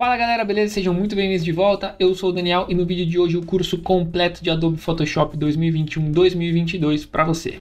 Fala galera, beleza? Sejam muito bem-vindos de volta. Eu sou o Daniel e no vídeo de hoje o curso completo de Adobe Photoshop 2021-2022 para você.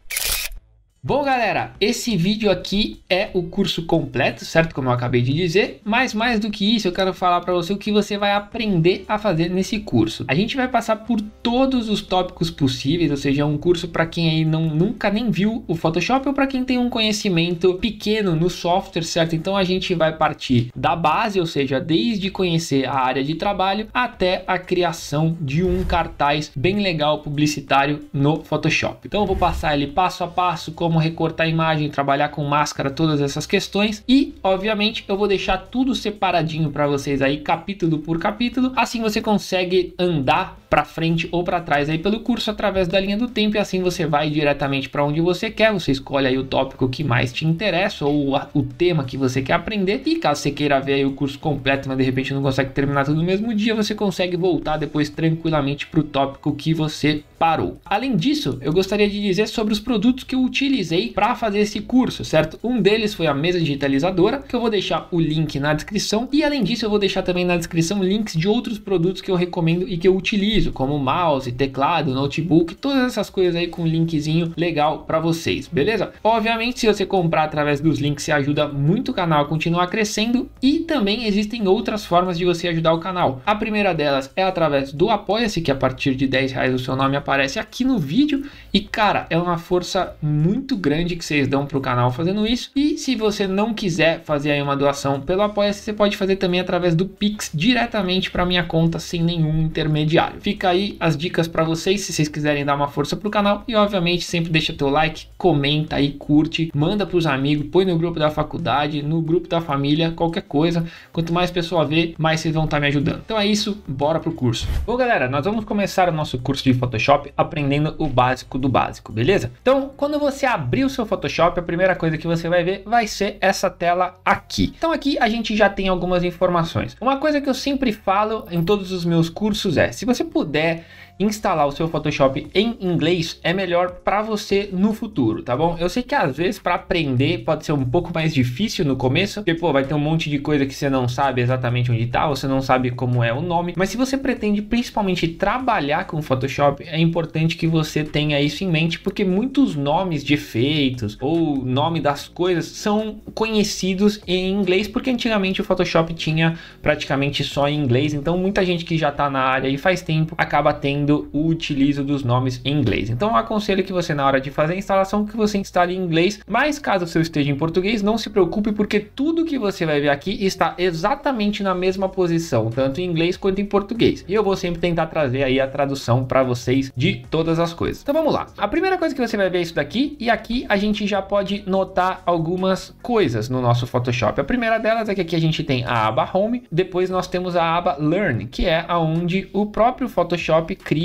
Bom galera, esse vídeo aqui é o curso completo, certo? Como eu acabei de dizer, mas mais do que isso eu quero falar para você o que você vai aprender a fazer nesse curso. A gente vai passar por todos os tópicos possíveis, ou seja, é um curso para quem aí nunca nem viu o Photoshop ou para quem tem um conhecimento pequeno no software, certo? Então a gente vai partir da base, ou seja, desde conhecer a área de trabalho até a criação de um cartaz bem legal publicitário no Photoshop. Então eu vou passar ele passo a passo, como recortar a imagem, trabalhar com máscara, todas essas questões, e obviamente eu vou deixar tudo separadinho para vocês aí, capítulo por capítulo, assim você consegue andar para frente ou para trás aí pelo curso através da linha do tempo, e assim você vai diretamente para onde você quer. Você escolhe aí o tópico que mais te interessa ou o tema que você quer aprender, e caso você queira ver aí o curso completo, mas de repente não consegue terminar tudo no mesmo dia, você consegue voltar depois tranquilamente para o tópico que você parou. Além disso, eu gostaria de dizer sobre os produtos que eu utilizei para fazer esse curso, certo? Um deles foi a mesa digitalizadora, que eu vou deixar o link na descrição, e além disso eu vou deixar também na descrição links de outros produtos que eu recomendo e que eu utilizo, como mouse, teclado, notebook, todas essas coisas aí com um linkzinho legal para vocês, beleza? Obviamente, se você comprar através dos links, você ajuda muito o canal a continuar crescendo, e também existem outras formas de você ajudar o canal. A primeira delas é através do Apoia-se, que a partir de R$10 o seu nome aparece aqui no vídeo, e cara, é uma força muito grande que vocês dão para o canal fazendo isso. E se você não quiser fazer aí uma doação pelo Apoia-se, você pode fazer também através do Pix diretamente para minha conta sem nenhum intermediário. Fica aí as dicas para vocês se vocês quiserem dar uma força pro canal, e obviamente sempre deixa teu like, comenta aí, curte, manda pros amigos, põe no grupo da faculdade, no grupo da família, qualquer coisa. Quanto mais pessoa ver, mais vocês vão estar me ajudando. Então é isso, bora pro curso. Bom galera, nós vamos começar o nosso curso de Photoshop aprendendo o básico do básico, beleza? Então quando você abrir o seu Photoshop, a primeira coisa que você vai ver vai ser essa tela aqui. Então aqui a gente já tem algumas informações. Uma coisa que eu sempre falo em todos os meus cursos é: se você puder instalar o seu Photoshop em inglês, é melhor para você no futuro, tá bom? Eu sei que às vezes para aprender pode ser um pouco mais difícil no começo, porque pô, vai ter um monte de coisa que você não sabe exatamente onde tá, você não sabe como é o nome, mas se você pretende principalmente trabalhar com Photoshop, é importante que você tenha isso em mente, porque muitos nomes de efeitos ou nome das coisas são conhecidos em inglês, porque antigamente o Photoshop tinha praticamente só em inglês, então muita gente que já tá na área e faz tempo acaba tendo o utilizo dos nomes em inglês. Então eu aconselho que você, na hora de fazer a instalação, que você instale em inglês, mas caso o seu esteja em português, não se preocupe, porque tudo que você vai ver aqui está exatamente na mesma posição, tanto em inglês quanto em português, e eu vou sempre tentar trazer aí a tradução para vocês de todas as coisas. Então vamos lá, a primeira coisa que você vai ver é isso daqui, e aqui a gente já pode notar algumas coisas no nosso Photoshop. A primeira delas é que aqui a gente tem a aba Home, depois nós temos a aba Learn, que é aonde o próprio Photoshop cria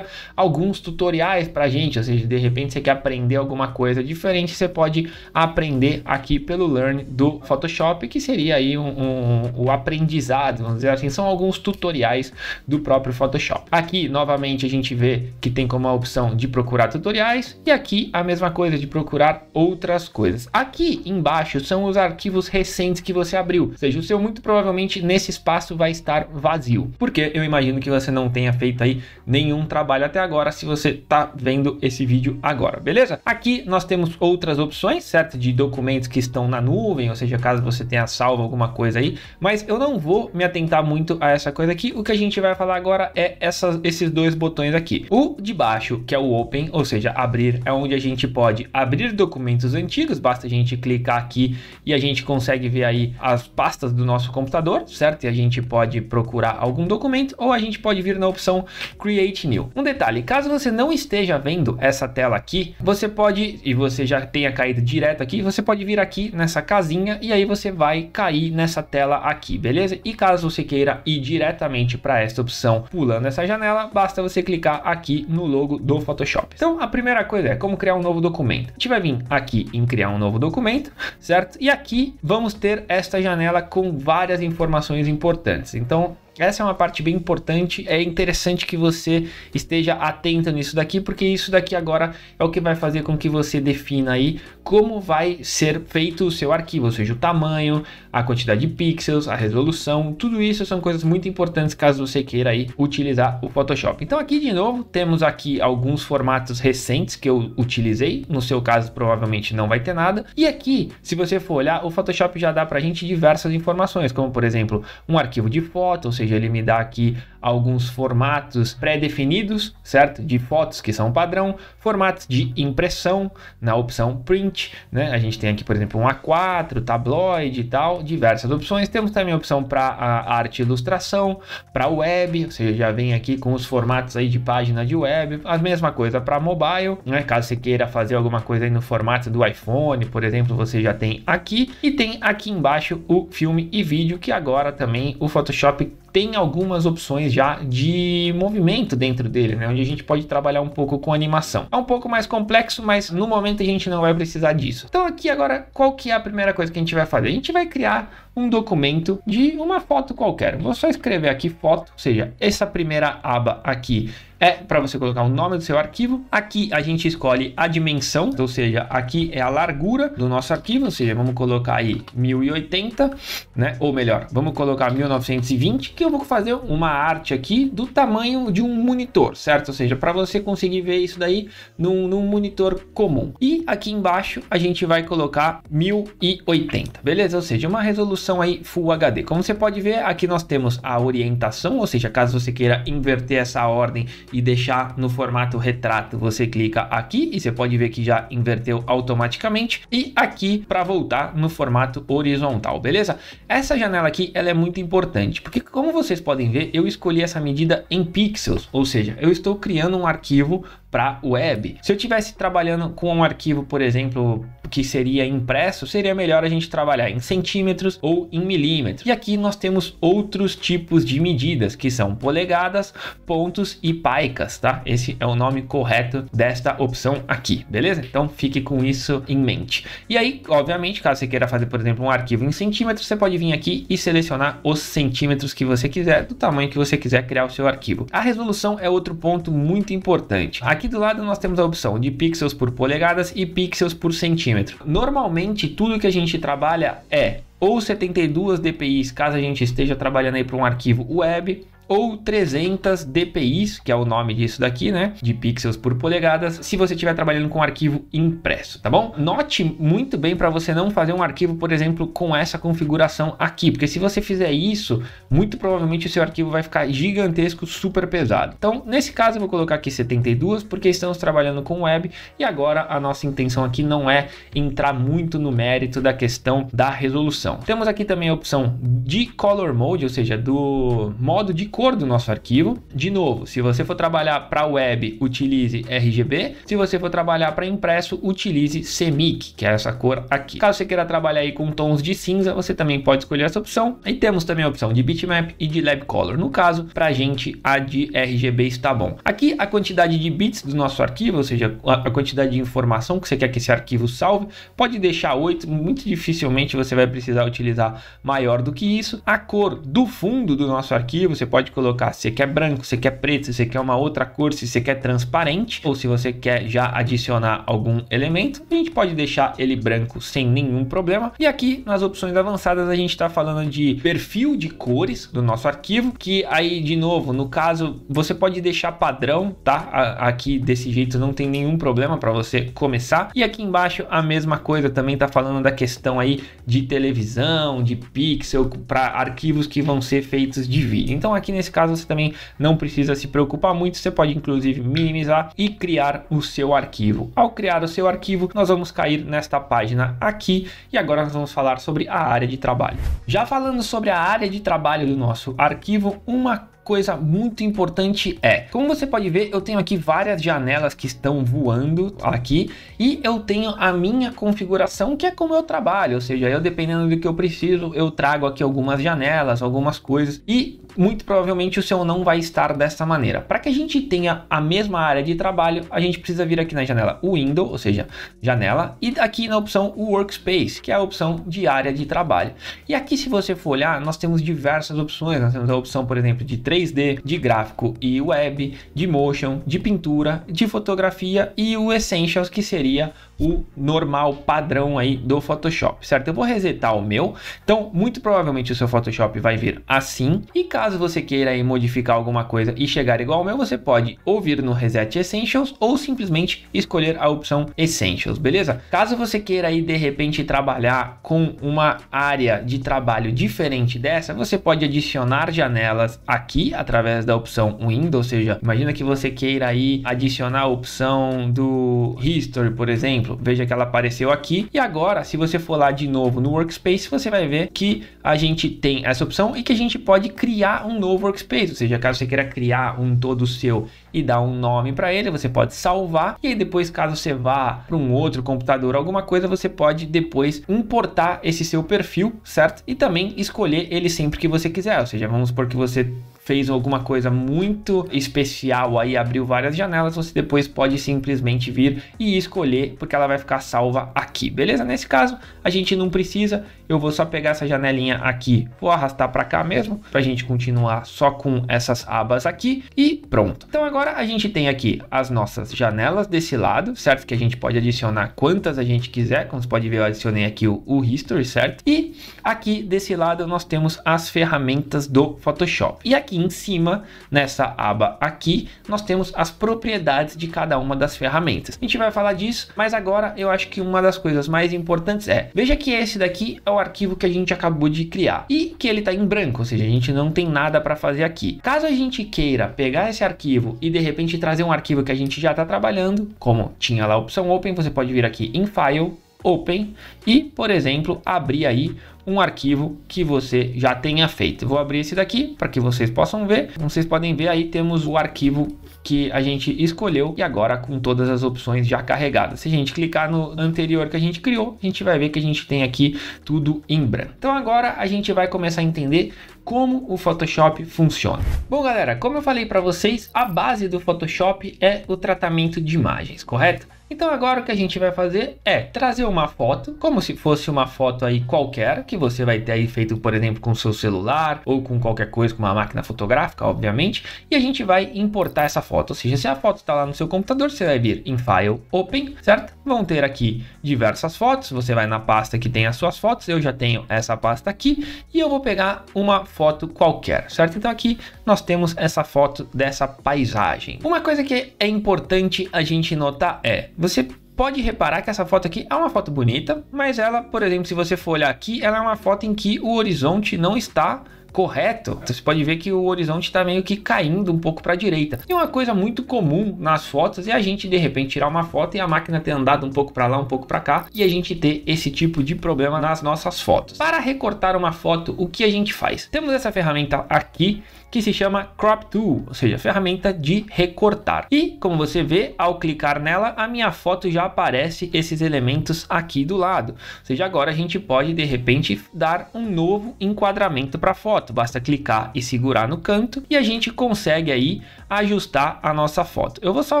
alguns tutoriais pra gente, ou seja, de repente você quer aprender alguma coisa diferente, você pode aprender aqui pelo Learn do Photoshop, que seria aí o aprendizado, vamos dizer assim, são alguns tutoriais do próprio Photoshop. Aqui, novamente, a gente vê que tem como a opção de procurar tutoriais, e aqui a mesma coisa de procurar outras coisas. Aqui embaixo são os arquivos recentes que você abriu, ou seja, o seu muito provavelmente nesse espaço vai estar vazio, porque eu imagino que você não tenha feito aí nenhum trabalho até agora, se você tá vendo esse vídeo agora, beleza? Aqui nós temos outras opções, certo? De documentos que estão na nuvem, ou seja, caso você tenha salvo alguma coisa aí, mas eu não vou me atentar muito a essa coisa aqui. O que a gente vai falar agora é esses dois botões aqui. O de baixo, que é o Open, ou seja, abrir, é onde a gente pode abrir documentos antigos, basta a gente clicar aqui e a gente consegue ver aí as pastas do nosso computador, certo? E a gente pode procurar algum documento, ou a gente pode vir na opção Create New. Um detalhe, caso você não esteja vendo essa tela aqui, você pode, e você já tenha caído direto aqui, você pode vir aqui nessa casinha e aí você vai cair nessa tela aqui, beleza? E caso você queira ir diretamente para esta opção pulando essa janela, basta você clicar aqui no logo do Photoshop. Então a primeira coisa é como criar um novo documento. A gente vai vir aqui em criar um novo documento, certo? E aqui vamos ter esta janela com várias informações importantes. Então essa é uma parte bem importante, é interessante que você esteja atento nisso daqui, porque isso daqui agora é o que vai fazer com que você defina aí como vai ser feito o seu arquivo, ou seja, o tamanho, a quantidade de pixels, a resolução, tudo isso são coisas muito importantes caso você queira aí utilizar o Photoshop. Então aqui de novo temos aqui alguns formatos recentes que eu utilizei, no seu caso provavelmente não vai ter nada, e aqui se você for olhar, o Photoshop já dá pra gente diversas informações, como por exemplo um arquivo de foto, ou seja, ele me dá aqui alguns formatos pré-definidos, certo? De fotos que são padrão, formatos de impressão na opção print, né? A gente tem aqui, por exemplo, um A4, tabloide e tal, diversas opções. Temos também a opção para a arte e ilustração, para web, ou seja, já vem aqui com os formatos aí de página de web, a mesma coisa para mobile, né? Caso você queira fazer alguma coisa aí no formato do iPhone, por exemplo, você já tem aqui, e tem aqui embaixo o filme e vídeo, que agora também o Photoshop tem algumas opções já de movimento dentro dele, né? Onde a gente pode trabalhar um pouco com animação. É um pouco mais complexo, mas no momento a gente não vai precisar disso. Então aqui agora, qual que é a primeira coisa que a gente vai fazer? A gente vai criar um documento de uma foto qualquer. Vou só escrever aqui foto, ou seja, essa primeira aba aqui é para você colocar o nome do seu arquivo. Aqui a gente escolhe a dimensão, ou seja, aqui é a largura do nosso arquivo, ou seja, vamos colocar aí 1080, né? Ou melhor, vamos colocar 1920, que eu vou fazer uma arte aqui do tamanho de um monitor, certo? Ou seja, para você conseguir ver isso daí num monitor comum. E aqui embaixo a gente vai colocar 1080, beleza? Ou seja, uma resolução aí Full HD. Como você pode ver, aqui nós temos a orientação, ou seja, caso você queira inverter essa ordem e deixar no formato retrato, você clica aqui e você pode ver que já inverteu automaticamente, e aqui para voltar no formato horizontal, beleza? Essa janela aqui ela é muito importante, porque como vocês podem ver, eu escolhi essa medida em pixels, ou seja, eu estou criando um arquivo para web. Se eu estivesse trabalhando com um arquivo, por exemplo, que seria impresso, seria melhor a gente trabalhar em centímetros ou em milímetros. E aqui nós temos outros tipos de medidas, que são polegadas, pontos e paicas, tá? Esse é o nome correto desta opção aqui, beleza? Então fique com isso em mente. E aí, obviamente, caso você queira fazer, por exemplo, um arquivo em centímetros, você pode vir aqui e selecionar os centímetros que você quiser, do tamanho que você quiser criar o seu arquivo. A resolução é outro ponto muito importante. Aqui do lado nós temos a opção de pixels por polegadas e pixels por centímetro. Normalmente tudo que a gente trabalha é ou 72 dpi, caso a gente esteja trabalhando aí para um arquivo web, ou 300 dpi, que é o nome disso daqui, né, de pixels por polegadas, se você estiver trabalhando com um arquivo impresso, tá bom? Note muito bem para você não fazer um arquivo, por exemplo, com essa configuração aqui, porque se você fizer isso, muito provavelmente o seu arquivo vai ficar gigantesco, super pesado. Então, nesse caso, eu vou colocar aqui 72, porque estamos trabalhando com web, e agora a nossa intenção aqui não é entrar muito no mérito da questão da resolução. Temos aqui também a opção de Color Mode, ou seja, do modo de cor do nosso arquivo. De novo, se você for trabalhar para web, utilize RGB. Se você for trabalhar para impresso, utilize CMYK, que é essa cor aqui. Caso você queira trabalhar aí com tons de cinza, você também pode escolher essa opção. E temos também a opção de bitmap e de lab color. No caso, para a gente, a de RGB está bom. Aqui a quantidade de bits do nosso arquivo, ou seja, a quantidade de informação que você quer que esse arquivo salve, pode deixar 8, muito dificilmente você vai precisar utilizar maior do que isso. A cor do fundo do nosso arquivo, você pode colocar se você quer branco, se você quer preto, se você quer uma outra cor, se você quer transparente, ou se você quer já adicionar algum elemento, a gente pode deixar ele branco sem nenhum problema. E aqui nas opções avançadas a gente está falando de perfil de cores do nosso arquivo, que aí de novo, no caso, você pode deixar padrão, tá? Aqui desse jeito não tem nenhum problema para você começar. E aqui embaixo a mesma coisa, também está falando da questão aí de televisão, de pixel, para arquivos que vão ser feitos de vídeo. Então aqui nesse caso você também não precisa se preocupar muito, você pode inclusive minimizar e criar o seu arquivo. Ao criar o seu arquivo, nós vamos cair nesta página aqui e agora nós vamos falar sobre a área de trabalho. Já falando sobre a área de trabalho do nosso arquivo, uma coisa muito importante é, como você pode ver, eu tenho aqui várias janelas que estão voando aqui e eu tenho a minha configuração, que é como eu trabalho, ou seja, eu dependendo do que eu preciso, eu trago aqui algumas janelas, algumas coisas e muito provavelmente o seu não vai estar dessa maneira. Para que a gente tenha a mesma área de trabalho, a gente precisa vir aqui na janela Window, ou seja, janela, e aqui na opção Workspace, que é a opção de área de trabalho. E aqui, se você for olhar, nós temos diversas opções. Nós temos a opção, por exemplo, de 3D, de gráfico e web, de motion, de pintura, de fotografia e o Essentials, que seria o normal padrão aí do Photoshop, certo? Eu vou resetar o meu, então muito provavelmente o seu Photoshop vai vir assim, e caso você queira aí modificar alguma coisa e chegar igual ao meu, você pode ou vir no Reset Essentials ou simplesmente escolher a opção Essentials, beleza? Caso você queira aí de repente trabalhar com uma área de trabalho diferente dessa, você pode adicionar janelas aqui através da opção Windows, ou seja, imagina que você queira aí adicionar a opção do History, por exemplo. Veja que ela apareceu aqui e agora se você for lá de novo no Workspace, você vai ver que a gente tem essa opção e que a gente pode criar um novo Workspace, ou seja, caso você queira criar um todo seu e dar um nome para ele, você pode salvar e aí depois, caso você vá para um outro computador, alguma coisa, você pode depois importar esse seu perfil, certo? E também escolher ele sempre que você quiser, ou seja, vamos supor que você fez alguma coisa muito especial aí, abriu várias janelas, você depois pode simplesmente vir e escolher, porque ela vai ficar salva aqui, beleza? Nesse caso, a gente não precisa, eu vou só pegar essa janelinha aqui, vou arrastar para cá mesmo, para a gente continuar só com essas abas aqui e pronto. Então agora a gente tem aqui as nossas janelas desse lado, certo? Que a gente pode adicionar quantas a gente quiser, como você pode ver, eu adicionei aqui o History, certo? E aqui desse lado nós temos as ferramentas do Photoshop. E aqui em cima, nessa aba aqui, nós temos as propriedades de cada uma das ferramentas. A gente vai falar disso, mas agora eu acho que uma das coisas mais importantes é, veja que esse daqui é o arquivo que a gente acabou de criar e que ele está em branco, ou seja, a gente não tem nada para fazer aqui. Caso a gente queira pegar esse arquivo e de repente trazer um arquivo que a gente já está trabalhando, como tinha lá a opção Open, você pode vir aqui em File, Open e, por exemplo, abrir aí um arquivo que você já tenha feito. Eu vou abrir esse daqui para que vocês possam ver. Como vocês podem ver aí, temos o arquivo que a gente escolheu e agora com todas as opções já carregadas. Se a gente clicar no anterior que a gente criou, a gente vai ver que a gente tem aqui tudo em branco. Então agora a gente vai começar a entender como o Photoshop funciona. Bom, galera, como eu falei para vocês, a base do Photoshop é o tratamento de imagens, correto? Então agora o que a gente vai fazer é trazer uma foto, como se fosse uma foto aí qualquer, que você vai ter aí feito, por exemplo, com o seu celular ou com qualquer coisa, com uma máquina fotográfica, obviamente, e a gente vai importar essa foto. Ou seja, se a foto está lá no seu computador, você vai vir em File, Open, certo? Vão ter aqui diversas fotos, você vai na pasta que tem as suas fotos, eu já tenho essa pasta aqui, e eu vou pegar uma foto qualquer, certo? Então aqui nós temos essa foto dessa paisagem. Uma coisa que é importante a gente notar é, você pode reparar que essa foto aqui é uma foto bonita, mas ela, por exemplo, se você for olhar aqui, ela é uma foto em que o horizonte não está correto. Você pode ver que o horizonte está meio que caindo um pouco para a direita. E uma coisa muito comum nas fotos é a gente de repente tirar uma foto e a máquina ter andado um pouco para lá, um pouco para cá, e a gente ter esse tipo de problema nas nossas fotos. Para recortar uma foto, o que a gente faz? Temos essa ferramenta aqui que se chama Crop Tool, ou seja, ferramenta de recortar. E como você vê, ao clicar nela, a minha foto já aparece esses elementos aqui do lado. Ou seja, agora a gente pode de repente dar um novo enquadramento para a foto. Basta clicar e segurar no canto e a gente consegue aí ajustar a nossa foto. Eu vou só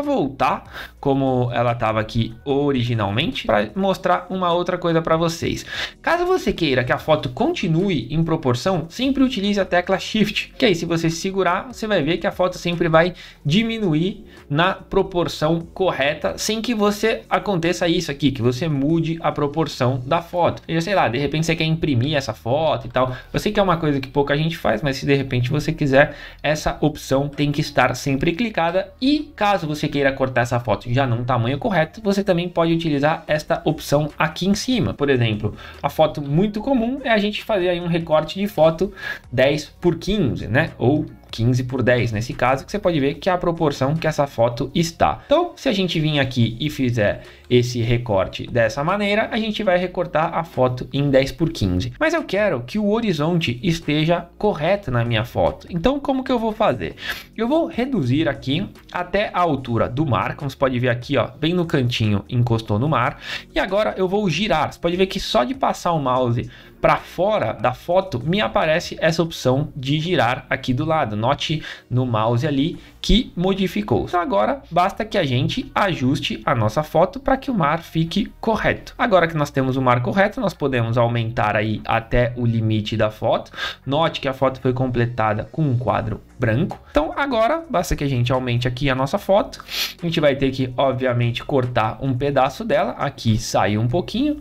voltar como ela estava aqui originalmente para mostrar uma outra coisa para vocês. Caso você queira que a foto continue em proporção, sempre utilize a tecla Shift, que aí se você segurar, você vai ver que a foto sempre vai diminuir na proporção correta, sem que você aconteça isso aqui, que você mude a proporção da foto. Eu sei lá, de repente você quer imprimir essa foto e tal. Eu sei que é uma coisa que pouca gente faz, mas se de repente você quiser, essa opção tem que estar sempre clicada. E caso você queira cortar essa foto já num tamanho correto, você também pode utilizar esta opção aqui em cima. Por exemplo, a foto muito comum é a gente fazer aí um recorte de foto 10 por 15, né? Ou 15 por 10 nesse caso, que você pode ver que é a proporção que essa foto está. Então, se a gente vir aqui e fizer esse recorte dessa maneira, a gente vai recortar a foto em 10 por 15. Mas eu quero que o horizonte esteja correto na minha foto. Então, como que eu vou fazer? Eu vou reduzir aqui até a altura do mar, como você pode ver aqui, ó, bem no cantinho encostou no mar. E agora eu vou girar. Você pode ver que só de passar o mouse para fora da foto me aparece essa opção de girar aqui do lado. Note no mouse ali que modificou. Então agora basta que a gente ajuste a nossa foto para que o mar fique correto. Agora que nós temos o mar correto, nós podemos aumentar aí até o limite da foto. Note que a foto foi completada com um quadro branco. Então agora basta que a gente aumente aqui a nossa foto. A gente vai ter que obviamente cortar um pedaço dela. Aqui saiu um pouquinho.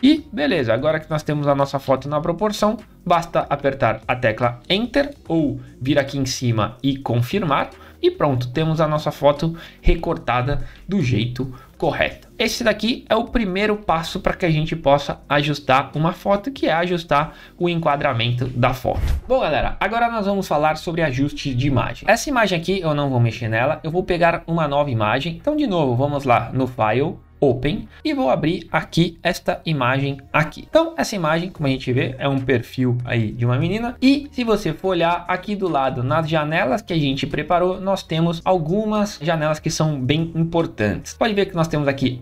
E beleza, agora que nós temos a nossa foto na proporção, basta apertar a tecla Enter ou vir aqui em cima e confirmar. E pronto, temos a nossa foto recortada do jeito correto. Esse daqui é o primeiro passo para que a gente possa ajustar uma foto, que é ajustar o enquadramento da foto. Bom, galera, agora nós vamos falar sobre ajuste de imagem. Essa imagem aqui eu não vou mexer nela, eu vou pegar uma nova imagem. Então, de novo, vamos lá no File, Open, e vou abrir aqui esta imagem aqui. Então essa imagem, como a gente vê, é um perfil aí de uma menina, e se você for olhar aqui do lado nas janelas que a gente preparou, nós temos algumas janelas que são bem importantes. Pode ver que nós temos aqui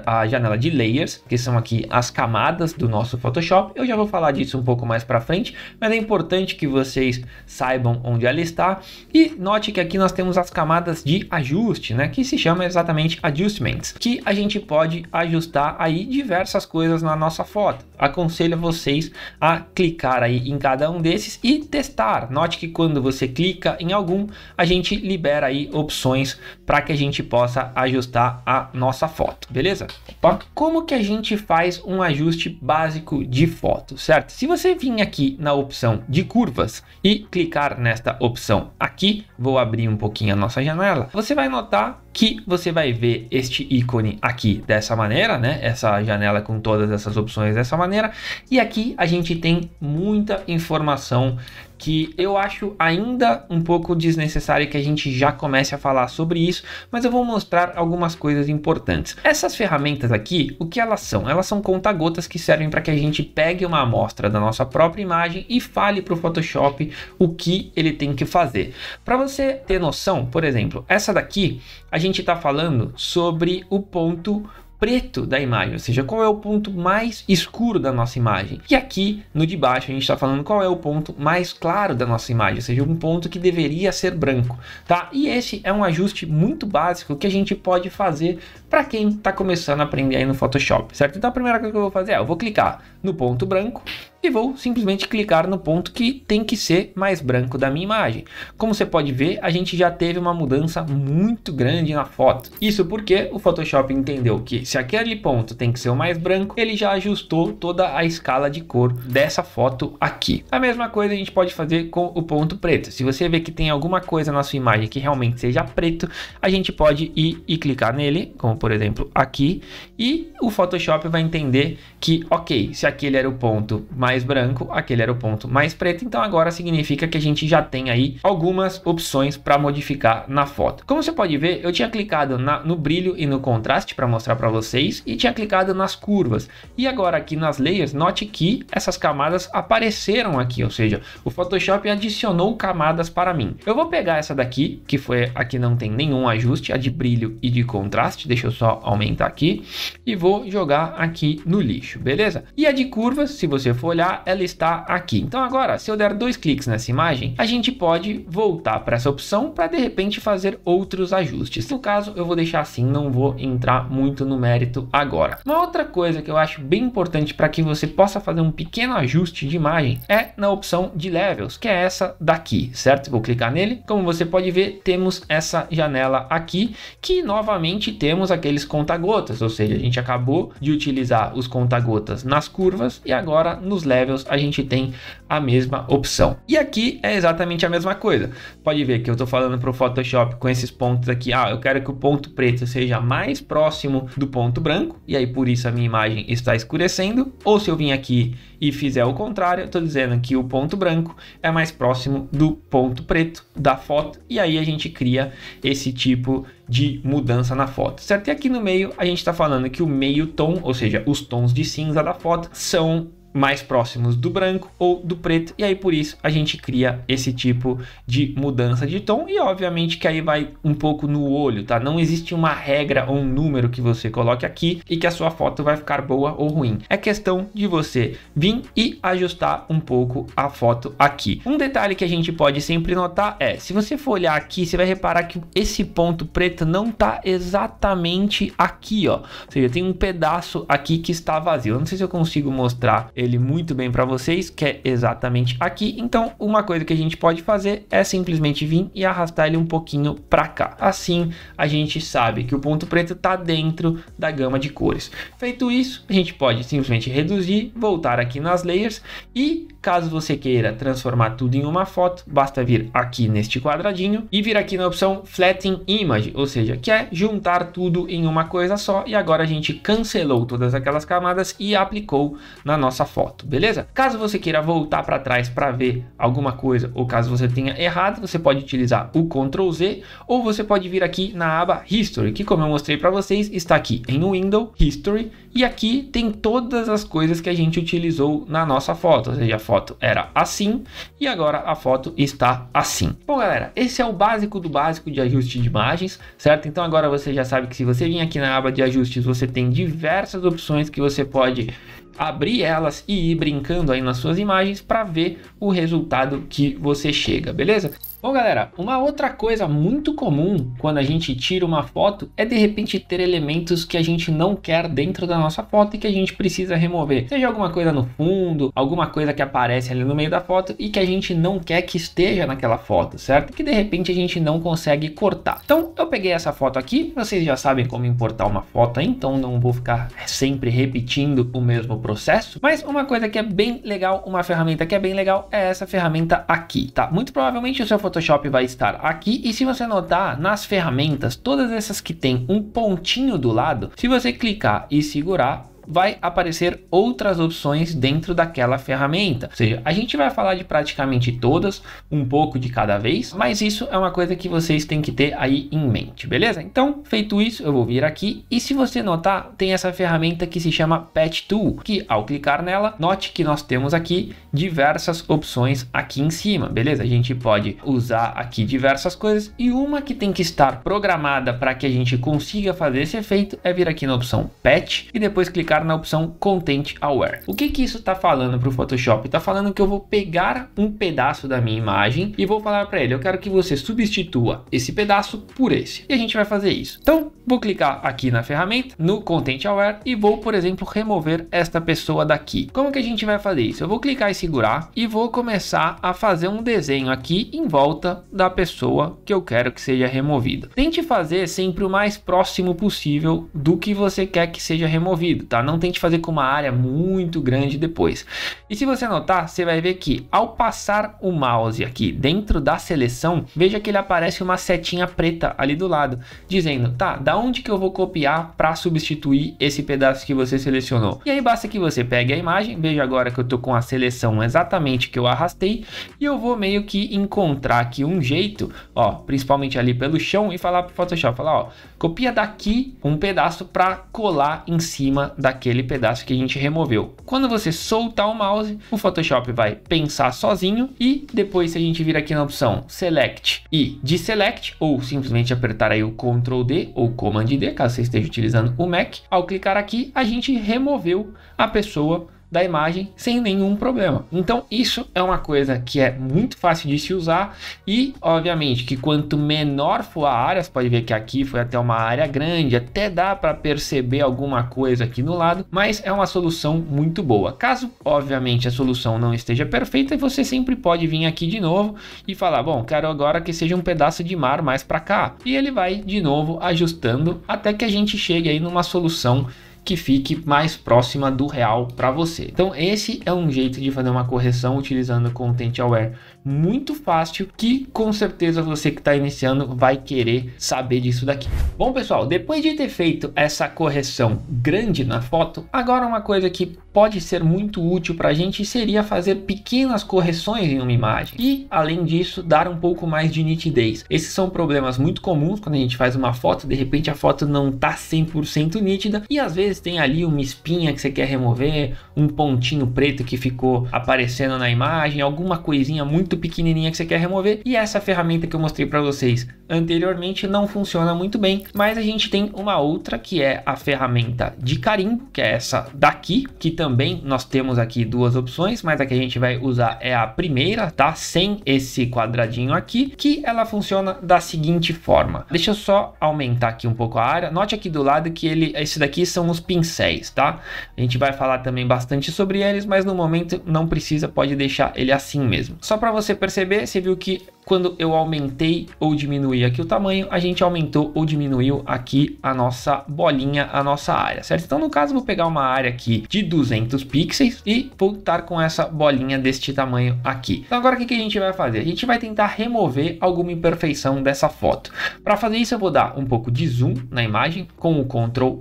a janela de layers, que são aqui as camadas do nosso Photoshop. Eu já vou falar disso um pouco mais para frente, mas é importante que vocês saibam onde ela está. E note que aqui nós temos as camadas de ajuste, né, que se chama exatamente adjustments, que a gente pode ajustar aí diversas coisas na nossa foto. Aconselho vocês a clicar aí em cada um desses e testar. Note que quando você clica em algum, a gente libera aí opções para que a gente possa ajustar a nossa foto, beleza? Opa. Como que a gente faz um ajuste básico de foto, certo? Se você vir aqui na opção de curvas e clicar nesta opção aqui, vou abrir um pouquinho a nossa janela, você vai notar que você vai ver este ícone aqui dessa maneira, né? Essa janela com todas essas opções dessa maneira. E aqui a gente tem muita informação que eu acho ainda um pouco desnecessário que a gente já comece a falar sobre isso, mas eu vou mostrar algumas coisas importantes. Essas ferramentas aqui, o que elas são? Elas são conta-gotas que servem para que a gente pegue uma amostra da nossa própria imagem e fale para o Photoshop o que ele tem que fazer. Para você ter noção, por exemplo, essa daqui, a gente está falando sobre o ponto preto da imagem, ou seja, qual é o ponto mais escuro da nossa imagem. E aqui no de baixo a gente está falando qual é o ponto mais claro da nossa imagem, ou seja, um ponto que deveria ser branco, tá? E esse é um ajuste muito básico que a gente pode fazer para quem está começando a aprender aí no Photoshop, certo? Então a primeira coisa que eu vou fazer é, eu vou clicar no ponto branco e vou simplesmente clicar no ponto que tem que ser mais branco da minha imagem. Como você pode ver, a gente já teve uma mudança muito grande na foto. Isso porque o Photoshop entendeu que se aquele ponto tem que ser o mais branco, ele já ajustou toda a escala de cor dessa foto aqui. A mesma coisa a gente pode fazer com o ponto preto. Se você vê que tem alguma coisa na sua imagem que realmente seja preto, a gente pode ir e clicar nele, como por exemplo aqui, e o Photoshop vai entender que, ok, se aquele era o ponto mais branco, aquele era o ponto mais preto, então agora significa que a gente já tem aí algumas opções para modificar na foto. Como você pode ver, eu tinha clicado no brilho e no contraste para mostrar para vocês e tinha clicado nas curvas. E agora aqui nas layers, note que essas camadas apareceram aqui, ou seja, o Photoshop adicionou camadas para mim. Eu vou pegar essa daqui, que foi a que não tem nenhum ajuste, a de brilho e de contraste, deixa eu só aumentar aqui, e vou jogar aqui no lixo, beleza? E a de curvas, se você for olhar, ela está aqui. Então agora, se eu der 2 cliques nessa imagem, a gente pode voltar para essa opção para de repente fazer outros ajustes. No caso, eu vou deixar assim, não vou entrar muito no mérito agora. Uma outra coisa que eu acho bem importante para que você possa fazer um pequeno ajuste de imagem é na opção de levels, que é essa daqui, certo? Vou clicar nele. Como você pode ver, temos essa janela aqui, que novamente temos aqueles conta-gotas, ou seja, a gente acabou de utilizar os conta-gotas nas curvas e agora nos levels a gente tem a mesma opção. E aqui é exatamente a mesma coisa. Pode ver que eu estou falando para o Photoshop com esses pontos aqui. Eu quero que o ponto preto seja mais próximo do ponto branco, e aí por isso a minha imagem está escurecendo. Ou se eu vim aqui e fizer o contrário, eu estou dizendo que o ponto branco é mais próximo do ponto preto da foto, e aí a gente cria esse tipo de mudança na foto, certo? E aqui no meio a gente está falando que o meio tom, ou seja, os tons de cinza da foto, são mais próximos do branco ou do preto, e aí por isso a gente cria esse tipo de mudança de tom, e obviamente que aí vai um pouco no olho, tá? Não existe uma regra ou um número que você coloque aqui e que a sua foto vai ficar boa ou ruim. É questão de você vir e ajustar um pouco a foto aqui. Um detalhe que a gente pode sempre notar é, se você for olhar aqui, você vai reparar que esse ponto preto não tá exatamente aqui, ó. Ou seja, tem um pedaço aqui que está vazio. Eu não sei se eu consigo mostrar ele muito bem para vocês, que é exatamente aqui. Então uma coisa que a gente pode fazer é simplesmente vir e arrastar ele um pouquinho para cá. Assim a gente sabe que o ponto preto está dentro da gama de cores. Feito isso, a gente pode simplesmente reduzir, voltar aqui nas layers, e caso você queira transformar tudo em uma foto, basta vir aqui neste quadradinho e vir aqui na opção Flatten Image, ou seja, que é juntar tudo em uma coisa só, e agora a gente cancelou todas aquelas camadas e aplicou na nossa foto, beleza? Caso você queira voltar para trás para ver alguma coisa, ou caso você tenha errado, você pode utilizar o Ctrl Z, ou você pode vir aqui na aba History, que como eu mostrei para vocês, está aqui em Window, History, e aqui tem todas as coisas que a gente utilizou na nossa foto, ou seja, a foto era assim e agora a foto está assim. Bom galera, esse é o básico do básico de ajuste de imagens, certo? Então agora você já sabe que se você vir aqui na aba de ajustes, você tem diversas opções que você pode abrir elas e ir brincando aí nas suas imagens para ver o resultado que você chega, beleza? Bom galera, uma outra coisa muito comum quando a gente tira uma foto é de repente ter elementos que a gente não quer dentro da nossa foto e que a gente precisa remover. Seja alguma coisa no fundo, alguma coisa que aparece ali no meio da foto e que a gente não quer que esteja naquela foto, certo? Que de repente a gente não consegue cortar. Então eu peguei essa foto aqui, vocês já sabem como importar uma foto aí, então não vou ficar sempre repetindo o mesmo processo. Mas uma coisa que é bem legal, uma ferramenta que é bem legal é essa ferramenta aqui, tá? Muito provavelmente o seu Photoshop vai estar aqui, e se você notar nas ferramentas, todas essas que tem um pontinho do lado, se você clicar e segurar, vai aparecer outras opções dentro daquela ferramenta. Ou seja, a gente vai falar de praticamente todas, um pouco de cada vez, mas isso é uma coisa que vocês têm que ter aí em mente, beleza? Então, feito isso, eu vou vir aqui, e se você notar, tem essa ferramenta que se chama Patch Tool, que ao clicar nela, note que nós temos aqui diversas opções aqui em cima, beleza? A gente pode usar aqui diversas coisas, e uma que tem que estar programada para que a gente consiga fazer esse efeito é vir aqui na opção Patch e depois clicar na opção Content Aware. O que isso está falando para o Photoshop? Está falando que eu vou pegar um pedaço da minha imagem e vou falar para ele, eu quero que você substitua esse pedaço por esse. E a gente vai fazer isso. Então, vou clicar aqui na ferramenta, no Content Aware, e vou, por exemplo, remover esta pessoa daqui. Como que a gente vai fazer isso? Eu vou clicar e segurar e vou começar a fazer um desenho aqui em volta da pessoa que eu quero que seja removida. Tente fazer sempre o mais próximo possível do que você quer que seja removido, tá? Não tente fazer com uma área muito grande depois. E se você notar, você vai ver que ao passar o mouse aqui dentro da seleção, veja que ele aparece uma setinha preta ali do lado, dizendo, tá, da onde que eu vou copiar para substituir esse pedaço que você selecionou? E aí basta que você pegue a imagem, veja agora que eu tô com a seleção exatamente que eu arrastei, e eu vou meio que encontrar aqui um jeito, ó, principalmente ali pelo chão, e falar pro Photoshop, falar, ó, copia daqui um pedaço para colar em cima daquele pedaço que a gente removeu. Quando você soltar o mouse, o Photoshop vai pensar sozinho, e depois se a gente vir aqui na opção Select e Deselect, ou simplesmente apertar aí o Ctrl D ou Command D, caso você esteja utilizando o Mac, ao clicar aqui, a gente removeu a pessoa da imagem sem nenhum problema. Então isso é uma coisa que é muito fácil de se usar, e obviamente que quanto menor for a área, você pode ver que aqui foi até uma área grande, até dá para perceber alguma coisa aqui no lado, mas é uma solução muito boa. Caso obviamente a solução não esteja perfeita, você sempre pode vir aqui de novo e falar, bom, quero agora que seja um pedaço de mar mais para cá, e ele vai de novo ajustando até que a gente chegue aí numa solução que fique mais próxima do real para você. Então esse é um jeito de fazer uma correção utilizando o Content Aware muito fácil, que com certeza você que está iniciando vai querer saber disso daqui. Bom pessoal, depois de ter feito essa correção grande na foto, agora uma coisa que pode ser muito útil para a gente seria fazer pequenas correções em uma imagem e, além disso, dar um pouco mais de nitidez. Esses são problemas muito comuns quando a gente faz uma foto, de repente a foto não está 100% nítida e às vezes tem ali uma espinha que você quer remover, um pontinho preto que ficou aparecendo na imagem, alguma coisinha muito pequenininha que você quer remover, e essa ferramenta que eu mostrei para vocês anteriormente não funciona muito bem, mas a gente tem uma outra que é a ferramenta de carimbo, que é essa daqui, que também nós temos aqui duas opções, mas a que a gente vai usar é a primeira, tá? Sem esse quadradinho aqui, que ela funciona da seguinte forma. Deixa eu só aumentar aqui um pouco a área. Note aqui do lado que esse daqui são os pincéis, tá? A gente vai falar também bastante sobre eles, mas no momento não precisa, pode deixar ele assim mesmo. Só para você perceber, você viu que quando eu aumentei ou diminuí aqui o tamanho, a gente aumentou ou diminuiu aqui a nossa bolinha, a nossa área, certo? Então no caso, vou pegar uma área aqui de 200 pixels e vou estar com essa bolinha deste tamanho aqui. Então agora o que a gente vai fazer? A gente vai tentar remover alguma imperfeição dessa foto. Para fazer isso eu vou dar um pouco de zoom na imagem com o Ctrl+,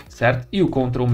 certo? E o Ctrl-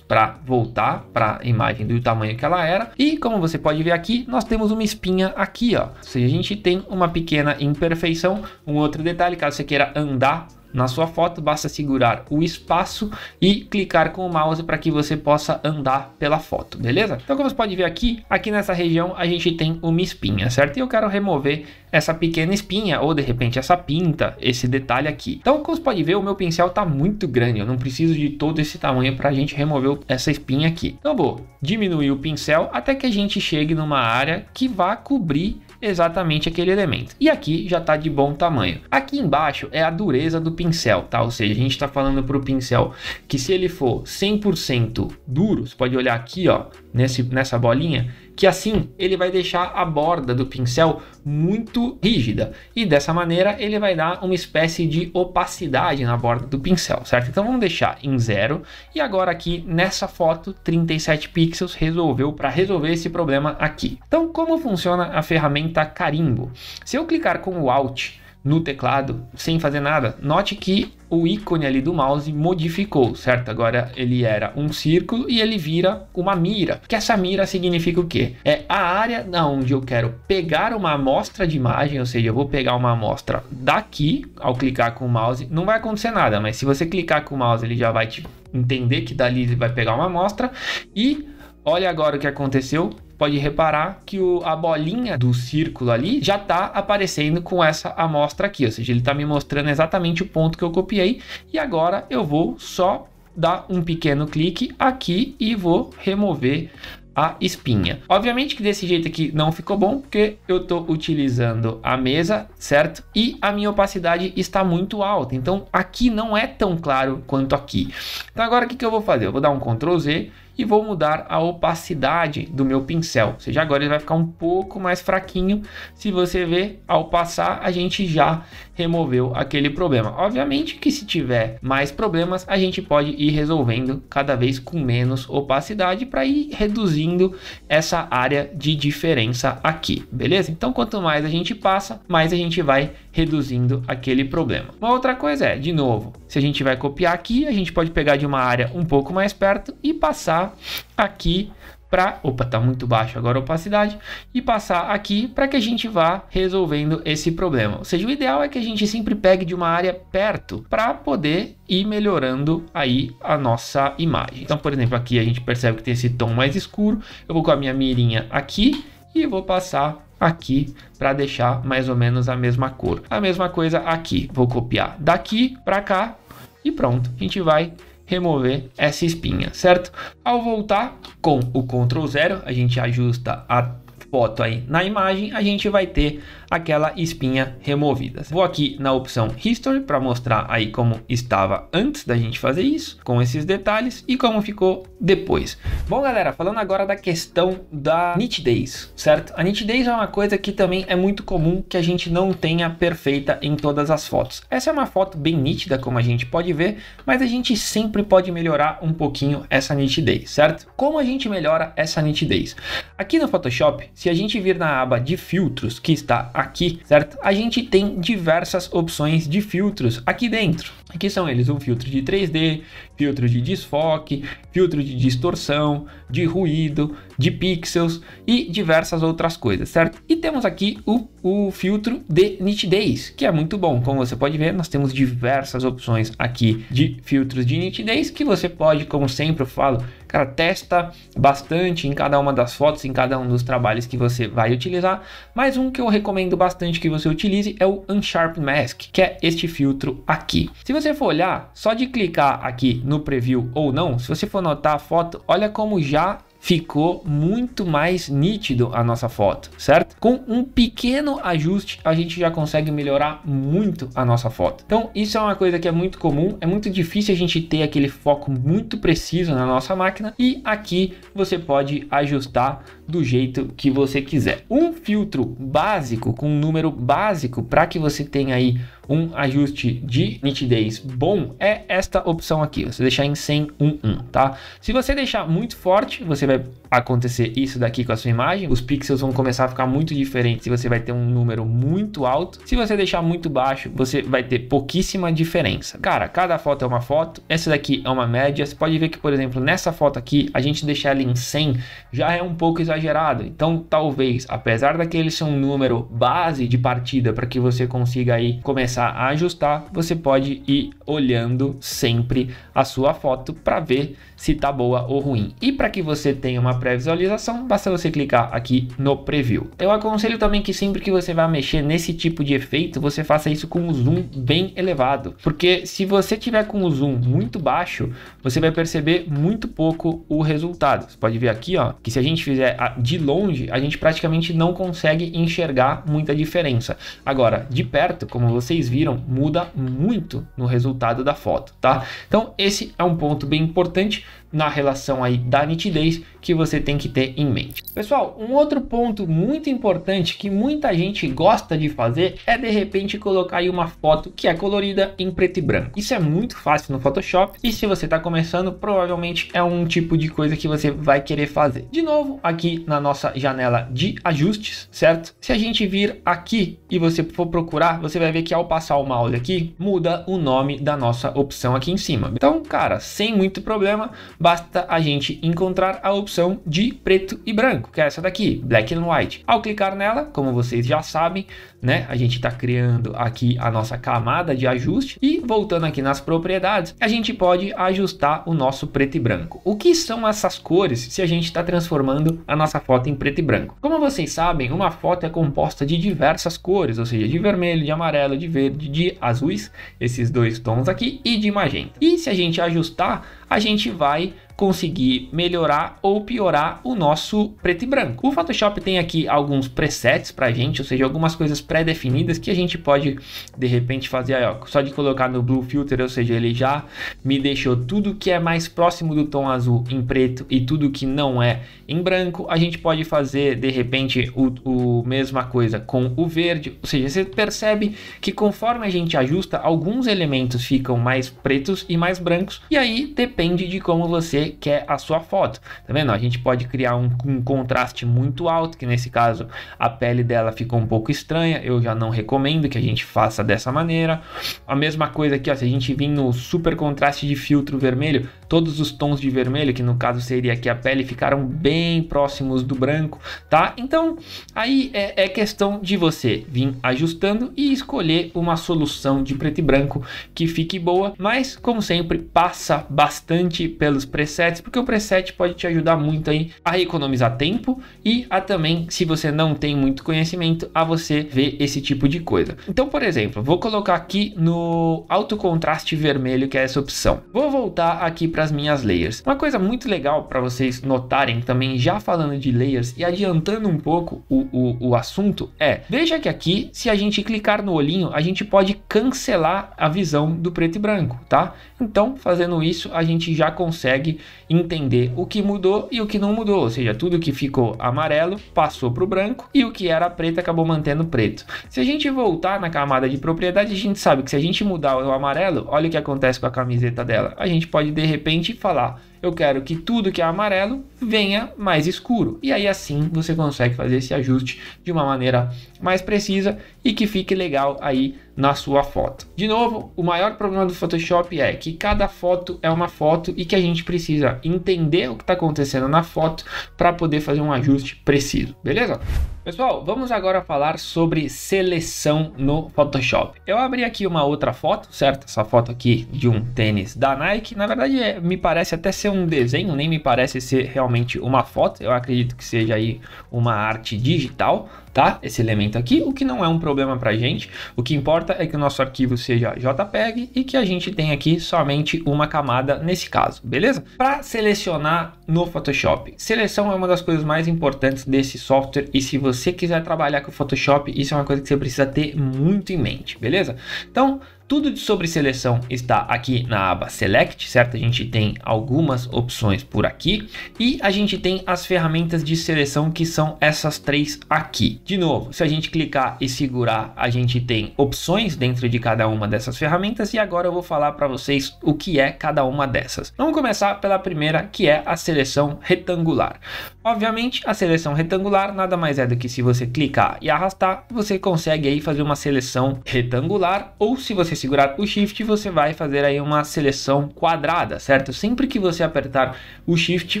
para voltar para a imagem do tamanho que ela era. E como você pode ver aqui, nós temos uma espinha aqui, ó. Ou seja, a gente tem uma pequena imperfeição. Um outro detalhe, caso você queira andar na sua foto, basta segurar o espaço e clicar com o mouse para que você possa andar pela foto, beleza? Então como você pode ver aqui nessa região a gente tem uma espinha, certo? E eu quero remover essa pequena espinha ou de repente essa pinta, esse detalhe aqui. Então como você pode ver, o meu pincel está muito grande, eu não preciso de todo esse tamanho para a gente remover essa espinha aqui. Então eu vou diminuir o pincel até que a gente chegue numa área que vá cobrir exatamente aquele elemento. E aqui já está de bom tamanho. Aqui embaixo é a dureza do pincel, tá? Ou seja, a gente está falando para o pincel que se ele for 100% duro, você pode olhar aqui, ó, nessa bolinha, que assim ele vai deixar a borda do pincel muito rígida e dessa maneira ele vai dar uma espécie de opacidade na borda do pincel, certo? Então vamos deixar em 0 e agora aqui nessa foto 37 pixels resolveu para resolver esse problema aqui. Então como funciona a ferramenta carimbo? Se eu clicar com o Alt no teclado sem fazer nada, note que o ícone ali do mouse modificou, certo? Agora ele era um círculo e ele vira uma mira, que essa mira significa o quê? É a área onde eu quero pegar uma amostra de imagem, ou seja, eu vou pegar uma amostra daqui, ao clicar com o mouse, não vai acontecer nada, mas se você clicar com o mouse ele já vai te entender que dali ele vai pegar uma amostra e olha agora o que aconteceu. Pode reparar que a bolinha do círculo ali já está aparecendo com essa amostra aqui, ou seja, ele está me mostrando exatamente o ponto que eu copiei e agora eu vou só dar um pequeno clique aqui e vou remover a espinha. Obviamente que desse jeito aqui não ficou bom, porque eu estou utilizando a mesa, certo? E a minha opacidade está muito alta, então aqui não é tão claro quanto aqui. Então agora o que eu vou fazer? Eu vou dar um Ctrl Z e vou mudar a opacidade do meu pincel, ou seja, agora ele vai ficar um pouco mais fraquinho. Se você ver, ao passar a gente já removeu aquele problema. Obviamente que se tiver mais problemas a gente pode ir resolvendo cada vez com menos opacidade para ir reduzindo essa área de diferença aqui, beleza? Então quanto mais a gente passa, mais a gente vai reduzindo aquele problema. Uma outra coisa é, de novo, se a gente vai copiar aqui, a gente pode pegar de uma área um pouco mais perto e passar aqui para, opa, tá muito baixo agora a opacidade, e passar aqui para que a gente vá resolvendo esse problema. Ou seja, o ideal é que a gente sempre pegue de uma área perto para poder ir melhorando aí a nossa imagem. Então, por exemplo, aqui a gente percebe que tem esse tom mais escuro, eu vou com a minha mirinha aqui e vou passar aqui para deixar mais ou menos a mesma cor. A mesma coisa aqui, vou copiar daqui para cá e pronto, a gente vai remover essa espinha, certo? Ao voltar com o Ctrl 0, a gente ajusta a foto aí na imagem, a gente vai ter aquela espinha removida. Vou aqui na opção History para mostrar aí como estava antes da gente fazer isso, com esses detalhes, e como ficou depois. Bom, galera, falando agora da questão da nitidez, certo? A nitidez é uma coisa que também é muito comum que a gente não tenha perfeita em todas as fotos. Essa é uma foto bem nítida, como a gente pode ver, mas a gente sempre pode melhorar um pouquinho essa nitidez, certo? Como a gente melhora essa nitidez? Aqui no Photoshop, se a gente vir na aba de filtros, que está aqui, certo? A gente tem diversas opções de filtros aqui dentro. Aqui são eles: um filtro de 3D, filtro de desfoque, filtro de distorção, de ruído, de pixels e diversas outras coisas, certo? E temos aqui o filtro de nitidez, que é muito bom. Como você pode ver, nós temos diversas opções aqui de filtros de nitidez que você pode, como sempre eu falo, cara, testa bastante em cada uma das fotos, em cada um dos trabalhos que você vai utilizar. Mas um que eu recomendo bastante que você utilize é o Unsharp Mask, que é este filtro aqui. Se você for olhar, só de clicar aqui no preview ou não, se você for notar a foto, olha como já ficou muito mais nítido a nossa foto, certo? Com um pequeno ajuste a gente já consegue melhorar muito a nossa foto. Então isso é uma coisa que é muito comum, é muito difícil a gente ter aquele foco muito preciso na nossa máquina, e aqui você pode ajustar do jeito que você quiser. Um filtro básico com um número básico para que você tenha aí um ajuste de nitidez bom é esta opção aqui, você deixar em 100:1, tá? Se você deixar muito forte, você vai acontecer isso daqui com a sua imagem, os pixels vão começar a ficar muito diferentes e você vai ter um número muito alto. Se você deixar muito baixo, você vai ter pouquíssima diferença. Cara, cada foto é uma foto, essa daqui é uma média. Você pode ver que, por exemplo, nessa foto aqui, a gente deixar ela em 100 já é um pouco exagerado. Então, talvez, apesar daquele ser um número base de partida para que você consiga aí começar a ajustar, você pode ir olhando sempre a sua foto para ver se tá boa ou ruim. E para que você tenha uma pré-visualização, basta você clicar aqui no preview. Eu aconselho também que sempre que você vai mexer nesse tipo de efeito, você faça isso com o zoom bem elevado, porque se você tiver com o zoom muito baixo, você vai perceber muito pouco o resultado. Você pode ver aqui, ó, que se a gente fizer de longe, a gente praticamente não consegue enxergar muita diferença. Agora, de perto, como vocês viram, muda muito no resultado da foto, tá? Então, esse é um ponto bem importante na relação aí da nitidez que você tem que ter em mente. Pessoal, um outro ponto muito importante que muita gente gosta de fazer é de repente colocar aí uma foto que é colorida em preto e branco. Isso é muito fácil no Photoshop e se você está começando, provavelmente é um tipo de coisa que você vai querer fazer. De novo, aqui na nossa janela de ajustes, certo? Se a gente vir aqui e você for procurar, você vai ver que ao passar o mouse aqui, muda o nome da nossa opção aqui em cima. Então, cara, sem muito problema, basta a gente encontrar a opção de preto e branco, que é essa daqui, Black and White. Ao clicar nela, como vocês já sabem, né, a gente está criando aqui a nossa camada de ajuste e voltando aqui nas propriedades, a gente pode ajustar o nosso preto e branco. O que são essas cores se a gente está transformando a nossa foto em preto e branco? Como vocês sabem, uma foto é composta de diversas cores, ou seja, de vermelho, de amarelo, de verde, de azuis, esses dois tons aqui, e de magenta. E se a gente ajustar, a gente vai conseguir melhorar ou piorar o nosso preto e branco. O Photoshop tem aqui alguns presets pra gente, ou seja, algumas coisas pré-definidas que a gente pode de repente fazer aí, ó, só de colocar no Blue Filter, ou seja, ele já me deixou tudo que é mais próximo do tom azul em preto e tudo que não é em branco. A gente pode fazer de repente o mesma coisa com o verde, ou seja, você percebe que conforme a gente ajusta, alguns elementos ficam mais pretos e mais brancos, e aí depende de como você quer a sua foto, tá vendo? A gente pode criar um contraste muito alto, que nesse caso a pele dela ficou um pouco estranha, eu já não recomendo que a gente faça dessa maneira. A mesma coisa aqui, ó, se a gente vir no super contraste de filtro vermelho, todos os tons de vermelho, que no caso seria aqui a pele, ficaram bem próximos do branco, tá? Então aí é questão de você vir ajustando e escolher uma solução de preto e branco que fique boa, mas como sempre passa bastante pelos presets presets, porque o preset pode te ajudar muito aí a economizar tempo e a também, se você não tem muito conhecimento, a você ver esse tipo de coisa. Então, por exemplo, vou colocar aqui no alto contraste vermelho, que é essa opção. Vou voltar aqui para as minhas layers. Uma coisa muito legal para vocês notarem também, já falando de layers e adiantando um pouco o assunto, veja que aqui, se a gente clicar no olhinho, a gente pode cancelar a visão do preto e branco, tá? Então, fazendo isso, a gente já consegue entender o que mudou e o que não mudou, ou seja, tudo que ficou amarelo passou para o branco e o que era preto acabou mantendo preto. Se a gente voltar na camada de propriedade, a gente sabe que se a gente mudar o amarelo, olha o que acontece com a camiseta dela. A gente pode de repente falar: eu quero que tudo que é amarelo venha mais escuro. E aí assim você consegue fazer esse ajuste de uma maneira mais precisa e que fique legal aí na sua foto. De novo, o maior problema do Photoshop é que cada foto é uma foto e que a gente precisa entender o que está acontecendo na foto para poder fazer um ajuste preciso, beleza? Pessoal, vamos agora falar sobre seleção no Photoshop. Eu abri aqui uma outra foto, certo? Essa foto aqui de um tênis da Nike. Na verdade, me parece até ser um desenho, nem me parece ser realmente uma foto. Eu acredito que seja aí uma arte digital, tá? Esse elemento aqui, o que não é um problema pra gente. O que importa é que o nosso arquivo seja JPEG e que a gente tenha aqui somente uma camada nesse caso, beleza? Para selecionar no Photoshop, seleção é uma das coisas mais importantes desse software e se você quiser trabalhar com o Photoshop, isso é uma coisa que você precisa ter muito em mente, beleza? Então, tudo sobre seleção está aqui na aba Select, certo? A gente tem algumas opções por aqui e a gente tem as ferramentas de seleção que são essas três aqui. De novo, se a gente clicar e segurar, a gente tem opções dentro de cada uma dessas ferramentas e agora eu vou falar para vocês o que é cada uma dessas. Vamos começar pela primeira, que é a seleção retangular. Obviamente, a seleção retangular nada mais é do que se você clicar e arrastar, você consegue aí fazer uma seleção retangular, ou se você segurar o Shift, você vai fazer aí uma seleção quadrada, certo? Sempre que você apertar o Shift,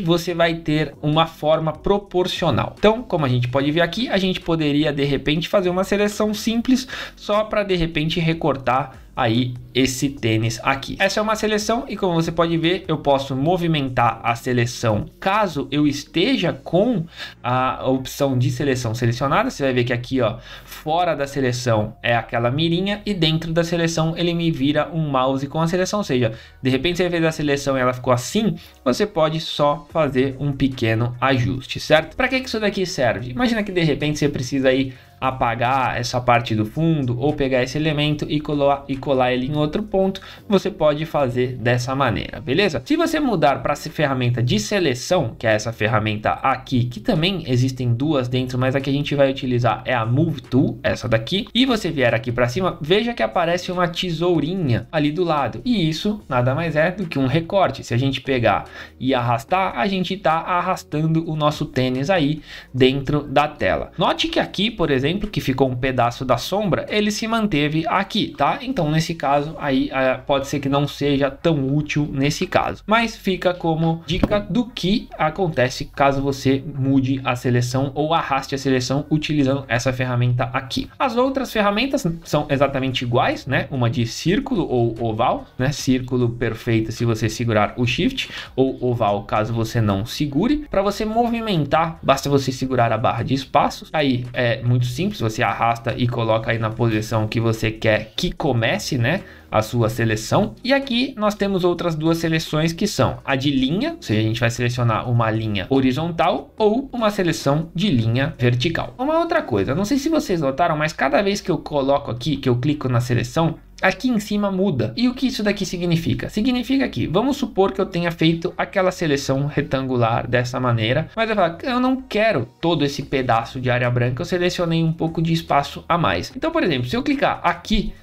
você vai ter uma forma proporcional. Então, como a gente pode ver aqui, a gente poderia de repente fazer uma seleção simples só para de repente recortar aí esse tênis aqui. Essa é uma seleção e como você pode ver, eu posso movimentar a seleção caso eu esteja com a opção de seleção selecionada. Você vai ver que aqui, ó, fora da seleção é aquela mirinha e dentro da seleção ele me vira um mouse com a seleção, ou seja, de repente você fez a seleção e ela ficou assim, você pode só fazer um pequeno ajuste, certo? Para que isso daqui serve? Imagina que de repente você precisa aí apagar essa parte do fundo ou pegar esse elemento e colar ele em outro ponto, você pode fazer dessa maneira, beleza? Se você mudar para essa ferramenta de seleção, que é essa ferramenta aqui, que também existem duas dentro, mas a que a gente vai utilizar é a Move Tool, essa daqui, e você vier aqui para cima, veja que aparece uma tesourinha ali do lado, e isso nada mais é do que um recorte. Se a gente pegar e arrastar, a gente está arrastando o nosso tênis aí dentro da tela. Note que aqui, por exemplo, que ficou um pedaço da sombra, ele se manteve aqui, tá? Então nesse caso aí pode ser que não seja tão útil nesse caso, mas fica como dica do que acontece caso você mude a seleção ou arraste a seleção utilizando essa ferramenta aqui. As outras ferramentas são exatamente iguais, né? Uma de círculo ou oval, né? Círculo perfeito se você segurar o Shift, ou oval caso você não segure. Para você movimentar, basta você segurar a barra de espaços, aí é muito simples, você arrasta e coloca aí na posição que você quer que comece, né, a sua seleção. E aqui nós temos outras duas seleções que são a de linha, ou seja, a gente vai selecionar uma linha horizontal ou uma seleção de linha vertical. Uma outra coisa, não sei se vocês notaram, mas cada vez que eu coloco aqui, que eu clico na seleção, aqui em cima muda. E o que isso daqui significa? Significa que, vamos supor que eu tenha feito aquela seleção retangular dessa maneira, mas eu falo, eu não quero todo esse pedaço de área branca, eu selecionei um pouco de espaço a mais. Então, por exemplo, se eu clicar aqui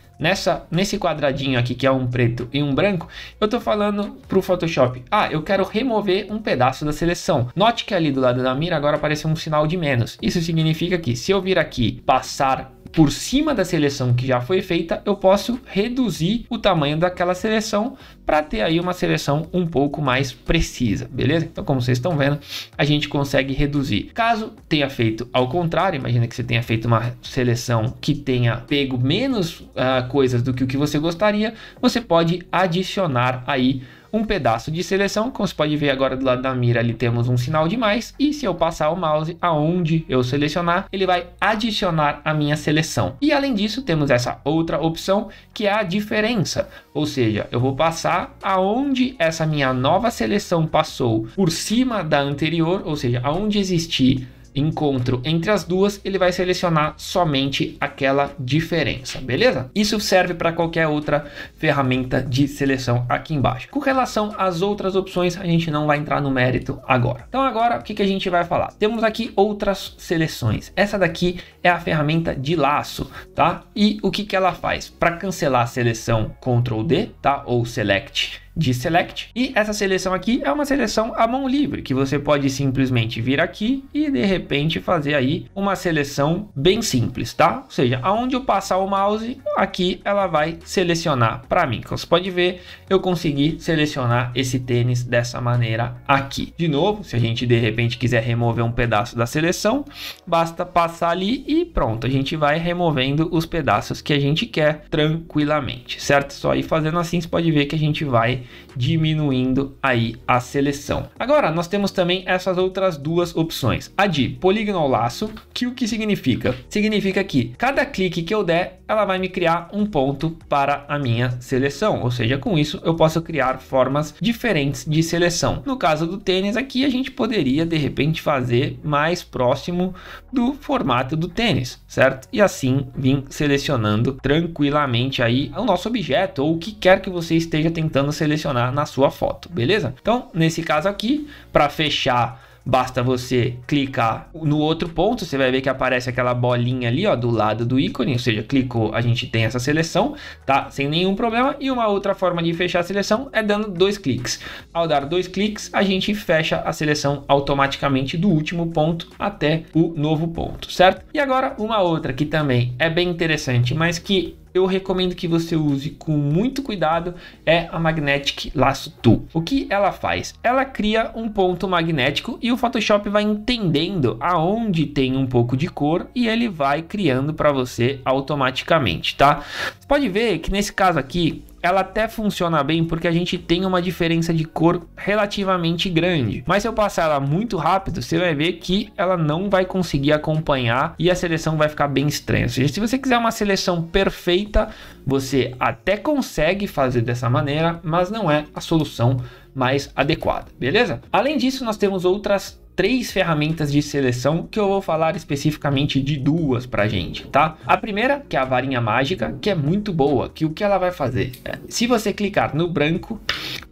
nesse quadradinho aqui que é um preto e um branco, eu tô falando pro Photoshop, eu quero remover um pedaço da seleção. Note que ali do lado da mira agora apareceu um sinal de menos. Isso significa que se eu vir aqui passar por cima da seleção que já foi feita, eu posso reduzir o tamanho daquela seleção para ter aí uma seleção um pouco mais precisa, beleza? Então, como vocês estão vendo, a gente consegue reduzir. Caso tenha feito ao contrário, imagina que você tenha feito uma seleção que tenha pego menos coisas do que o que você gostaria, você pode adicionar aí um pedaço de seleção. Como você pode ver agora do lado da mira ali temos um sinal de mais, e se eu passar o mouse aonde eu selecionar, ele vai adicionar a minha seleção. E além disso temos essa outra opção que é a diferença, ou seja, eu vou passar aonde essa minha nova seleção passou por cima da anterior, ou seja, aonde existir encontro entre as duas, ele vai selecionar somente aquela diferença, beleza? Isso serve para qualquer outra ferramenta de seleção aqui embaixo. Com relação às outras opções, a gente não vai entrar no mérito agora. Então agora, o que a gente vai falar? Temos aqui outras seleções. Essa daqui é a ferramenta de laço, tá? E o que ela faz? Para cancelar a seleção, Ctrl D, tá? Ou Select de Select, e essa seleção aqui é uma seleção à mão livre, que você pode simplesmente vir aqui e de repente fazer aí uma seleção bem simples, tá? Ou seja, aonde eu passar o mouse, aqui ela vai selecionar para mim. Como você pode ver, eu consegui selecionar esse tênis dessa maneira aqui. De novo, se a gente de repente quiser remover um pedaço da seleção, basta passar ali e pronto, a gente vai removendo os pedaços que a gente quer tranquilamente, certo? Só ir fazendo assim, você pode ver que a gente vai diminuindo aí a seleção. Agora nós temos também essas outras duas opções, a de polígono ao laço, que o que significa? Significa que cada clique que eu der, ela vai me criar um ponto para a minha seleção, ou seja, com isso eu posso criar formas diferentes de seleção. No caso do tênis aqui, a gente poderia de repente fazer mais próximo do formato do tênis, certo? E assim vir selecionando tranquilamente aí o nosso objeto ou o que quer que você esteja tentando selecionar na sua foto, beleza? Então, nesse caso aqui, para fechar, basta você clicar no outro ponto, você vai ver que aparece aquela bolinha ali, ó, do lado do ícone, ou seja, clicou, a gente tem essa seleção, tá? Sem nenhum problema. E uma outra forma de fechar a seleção é dando 2 cliques. Ao dar 2 cliques, a gente fecha a seleção automaticamente do último ponto até o novo ponto, certo? E agora uma outra que também é bem interessante, mas que eu recomendo que você use com muito cuidado, é a Magnetic Lasso Tool. O que ela faz? Ela cria um ponto magnético e o Photoshop vai entendendo aonde tem um pouco de cor e ele vai criando para você automaticamente, tá? Você pode ver que nesse caso aqui, ela até funciona bem porque a gente tem uma diferença de cor relativamente grande. Mas se eu passar ela muito rápido, você vai ver que ela não vai conseguir acompanhar e a seleção vai ficar bem estranha. Ou seja, se você quiser uma seleção perfeita, você até consegue fazer dessa maneira, mas não é a solução mais adequada, beleza? Além disso, nós temos outras 3 ferramentas de seleção que eu vou falar especificamente de 2 pra gente, tá? A primeira, que é a varinha mágica, que é muito boa, que o que ela vai fazer? Se você clicar no branco,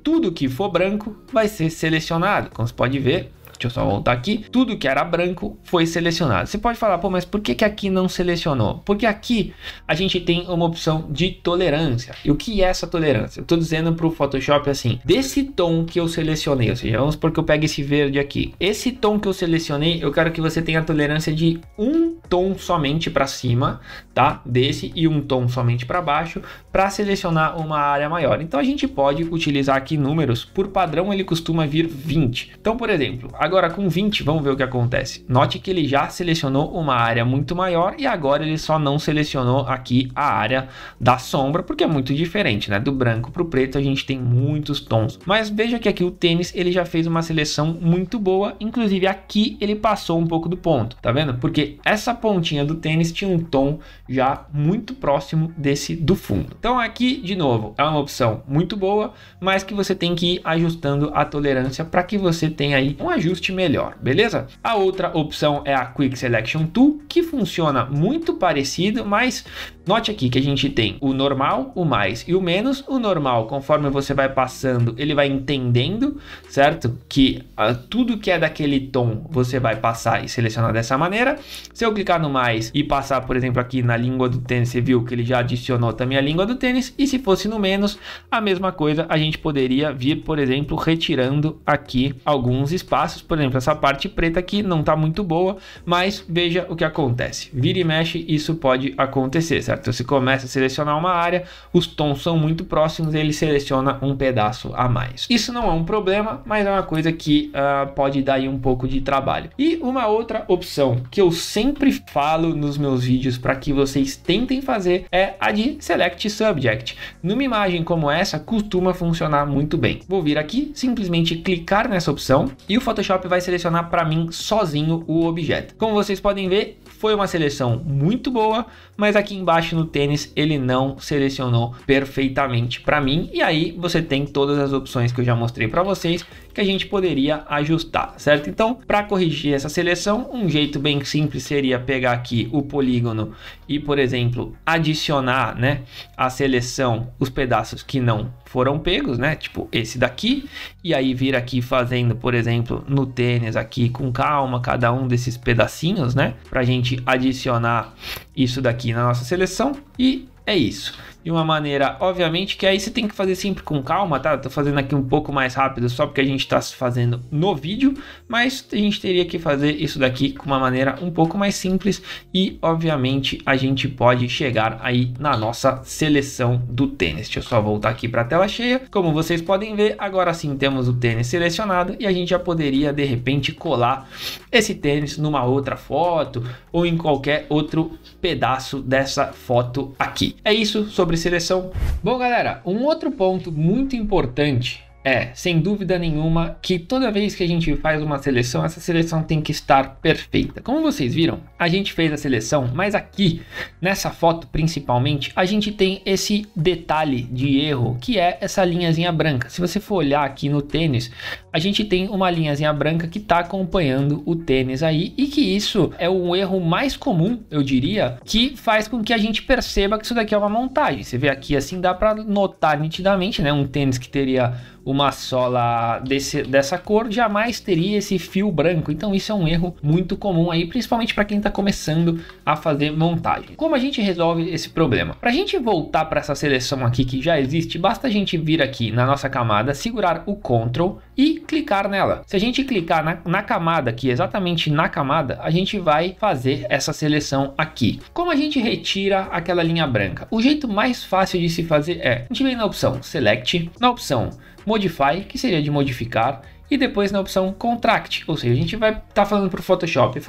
tudo que for branco vai ser selecionado, como você pode ver. Deixa eu só voltar aqui. Tudo que era branco foi selecionado. Você pode falar, pô, mas por que aqui não selecionou? Porque aqui a gente tem uma opção de tolerância. E o que é essa tolerância? Eu tô dizendo para o Photoshop assim, desse tom que eu selecionei, ou seja, vamos supor que eu pegue esse verde aqui. Esse tom que eu selecionei, eu quero que você tenha a tolerância de um tom somente para cima, tá? Desse e um tom somente para baixo, para selecionar uma área maior. Então a gente pode utilizar aqui números. Por padrão ele costuma vir 20. Então, por exemplo, agora com 20, vamos ver o que acontece. Note que ele já selecionou uma área muito maior e agora ele só não selecionou aqui a área da sombra, porque é muito diferente, né? Do branco para o preto a gente tem muitos tons. Mas veja que aqui o tênis ele já fez uma seleção muito boa, inclusive aqui ele passou um pouco do ponto, tá vendo? Porque essa pontinha do tênis tinha um tom já muito próximo desse do fundo. Então aqui, de novo, é uma opção muito boa, mas que você tem que ir ajustando a tolerância para que você tenha aí um ajuste melhor, beleza? A outra opção é a Quick Selection Tool, que funciona muito parecido, mas note aqui que a gente tem o normal, o mais e o menos. O normal, conforme você vai passando, ele vai entendendo, certo? Que tudo que é daquele tom você vai passar e selecionar dessa maneira. Se eu clicar no mais e passar, por exemplo, aqui na língua do tênis, você viu que ele já adicionou também a língua do tênis. E se fosse no menos, a mesma coisa, a gente poderia vir, por exemplo, retirando aqui alguns espaços, Por exemplo, essa parte preta aqui não tá muito boa, mas veja o que acontece. Vira e mexe, isso pode acontecer, certo? Você começa a selecionar uma área, os tons são muito próximos, ele seleciona um pedaço a mais. Isso não é um problema, mas é uma coisa que pode dar aí um pouco de trabalho. E uma outra opção que eu sempre falo nos meus vídeos para que vocês tentem fazer é a de Select Subject. Numa imagem como essa, costuma funcionar muito bem. Vou vir aqui, simplesmente clicar nessa opção e o Photoshop vai selecionar para mim sozinho o objeto. Como vocês podem ver, foi uma seleção muito boa, mas aqui embaixo no tênis ele não selecionou perfeitamente para mim. E aí você tem todas as opções que eu já mostrei para vocês que a gente poderia ajustar, certo? Então, para corrigir essa seleção, um jeito bem simples seria pegar aqui o polígono e, por exemplo, adicionar, né, a seleção, os pedaços que não foram pegos, né, tipo esse daqui, e aí vir aqui fazendo, por exemplo, no tênis aqui com calma, cada um desses pedacinhos, né, para a gente adicionar isso daqui na nossa seleção, e é isso. De uma maneira, obviamente, que aí você tem que fazer sempre com calma, tá? Eu tô fazendo aqui um pouco mais rápido só porque a gente tá fazendo no vídeo, mas a gente teria que fazer isso daqui com uma maneira um pouco mais simples e, obviamente, a gente pode chegar aí na nossa seleção do tênis. Deixa eu só voltar aqui para a tela cheia. Como vocês podem ver, agora sim temos o tênis selecionado e a gente já poderia, de repente, colar esse tênis numa outra foto ou em qualquer outro pedaço dessa foto aqui. É isso sobre seleção. Bom, galera, um outro ponto muito importante é, sem dúvida nenhuma, que toda vez que a gente faz uma seleção, essa seleção tem que estar perfeita. Como vocês viram, a gente fez a seleção, mas aqui, nessa foto principalmente, a gente tem esse detalhe de erro, que é essa linhazinha branca. Se você for olhar aqui no tênis, a gente tem uma linhazinha branca que está acompanhando o tênis aí, e que isso é um erro mais comum, eu diria, que faz com que a gente perceba que isso daqui é uma montagem. Você vê aqui assim, dá para notar nitidamente, né? Um tênis que teria uma sola dessa cor jamais teria esse fio branco. Então isso é um erro muito comum aí, principalmente para quem está começando a fazer montagem. Como a gente resolve esse problema? Para a gente voltar para essa seleção aqui que já existe, basta a gente vir aqui na nossa camada, segurar o Ctrl e clicar nela. Se a gente clicar na camada aqui, exatamente na camada, a gente vai fazer essa seleção aqui. Como a gente retira aquela linha branca? O jeito mais fácil de se fazer é, a gente vem na opção Select, na opção Modify, que seria de modificar, e depois na opção Contract, ou seja, a gente vai estar falando para o Photoshop,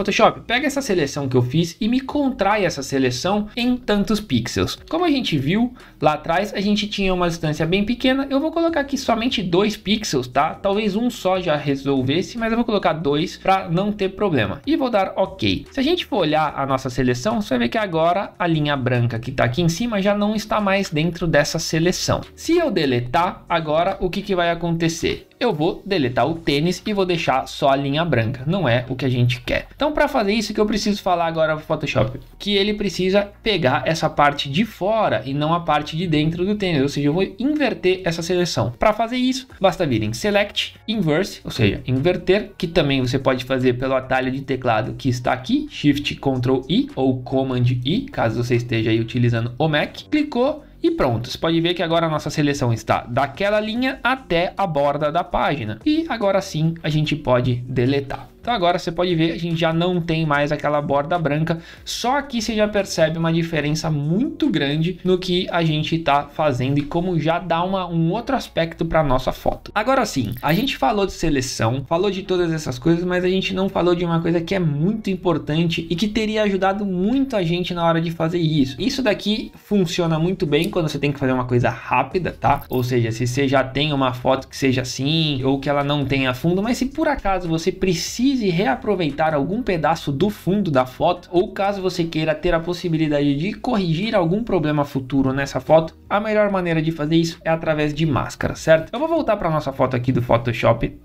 pega essa seleção que eu fiz e me contrai essa seleção em tantos pixels. Como a gente viu lá atrás, a gente tinha uma distância bem pequena, eu vou colocar aqui somente 2 pixels, tá? Talvez um só já resolvesse, mas eu vou colocar 2 para não ter problema. E vou dar OK. Se a gente for olhar a nossa seleção, você vai ver que agora a linha branca que está aqui em cima já não está mais dentro dessa seleção. Se eu deletar, agora o que vai acontecer? Eu vou deletar o tênis e vou deixar só a linha branca, não é o que a gente quer. Então, para fazer isso, que eu preciso falar agora para o Photoshop, que ele precisa pegar essa parte de fora e não a parte de dentro do tênis, ou seja, eu vou inverter essa seleção. Para fazer isso, basta vir em Select, Inverse, ou seja, inverter, que também você pode fazer pelo atalho de teclado que está aqui, Shift Ctrl I ou Command I, caso você esteja aí utilizando o Mac. Clicou e pronto, você pode ver que agora a nossa seleção está daquela linha até a borda da página. E agora sim a gente pode deletar. Então agora você pode ver, a gente já não tem mais aquela borda branca. Só aqui você já percebe uma diferença muito grande no que a gente está fazendo e como já dá um outro aspecto para nossa foto. Agora sim, a gente falou de seleção, falou de todas essas coisas, mas a gente não falou de uma coisa que é muito importante e que teria ajudado muito a gente na hora de fazer isso. Isso daqui funciona muito bem quando você tem que fazer uma coisa rápida, tá? Ou seja, se você já tem uma foto que seja assim ou que ela não tenha fundo, mas se por acaso você precise reaproveitar algum pedaço do fundo da foto, ou caso você queira ter a possibilidade de corrigir algum problema futuro nessa foto, a melhor maneira de fazer isso é através de máscara, certo? Eu vou voltar para nossa foto aqui do Photoshop,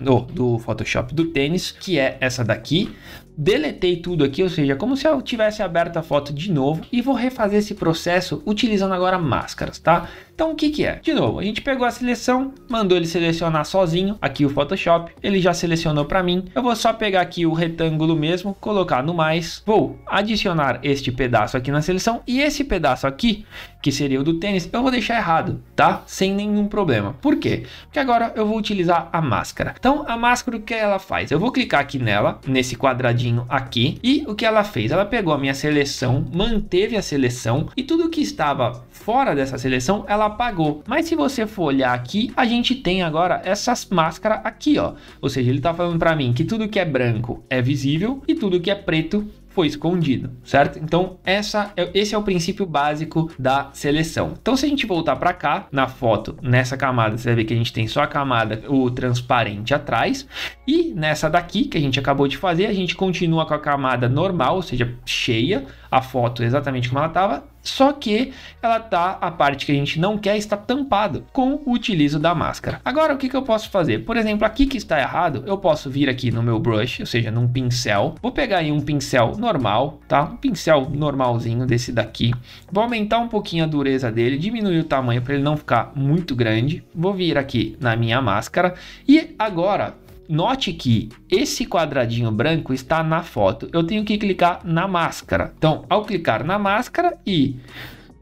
do tênis, que é essa daqui. Deletei tudo aqui, ou seja, como se eu tivesse aberto a foto de novo, e vou refazer esse processo utilizando agora máscaras, tá? Então o que que é? De novo, a gente pegou a seleção, mandou ele selecionar sozinho aqui o Photoshop, ele já selecionou para mim. Eu vou só pegar aqui o retângulo mesmo, colocar no mais, vou adicionar este pedaço aqui na seleção e esse pedaço aqui, que seria o do tênis, eu vou deixar errado, tá? Sem nenhum problema. Por quê? Porque agora eu vou utilizar a máscara. Então a máscara, o que ela faz? Eu vou clicar aqui nela, nesse quadradinho aqui, e o que ela fez? Ela pegou a minha seleção, manteve a seleção e tudo que estava fora dessa seleção ela apagou. Mas se você for olhar aqui, a gente tem agora essas máscaras aqui, ó. Ou seja, ele tá falando para mim que tudo que é branco é visível e tudo que é preto foi escondido, certo? Então esse é o princípio básico da seleção. Então se a gente voltar para cá na foto, nessa camada, você vai ver que a gente tem só a camada, o transparente atrás, e nessa daqui que a gente acabou de fazer, a gente continua com a camada normal, ou seja, cheia, a foto exatamente como ela estava, só que ela tá, a parte que a gente não quer está tampada com o utilizo da máscara. Agora o que eu posso fazer? Por exemplo, aqui que está errado, eu posso vir aqui no meu brush, ou seja, num pincel, vou pegar aí um pincel normal, tá? Um pincel normalzinho desse daqui, vou aumentar um pouquinho a dureza dele, diminuir o tamanho para ele não ficar muito grande, vou vir aqui na minha máscara e agora note que esse quadradinho branco está na foto. Eu tenho que clicar na máscara. Então, ao clicar na máscara e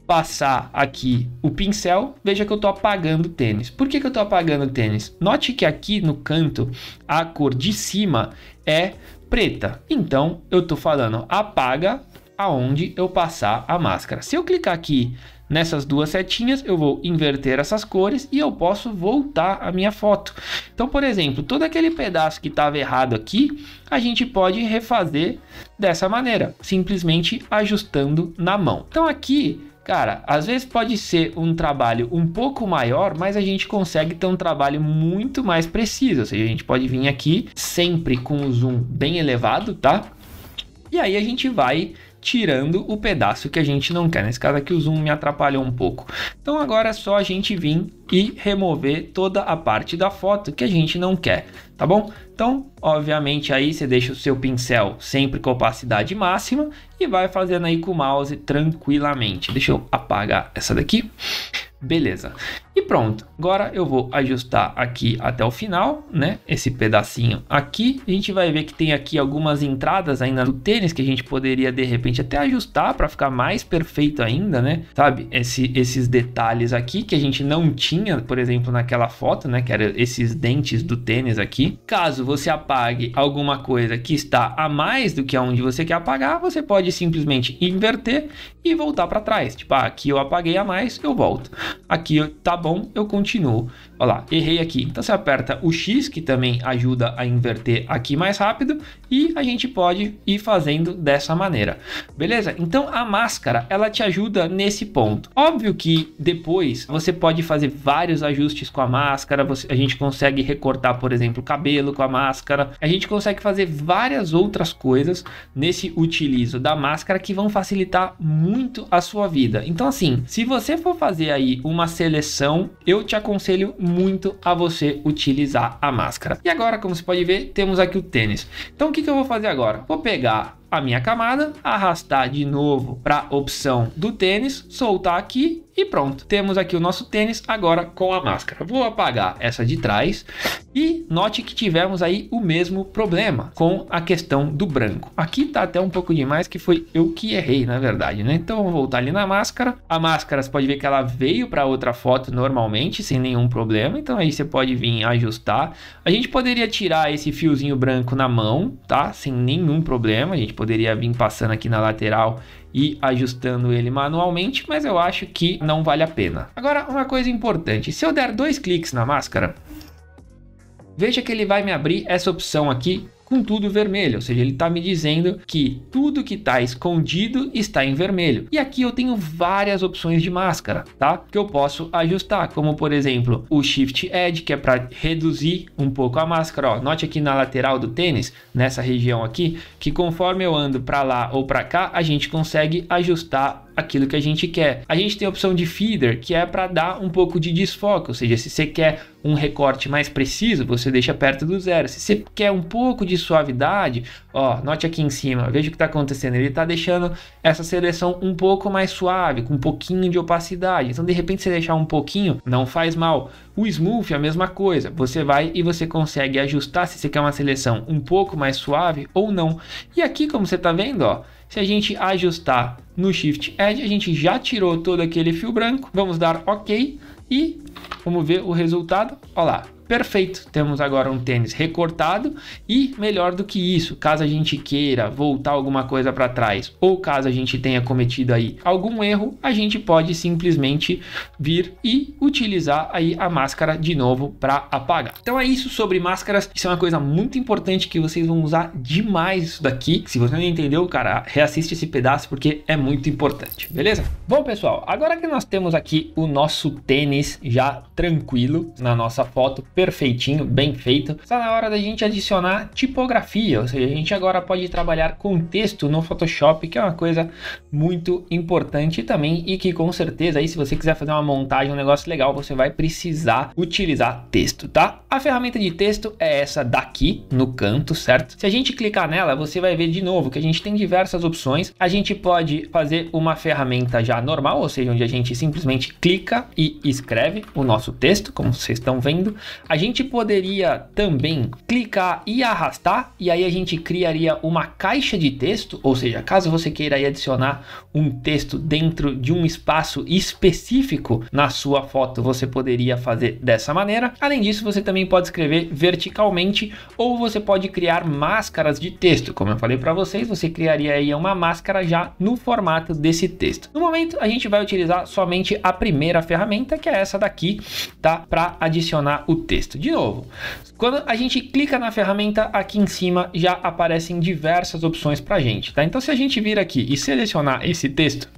passar aqui o pincel, veja que eu estou apagando o tênis. Por que eu estou apagando o tênis? Note que aqui no canto, a cor de cima é preta. Então, eu estou falando apaga aonde eu passar a máscara. Se eu clicar aqui nessas duas setinhas, eu vou inverter essas cores e eu posso voltar a minha foto. Então, por exemplo, todo aquele pedaço que estava errado aqui, a gente pode refazer dessa maneira, simplesmente ajustando na mão. Então aqui, cara, às vezes pode ser um trabalho um pouco maior, mas a gente consegue ter um trabalho muito mais preciso. Ou seja, a gente pode vir aqui sempre com o zoom bem elevado, tá? E aí a gente vai tirando o pedaço que a gente não quer. Nesse caso aqui o zoom me atrapalhou um pouco. Então agora é só a gente vir e remover toda a parte da foto que a gente não quer, tá bom? Então, obviamente aí você deixa o seu pincel sempre com opacidade máxima e vai fazendo aí com o mouse tranquilamente. Deixa eu apagar essa daqui. Beleza. E pronto. Agora eu vou ajustar aqui até o final, né? Esse pedacinho aqui. A gente vai ver que tem aqui algumas entradas ainda do tênis que a gente poderia de repente até ajustar para ficar mais perfeito ainda, né? Sabe? Esses detalhes aqui que a gente não tinha, por exemplo, naquela foto, né? Que eram esses dentes do tênis aqui. Caso você apague alguma coisa que está a mais do que aonde você quer apagar, você pode simplesmente inverter e voltar para trás. Tipo, aqui eu apaguei a mais, eu volto. Aqui tá bom, eu continuo. Olha lá, errei aqui. Então você aperta o X, que também ajuda a inverter aqui mais rápido, e a gente pode ir fazendo dessa maneira. Beleza? Então a máscara, ela te ajuda nesse ponto. Óbvio que depois você pode fazer vários ajustes com a máscara, a gente consegue recortar, por exemplo, o cabelo com a máscara, a gente consegue fazer várias outras coisas nesse utilizo da máscara que vão facilitar muito a sua vida. Então assim, se você for fazer aí uma seleção, eu te aconselho muito a você utilizar a máscara. E agora, como você pode ver, temos aqui o tênis. Então o que eu vou fazer agora? Vou pegar a minha camada, arrastar de novo para a opção do tênis, soltar aqui e pronto. Temos aqui o nosso tênis agora com a máscara. Vou apagar essa de trás e note que tivemos aí o mesmo problema com a questão do branco. Aqui tá até um pouco demais, que foi eu que errei, na verdade, né? Então vou voltar ali na máscara. A máscara, você pode ver que ela veio para outra foto normalmente, sem nenhum problema. Então aí você pode vir ajustar. A gente poderia tirar esse fiozinho branco na mão, tá? Sem nenhum problema. A gente poderia vir passando aqui na lateral e ajustando ele manualmente, mas eu acho que não vale a pena. Agora, uma coisa importante, se eu der 2 cliques na máscara, veja que ele vai me abrir essa opção aqui com tudo vermelho, ou seja, ele está me dizendo que tudo que está escondido está em vermelho. E aqui eu tenho várias opções de máscara, tá? Que eu posso ajustar, como por exemplo, o Shift Edge, que é para reduzir um pouco a máscara. Ó, note aqui na lateral do tênis, nessa região aqui, que conforme eu ando para lá ou para cá, a gente consegue ajustar aquilo que a gente quer. A gente tem a opção de feeder, que é para dar um pouco de desfoque, ou seja, se você quer um recorte mais preciso, você deixa perto do zero. Se você quer um pouco de suavidade, ó, note aqui em cima, veja o que está acontecendo, ele está deixando essa seleção um pouco mais suave, com um pouquinho de opacidade. Então, de repente, você deixar um pouquinho, não faz mal. O smooth é a mesma coisa, você vai e você consegue ajustar se você quer uma seleção um pouco mais suave ou não. E aqui, como você está vendo, ó, se a gente ajustar no Shift Edge, a gente já tirou todo aquele fio branco. Vamos dar OK e vamos ver o resultado. Olha lá. Perfeito, temos agora um tênis recortado e melhor do que isso, caso a gente queira voltar alguma coisa para trás ou caso a gente tenha cometido aí algum erro, a gente pode simplesmente vir e utilizar aí a máscara de novo para apagar. Então é isso sobre máscaras, isso é uma coisa muito importante que vocês vão usar demais isso daqui. Se você não entendeu, cara, reassiste esse pedaço porque é muito importante, beleza? Bom pessoal, agora que nós temos aqui o nosso tênis já tranquilo na nossa foto, perfeitinho, bem feito, está na hora da gente adicionar tipografia, ou seja, a gente agora pode trabalhar com texto no Photoshop, que é uma coisa muito importante também e que com certeza aí se você quiser fazer uma montagem, um negócio legal, você vai precisar utilizar texto, tá? A ferramenta de texto é essa daqui no canto, certo? Se a gente clicar nela, você vai ver de novo que a gente tem diversas opções. A gente pode fazer uma ferramenta já normal, ou seja, onde a gente simplesmente clica e escreve o nosso texto, como vocês estão vendo. A gente poderia também clicar e arrastar e aí a gente criaria uma caixa de texto, ou seja, caso você queira aí adicionar um texto dentro de um espaço específico na sua foto, você poderia fazer dessa maneira. Além disso, você também pode escrever verticalmente ou você pode criar máscaras de texto. Como eu falei para vocês, você criaria aí uma máscara já no formato desse texto. No momento, a gente vai utilizar somente a primeira ferramenta, que é essa daqui, tá? Para adicionar o texto. De novo, quando a gente clica na ferramenta, aqui em cima já aparecem diversas opções para a gente, tá? Então, se a gente vir aqui e selecionar esse texto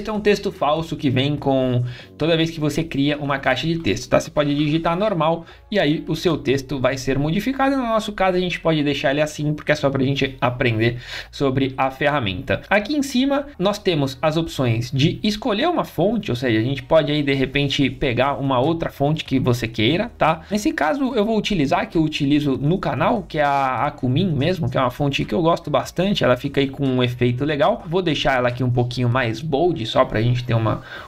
é um texto falso que vem com toda vez que você cria uma caixa de texto, tá? Você pode digitar normal e aí o seu texto vai ser modificado. No nosso caso, a gente pode deixar ele assim, porque é só para a gente aprender sobre a ferramenta. Aqui em cima, nós temos as opções de escolher uma fonte, ou seja, a gente pode aí de repente pegar uma outra fonte que você queira, tá? Nesse caso, eu vou utilizar, que eu utilizo no canal, que é a Acumin mesmo, que é uma fonte que eu gosto bastante, ela fica aí com um efeito legal. Vou deixar ela aqui um pouquinho mais bold, só para a gente ter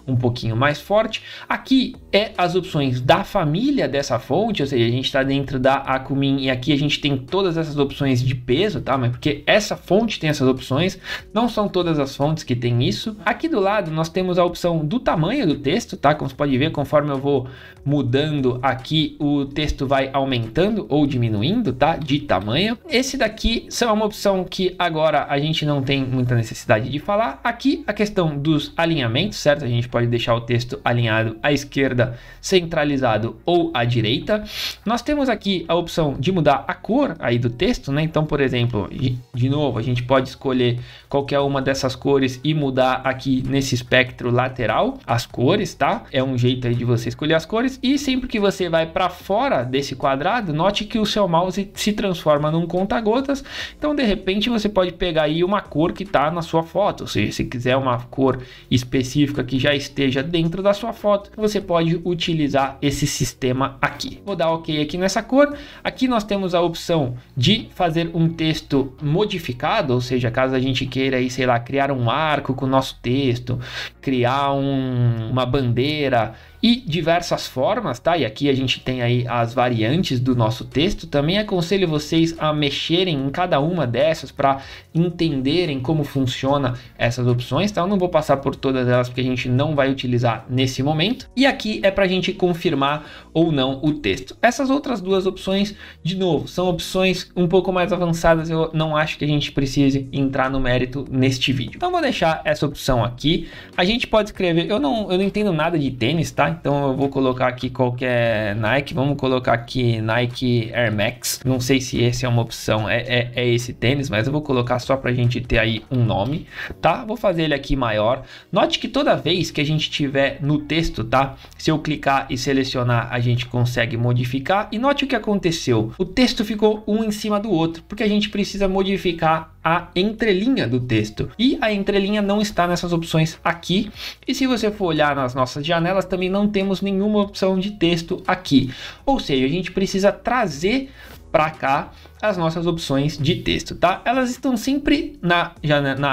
um pouquinho mais forte. Aqui é as opções da família dessa fonte, ou seja, a gente está dentro da Acumin e aqui a gente tem todas essas opções de peso, tá? Mas porque essa fonte tem essas opções, não são todas as fontes que tem isso. Aqui do lado nós temos a opção do tamanho do texto, tá? Como você pode ver, conforme eu vou mudando aqui, o texto vai aumentando ou diminuindo, tá? De tamanho. Esse daqui são uma opção que agora a gente não tem muita necessidade de falar. Aqui a questão dos alinhamentos, certo? A gente pode deixar o texto alinhado à esquerda, centralizado ou à direita. Nós temos aqui a opção de mudar a cor aí do texto, né? Então, por exemplo, de novo, a gente pode escolher qualquer uma dessas cores e mudar aqui nesse espectro lateral as cores, tá? É um jeito aí de você escolher as cores. E sempre que você vai para fora desse quadrado, note que o seu mouse se transforma num conta-gotas. Então, de repente, você pode pegar aí uma cor que está na sua foto. Ou seja, se quiser uma cor específica que já esteja dentro da sua foto, você pode utilizar esse sistema aqui. Vou dar OK aqui nessa cor. Aqui nós temos a opção de fazer um texto modificado, ou seja, caso a gente queira aí, sei lá, criar um arco com o nosso texto, criar uma bandeira e diversas formas, tá? E aqui a gente tem aí as variantes do nosso texto. Também aconselho vocês a mexerem em cada uma dessas para entenderem como funciona essas opções, tá? Eu não vou passar por todas elas porque a gente não vai utilizar nesse momento. E aqui é para a gente confirmar ou não o texto. Essas outras duas opções, de novo, são opções um pouco mais avançadas. Eu não acho que a gente precise entrar no mérito neste vídeo. Então vou deixar essa opção aqui. A gente pode escrever, eu não entendo nada de tênis, tá? Então eu vou colocar aqui qualquer Nike, vamos colocar aqui Nike Air Max. Não sei se esse é uma opção, é esse tênis, mas eu vou colocar só pra gente ter aí um nome, tá? Vou fazer ele aqui maior. Note que toda vez que a gente tiver no texto, tá? Se eu clicar e selecionar, a gente consegue modificar. E note o que aconteceu. O texto ficou um em cima do outro, porque a gente precisa modificar a entrelinha do texto. E a entrelinha não está nessas opções aqui. E se você for olhar nas nossas janelas, também não temos nenhuma opção de texto aqui. Ou seja, a gente precisa trazer para cá as nossas opções de texto, tá? Elas estão sempre na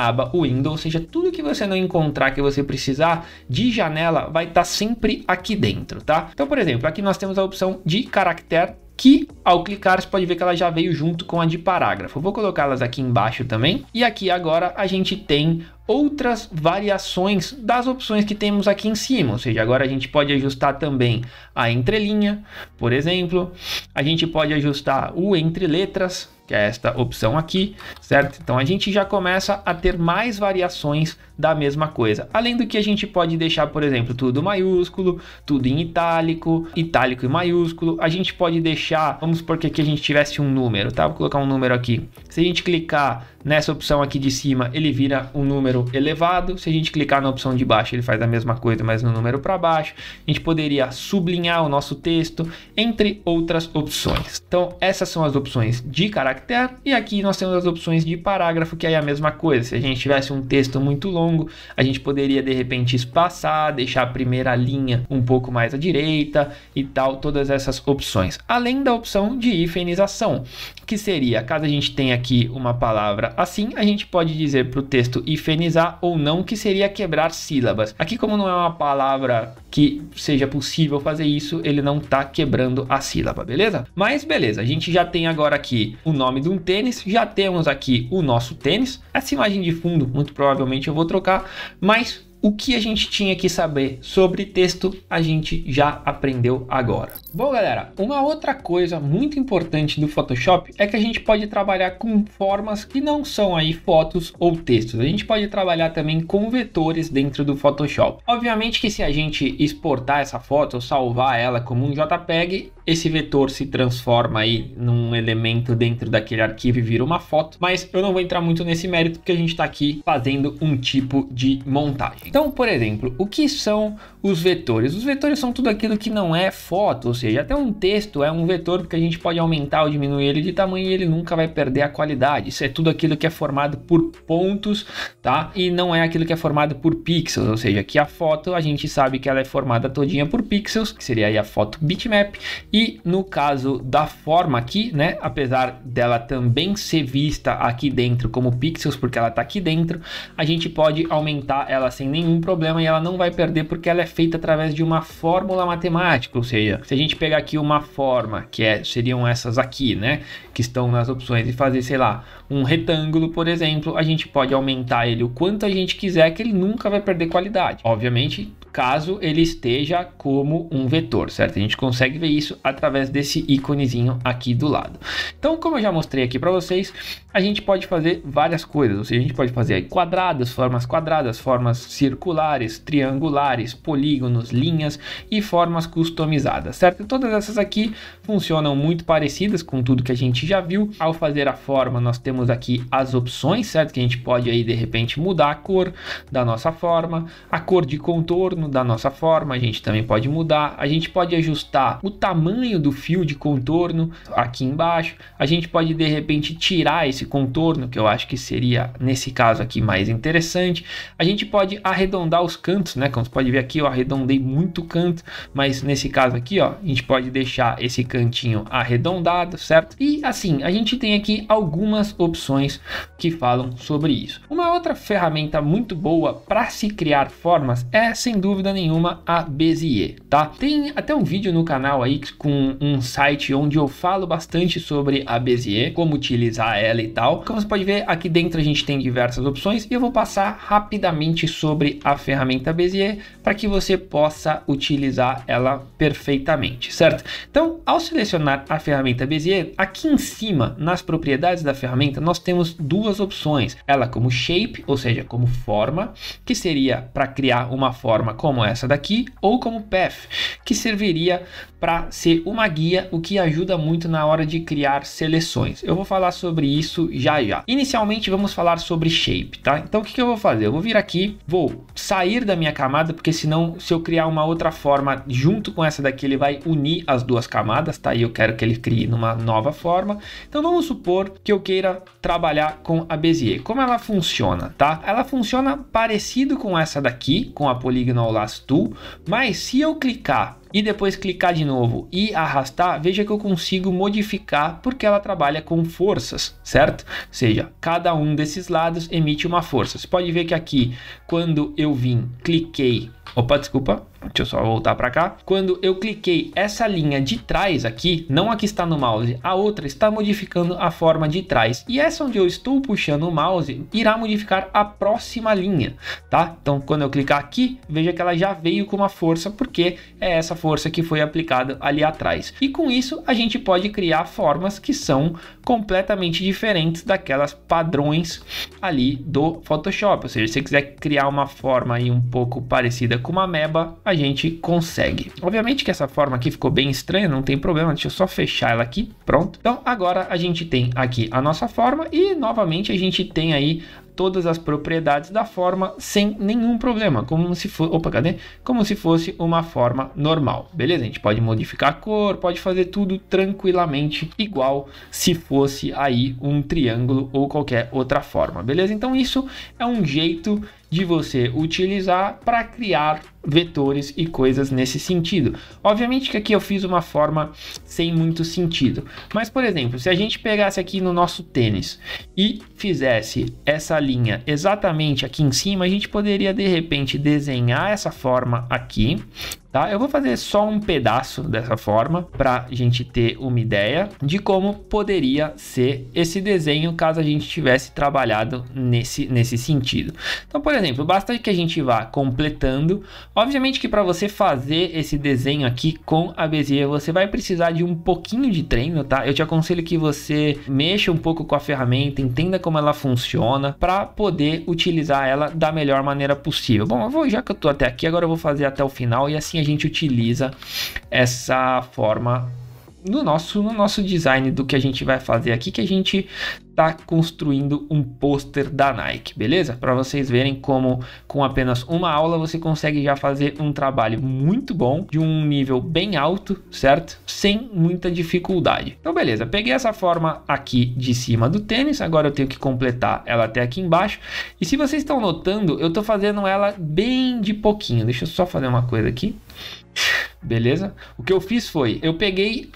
aba Windows, ou seja, tudo que você não encontrar que você precisar de janela vai estar sempre aqui dentro, tá? Então, por exemplo, aqui nós temos a opção de caractere, que ao clicar você pode ver que ela já veio junto com a de parágrafo. Vou colocá-las aqui embaixo também. E aqui agora a gente tem outras variações das opções que temos aqui em cima, ou seja, agora a gente pode ajustar também a entrelinha, por exemplo, a gente pode ajustar o entre letras, que é esta opção aqui, certo? Então a gente já começa a ter mais variações da mesma coisa, além do que a gente pode deixar, por exemplo, tudo maiúsculo, tudo em itálico, itálico e maiúsculo. A gente pode deixar, vamos supor que aqui a gente tivesse um número, tá? Vou colocar um número aqui. Se a gente clicar nessa opção aqui de cima, ele vira um número elevado. Se a gente clicar na opção de baixo, ele faz a mesma coisa, mas no número para baixo. A gente poderia sublinhar o nosso texto, entre outras opções. Então, essas são as opções de caractere. E aqui nós temos as opções de parágrafo, que aí é a mesma coisa. Se a gente tivesse um texto muito longo, a gente poderia, de repente, espaçar, deixar a primeira linha um pouco mais à direita e tal, todas essas opções. Além da opção de hifenização, que seria, caso a gente tenha aqui uma palavra assim, a gente pode dizer para o texto hifenizar ou não, que seria quebrar sílabas. Aqui, como não é uma palavra que seja possível fazer isso, ele não está quebrando a sílaba, beleza? Mas beleza, a gente já tem agora aqui o nome de um tênis, já temos aqui o nosso tênis. Essa imagem de fundo, muito provavelmente eu vou trocar, mas o que a gente tinha que saber sobre texto, a gente já aprendeu agora. Bom, galera, uma outra coisa muito importante do Photoshop é que a gente pode trabalhar com formas que não são aí fotos ou textos. A gente pode trabalhar também com vetores dentro do Photoshop. Obviamente que se a gente exportar essa foto ou salvar ela como um JPEG, esse vetor se transforma aí num elemento dentro daquele arquivo e vira uma foto. Mas eu não vou entrar muito nesse mérito porque a gente está aqui fazendo um tipo de montagem. Então, por exemplo, o que são os vetores? Os vetores são tudo aquilo que não é foto, ou seja, até um texto é um vetor porque a gente pode aumentar ou diminuir ele de tamanho e ele nunca vai perder a qualidade. Isso é tudo aquilo que é formado por pontos, tá? E não é aquilo que é formado por pixels, ou seja, aqui a foto a gente sabe que ela é formada todinha por pixels, que seria aí a foto bitmap. E no caso da forma aqui, né, apesar dela também ser vista aqui dentro como pixels, porque ela tá aqui dentro, a gente pode aumentar ela sem nenhum problema e ela não vai perder porque ela é feita através de uma fórmula matemática, ou seja, se a gente pegar aqui uma forma, seriam essas aqui, né, que estão nas opções, e fazer, sei lá, um retângulo, por exemplo, a gente pode aumentar ele o quanto a gente quiser, que ele nunca vai perder qualidade. Obviamente, caso ele esteja como um vetor, certo? A gente consegue ver isso através desse íconezinho aqui do lado. Então, como eu já mostrei aqui para vocês, a gente pode fazer várias coisas, ou seja, a gente pode fazer quadrados, formas circulares, triangulares, polígonos, linhas e formas customizadas, certo? E todas essas aqui funcionam muito parecidas com tudo que a gente já viu. Ao fazer a forma, nós temos aqui as opções, certo? Que a gente pode aí, de repente, mudar a cor da nossa forma, a cor de contorno da nossa forma, a gente também pode mudar, a gente pode ajustar o tamanho do fio de contorno aqui embaixo, a gente pode de repente tirar esse contorno, que eu acho que seria nesse caso aqui mais interessante, a gente pode arredondar os cantos, né, como você pode ver aqui eu arredondei muito canto, mas nesse caso aqui ó, a gente pode deixar esse cantinho arredondado, certo? E assim, a gente tem aqui algumas opções que falam sobre isso. Uma outra ferramenta muito boa para se criar formas é, sem dúvida nenhuma, a Bezier, tá? Tem até um vídeo no canal aí com um site onde eu falo bastante sobre a Bezier, como utilizar ela e tal. Como você pode ver, aqui dentro a gente tem diversas opções e eu vou passar rapidamente sobre a ferramenta Bezier para que você possa utilizar ela perfeitamente, certo? Então, ao selecionar a ferramenta Bezier, aqui em cima, nas propriedades da ferramenta, nós temos duas opções. Ela como shape, ou seja, como forma, que seria para criar uma forma como essa daqui, ou como path, que serviria para ser uma guia, o que ajuda muito na hora de criar seleções. Eu vou falar sobre isso já já. Inicialmente vamos falar sobre shape, tá? Então o que eu vou fazer? Eu vou vir aqui, vou sair da minha camada, porque senão se eu criar uma outra forma junto com essa daqui, ele vai unir as duas camadas, tá? E eu quero que ele crie numa nova forma. Então vamos supor que eu queira trabalhar com a Bezier. Como ela funciona, tá? Ela funciona parecido com essa daqui, com a Polygonal Lasso Tool, mas se eu clicar e depois clicar de novo e arrastar, veja que eu consigo modificar porque ela trabalha com forças, certo? Ou seja, cada um desses lados emite uma força. Você pode ver que aqui, quando eu vim, cliquei... Opa, desculpa, deixa eu só voltar para cá. Quando eu cliquei essa linha de trás aqui, não a que está no mouse, a outra está modificando a forma de trás. E essa onde eu estou puxando o mouse irá modificar a próxima linha, tá? Então, quando eu clicar aqui, veja que ela já veio com uma força, porque é essa força que foi aplicada ali atrás. E com isso, a gente pode criar formas que são completamente diferentes daquelas padrões ali do Photoshop. Ou seja, se você quiser criar uma forma aí um pouco parecida com uma ameba, a gente consegue. Obviamente que essa forma aqui ficou bem estranha, não tem problema, deixa eu só fechar ela aqui, pronto. Então agora a gente tem aqui a nossa forma e novamente a gente tem aí todas as propriedades da forma sem nenhum problema, como se fosse, opa, cadê? Como se fosse uma forma normal, beleza? A gente pode modificar a cor, pode fazer tudo tranquilamente igual se fosse aí um triângulo ou qualquer outra forma, beleza? Então isso é um jeito de você utilizar para criar vetores e coisas nesse sentido. Obviamente que aqui eu fiz uma forma sem muito sentido, mas por exemplo, se a gente pegasse aqui no nosso tênis e fizesse essa linha exatamente aqui em cima, a gente poderia de repente desenhar essa forma aqui, tá? Eu vou fazer só um pedaço dessa forma para a gente ter uma ideia de como poderia ser esse desenho caso a gente tivesse trabalhado nesse sentido. Então, por exemplo, basta que a gente vá completando. Obviamente que para você fazer esse desenho aqui com a Bezier, você vai precisar de um pouquinho de treino, tá? Eu te aconselho que você mexa um pouco com a ferramenta, entenda como ela funciona para poder utilizar ela da melhor maneira possível. Bom, já que eu tô até aqui, agora eu vou fazer até o final e assim a gente utiliza essa forma no nosso design do que a gente vai fazer aqui, que a gente está construindo um pôster da Nike, beleza? Para vocês verem como com apenas uma aula você consegue já fazer um trabalho muito bom, de um nível bem alto, certo? Sem muita dificuldade. Então beleza, peguei essa forma aqui de cima do tênis, agora eu tenho que completar ela até aqui embaixo. E se vocês estão notando, eu estou fazendo ela bem de pouquinho. Deixa eu só fazer uma coisa aqui. Beleza? O que eu fiz foi, eu peguei,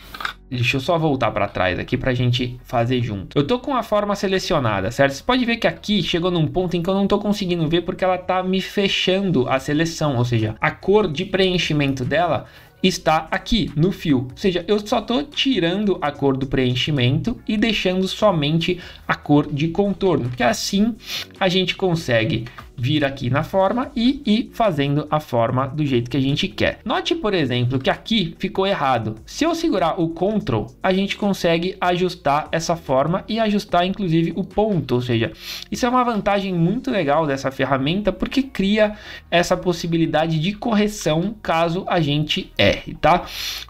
deixa eu só voltar para trás aqui para a gente fazer junto. Eu tô com a forma selecionada, certo? Você pode ver que aqui chegou num ponto em que eu não tô conseguindo ver porque ela tá me fechando a seleção, ou seja, a cor de preenchimento dela está aqui no fio, ou seja, eu só estou tirando a cor do preenchimento e deixando somente a cor de contorno, porque assim a gente consegue vir aqui na forma e ir fazendo a forma do jeito que a gente quer. Note, por exemplo, que aqui ficou errado. Se eu segurar o Ctrl, a gente consegue ajustar essa forma e ajustar inclusive o ponto, ou seja, isso é uma vantagem muito legal dessa ferramenta porque cria essa possibilidade de correção caso a gente erre, tá?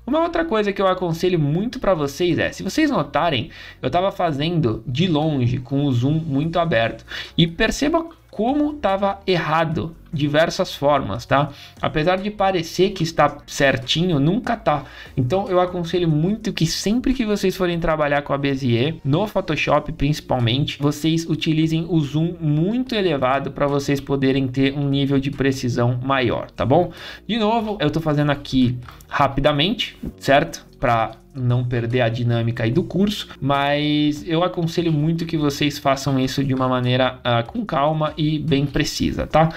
Uma outra coisa que eu aconselho muito para vocês é, se vocês notarem, eu estava fazendo de longe com o zoom muito aberto e perceba como estava errado diversas formas, tá? Apesar de parecer que está certinho, nunca tá. Então eu aconselho muito que sempre que vocês forem trabalhar com a Bezier, no Photoshop principalmente, vocês utilizem o zoom muito elevado para vocês poderem ter um nível de precisão maior, tá bom? De novo, eu tô fazendo aqui rapidamente, certo? Para não perder a dinâmica aí do curso, mas eu aconselho muito que vocês façam isso de uma maneira com calma e bem precisa, tá?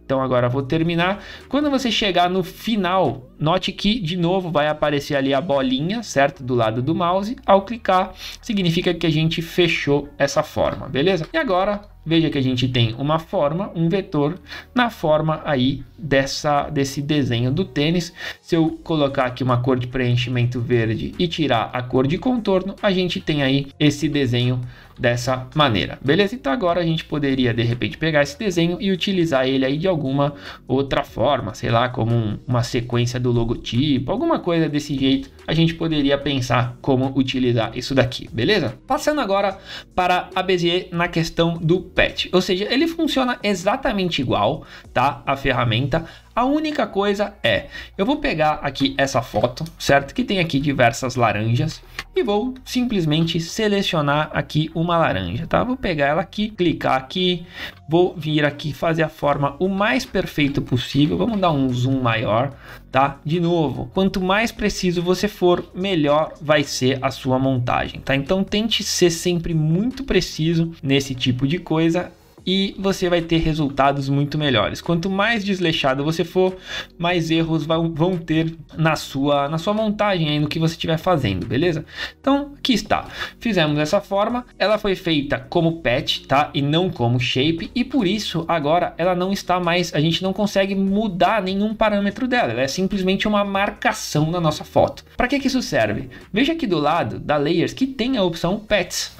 Então agora eu vou terminar. Quando você chegar no final, note que de novo vai aparecer ali a bolinha, certo? Do lado do mouse. Ao clicar, significa que a gente fechou essa forma, beleza? E agora, veja que a gente tem uma forma, um vetor, na forma aí desse desenho do tênis. Se eu colocar aqui uma cor de preenchimento verde e tirar a cor de contorno, a gente tem aí esse desenho dessa maneira, beleza? Então agora a gente poderia de repente pegar esse desenho e utilizar ele aí de alguma outra forma, sei lá, como uma sequência do logotipo, alguma coisa desse jeito. A gente poderia pensar como utilizar isso daqui, beleza? Passando agora para a Bezier na questão do patch, ou seja, ele funciona exatamente igual, tá? A ferramenta. A única coisa é, eu vou pegar aqui essa foto, certo? Que tem aqui diversas laranjas e vou simplesmente selecionar aqui uma laranja, tá? Vou pegar ela aqui, clicar aqui, vou vir aqui fazer a forma o mais perfeito possível. Vamos dar um zoom maior, tá? De novo, quanto mais preciso você for, melhor vai ser a sua montagem, tá? Então tente ser sempre muito preciso nesse tipo de coisa e você vai ter resultados muito melhores. Quanto mais desleixado você for, mais erros vão ter na sua montagem aí, no que você estiver fazendo, beleza? Então aqui está, fizemos essa forma, ela foi feita como patch, tá? E não como shape, e por isso agora ela não está mais, a gente não consegue mudar nenhum parâmetro dela, ela é simplesmente uma marcação na nossa foto. Para que isso serve? Veja aqui do lado da Layers que tem a opção Pets.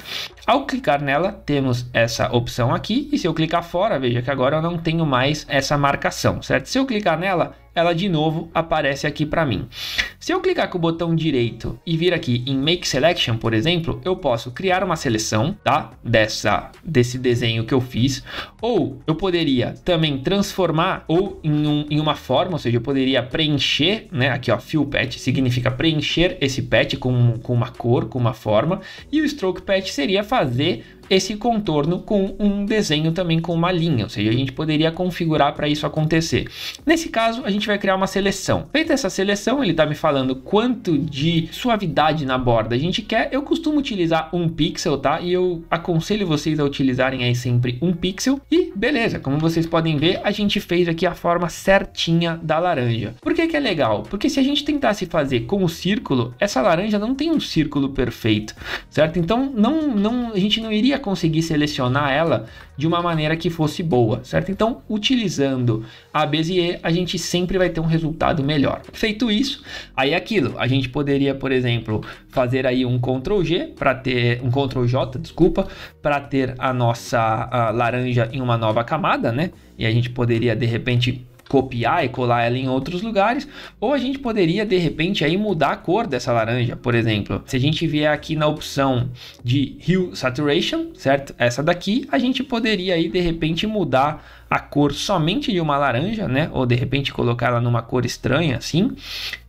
Ao clicar nela, temos essa opção aqui, e se eu clicar fora, veja que agora eu não tenho mais essa marcação, certo? Se eu clicar nela, ela de novo aparece aqui para mim. Se eu clicar com o botão direito e vir aqui em Make Selection, por exemplo, eu posso criar uma seleção, tá? Desse desenho que eu fiz, ou eu poderia também transformar ou em uma forma, ou seja, eu poderia preencher, né? Aqui ó, Fill Patch significa preencher esse patch com uma cor, com uma forma, e o Stroke Patch seria fazer esse contorno com um desenho também com uma linha, ou seja, a gente poderia configurar para isso acontecer. Nesse caso, a gente vai criar uma seleção. Feita essa seleção, ele está me falando quanto de suavidade na borda a gente quer. Eu costumo utilizar 1 pixel, tá? E eu aconselho vocês a utilizarem aí sempre 1 pixel. E beleza, como vocês podem ver, a gente fez aqui a forma certinha da laranja. Por que que é legal? Porque se a gente tentasse fazer com o círculo, essa laranja não tem um círculo perfeito, certo? Então a gente não iria conseguir selecionar ela de uma maneira que fosse boa, certo? Então, utilizando a Bezier, a gente sempre vai ter um resultado melhor. Feito isso, aí é aquilo, a gente poderia, por exemplo, fazer aí um Ctrl G para ter um Ctrl J, desculpa, para ter a nossa laranja em uma nova camada, né? E a gente poderia de repente copiar e colar ela em outros lugares, ou a gente poderia de repente aí mudar a cor dessa laranja. Por exemplo, se a gente vier aqui na opção de Hue Saturation, certo? Essa daqui, a gente poderia aí de repente mudar a cor somente de uma laranja, né? Ou de repente colocar ela numa cor estranha assim.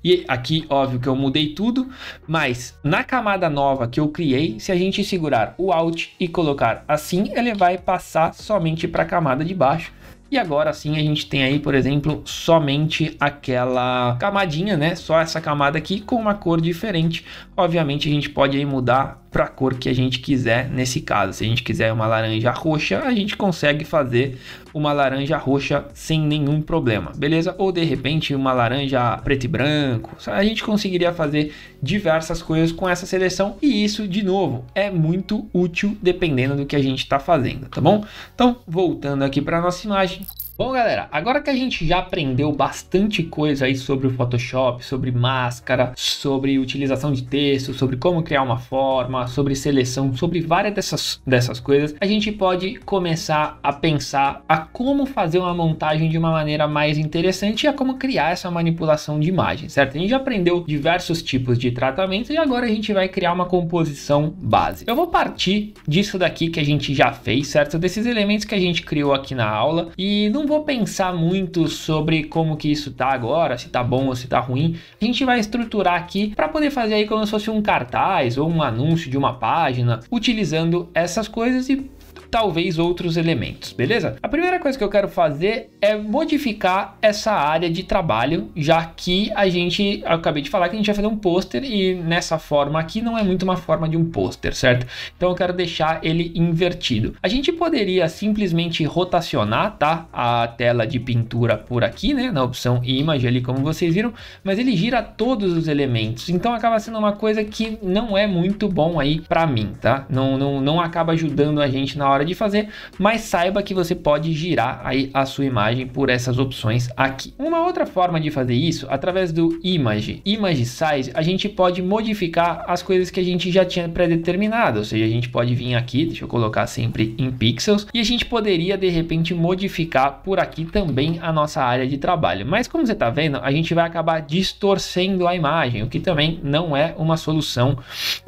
E aqui, óbvio que eu mudei tudo, mas na camada nova que eu criei, se a gente segurar o Alt e colocar assim, ele vai passar somente para a camada de baixo. E agora sim a gente tem aí, por exemplo, somente aquela camadinha, né? Só essa camada aqui com uma cor diferente. Obviamente a gente pode aí mudar para a cor que a gente quiser nesse caso. Se a gente quiser uma laranja roxa, a gente consegue fazer uma laranja roxa sem nenhum problema, beleza? Ou de repente uma laranja preto e branco. A gente conseguiria fazer diversas coisas com essa seleção, e isso, de novo, é muito útil dependendo do que a gente está fazendo, tá bom? Então, voltando aqui para nossa imagem. Bom, galera, agora que a gente já aprendeu bastante coisa aí sobre o Photoshop, sobre máscara, sobre utilização de texto, sobre como criar uma forma, sobre seleção, sobre várias dessas coisas, a gente pode começar a pensar a como fazer uma montagem de uma maneira mais interessante e a como criar essa manipulação de imagem, certo? A gente já aprendeu diversos tipos de tratamento e agora a gente vai criar uma composição base. Eu vou partir disso daqui que a gente já fez, certo? Desses elementos que a gente criou aqui na aula, e não vou pensar muito sobre como que isso tá agora, se tá bom ou se tá ruim. A gente vai estruturar aqui para poder fazer aí como se fosse um cartaz ou um anúncio de uma página, utilizando essas coisas e talvez outros elementos, beleza? A primeira coisa que eu quero fazer é modificar essa área de trabalho, já que eu acabei de falar que a gente vai fazer um pôster e nessa forma aqui não é muito uma forma de um pôster, certo? Então eu quero deixar ele invertido. A gente poderia simplesmente rotacionar, tá? A tela de pintura por aqui, né? Na opção Image ali, como vocês viram, mas ele gira todos os elementos, então acaba sendo uma coisa que não é muito bom aí para mim, tá? Não acaba ajudando a gente na hora de fazer, mas saiba que você pode girar aí a sua imagem por essas opções aqui. Uma outra forma de fazer isso, através do Image Size, a gente pode modificar as coisas que a gente já tinha pré-determinado, ou seja, a gente pode vir aqui, deixa eu colocar sempre em pixels, e a gente poderia de repente modificar por aqui também a nossa área de trabalho, mas como você está vendo, a gente vai acabar distorcendo a imagem, o que também não é uma solução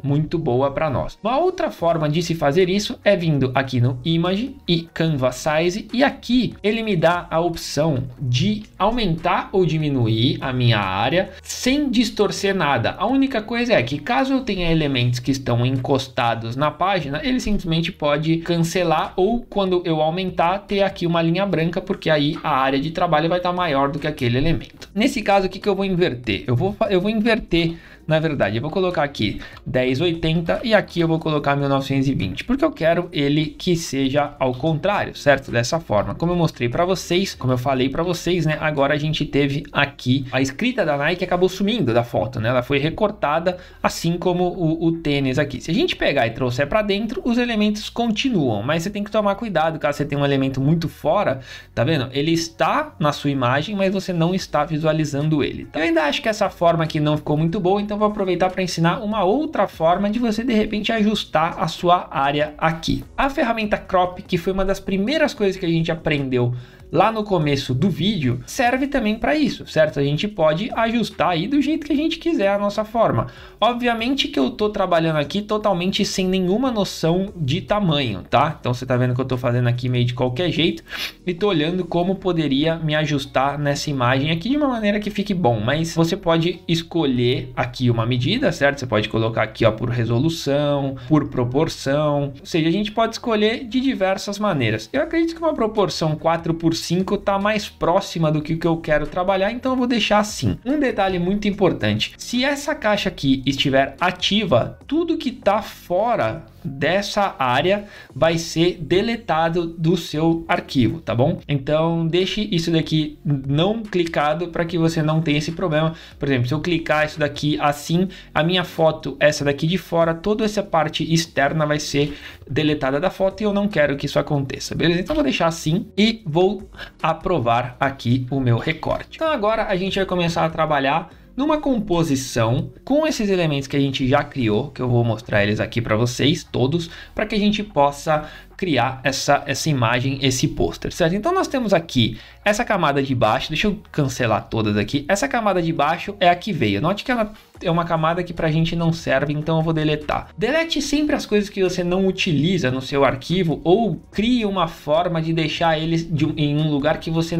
muito boa para nós. Uma outra forma de se fazer isso é vindo aqui aqui no Image e Canvas Size, e aqui ele me dá a opção de aumentar ou diminuir a minha área sem distorcer nada. A única coisa é que caso eu tenha elementos que estão encostados na página, ele simplesmente pode cancelar, ou quando eu aumentar, ter aqui uma linha branca, porque aí a área de trabalho vai estar maior do que aquele elemento. Nesse caso, o que eu vou inverter? Eu vou inverter. Na verdade, eu vou colocar aqui 1080 e aqui eu vou colocar 1920, porque eu quero ele que seja ao contrário, certo? Dessa forma, como eu mostrei para vocês, como eu falei para vocês, né? Agora a gente teve aqui a escrita da Nike acabou sumindo da foto, né? Ela foi recortada, assim como o tênis aqui. Se a gente pegar e trouxer para dentro, os elementos continuam, mas você tem que tomar cuidado caso você tenha um elemento muito fora, tá vendo? Ele está na sua imagem, mas você não está visualizando ele. Tá? Eu ainda acho que essa forma aqui não ficou muito boa, então vou aproveitar para ensinar uma outra forma de você de repente ajustar a sua área aqui. A ferramenta Crop, que foi uma das primeiras coisas que a gente aprendeu lá no começo do vídeo, serve também para isso, certo? A gente pode ajustar aí do jeito que a gente quiser a nossa forma. Obviamente que eu tô trabalhando aqui totalmente sem nenhuma noção de tamanho, tá? Então você tá vendo que eu tô fazendo aqui meio de qualquer jeito e tô olhando como poderia me ajustar nessa imagem aqui de uma maneira que fique bom, mas você pode escolher aqui uma medida, certo? Você pode colocar aqui, ó, por resolução, por proporção, ou seja, a gente pode escolher de diversas maneiras. Eu acredito que uma proporção 4:5 tá mais próxima do que o que eu quero trabalhar, então eu vou deixar assim. Um detalhe muito importante: se essa caixa aqui estiver ativa, tudo que tá fora dessa área vai ser deletado do seu arquivo, tá bom? Então deixe isso daqui não clicado para que você não tenha esse problema. Por exemplo, se eu clicar isso daqui assim, a minha foto, essa daqui de fora, toda essa parte externa vai ser deletada da foto e eu não quero que isso aconteça, beleza? Então vou deixar assim e vou aprovar aqui o meu recorte. Então agora a gente vai começar a trabalhar numa composição com esses elementos que a gente já criou, que eu vou mostrar eles aqui para vocês todos, para que a gente possa criar essa imagem, esse pôster, certo? Então nós temos aqui essa camada de baixo, deixa eu cancelar todas aqui. Essa camada de baixo é a que veio. Note que ela é uma camada que pra gente não serve, então eu vou deletar. Delete sempre as coisas que você não utiliza no seu arquivo, ou crie uma forma de deixar eles em um lugar que você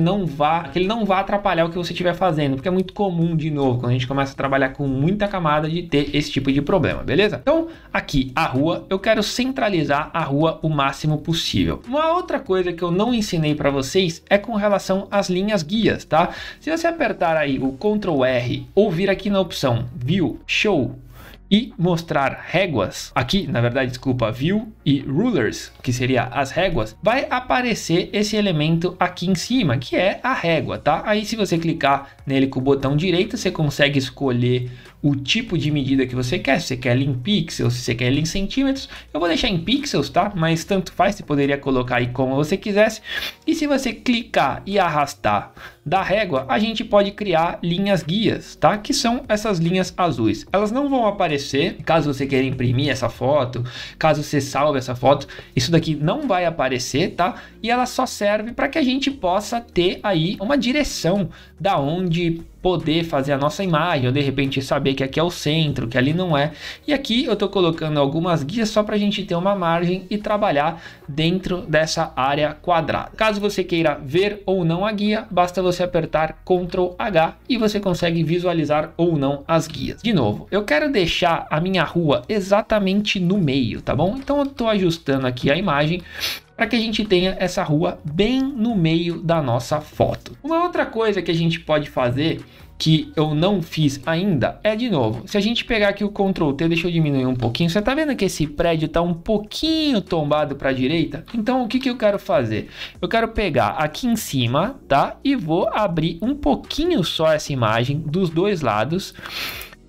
que ele não vá atrapalhar o que você estiver fazendo, porque é muito comum, de novo, quando a gente começa a trabalhar com muita camada, de ter esse tipo de problema, beleza? Então aqui a rua, eu quero centralizar a rua o máximo possível. Uma outra coisa que eu não ensinei para vocês é com relação às linhas guias, tá? Se você apertar aí o Ctrl R ou vir aqui na opção View, Show e mostrar réguas, aqui na verdade, desculpa, View e Rulers, que seria as réguas, vai aparecer esse elemento aqui em cima, que é a régua, tá? Aí se você clicar nele com o botão direito, você consegue escolher o tipo de medida que você quer, se você quer ele em pixels, se você quer ele em centímetros. Eu vou deixar em pixels, tá? Mas tanto faz, você poderia colocar aí como você quisesse. E se você clicar e arrastar da régua, a gente pode criar linhas guias, tá? Que são essas linhas azuis. Elas não vão aparecer caso você queira imprimir essa foto, caso você salve essa foto, isso daqui não vai aparecer, tá? E ela só serve para que a gente possa ter aí uma direção da onde poder fazer a nossa imagem, ou de repente saber que aqui é o centro, que ali não é. E aqui eu tô colocando algumas guias só para a gente ter uma margem e trabalhar dentro dessa área quadrada. Caso você queira ver ou não a guia, basta você apertar Ctrl H e você consegue visualizar ou não as guias. De novo, eu quero deixar a minha rua exatamente no meio, tá bom? Então eu tô ajustando aqui a imagem para que a gente tenha essa rua bem no meio da nossa foto. Uma outra coisa que a gente pode fazer, que eu não fiz ainda, é de novo, se a gente pegar aqui o Ctrl T, deixa eu diminuir um pouquinho, você tá vendo que esse prédio tá um pouquinho tombado para a direita? Então o que eu quero fazer? Eu quero pegar aqui em cima, tá? E vou abrir um pouquinho só essa imagem dos dois lados,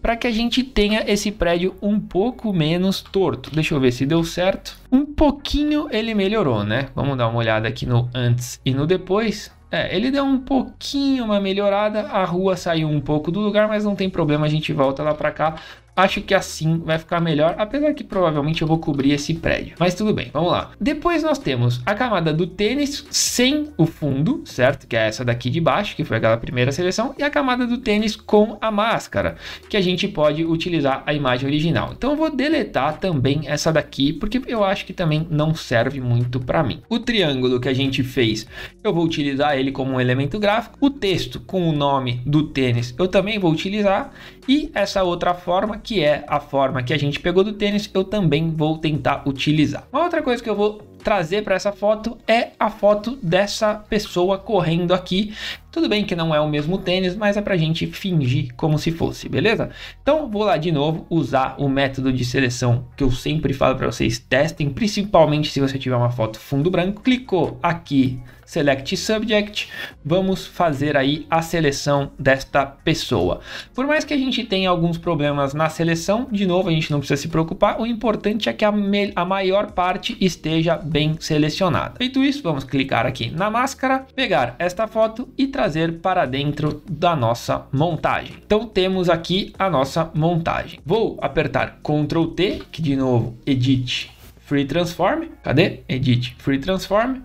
para que a gente tenha esse prédio um pouco menos torto. Deixa eu ver se deu certo. Um pouquinho ele melhorou, né? Vamos dar uma olhada aqui no antes e no depois. Ele deu um pouquinho uma melhorada, a rua saiu um pouco do lugar, mas não tem problema, a gente volta lá para cá acho que assim vai ficar melhor, apesar que provavelmente eu vou cobrir esse prédio. Mas tudo bem, vamos lá. Depois nós temos a camada do tênis sem o fundo, certo? Que é essa daqui de baixo, que foi aquela primeira seleção, e a camada do tênis com a máscara, que a gente pode utilizar a imagem original. Então eu vou deletar também essa daqui, porque eu acho que também não serve muito para mim. O triângulo que a gente fez, eu vou utilizar ele como um elemento gráfico. O texto com o nome do tênis eu também vou utilizar, e essa outra forma, que é a forma que a gente pegou do tênis, eu também vou tentar utilizar. Uma outra coisa que eu vou trazer para essa foto é a foto dessa pessoa correndo aqui. Tudo bem que não é o mesmo tênis, mas é pra gente fingir como se fosse, beleza? Então vou lá de novo usar o método de seleção que eu sempre falo para vocês, testem, principalmente se você tiver uma foto fundo branco. Clicou aqui, Select Subject, vamos fazer aí a seleção desta pessoa. Por mais que a gente tenha alguns problemas na seleção, de novo, a gente não precisa se preocupar, o importante é que a maior parte esteja bem selecionada. Feito isso, vamos clicar aqui na máscara, pegar esta foto e trazer para dentro da nossa montagem. Então temos aqui a nossa montagem. Vou apertar Ctrl T, que de novo, Edit Free Transform. Cadê? Edit Free Transform.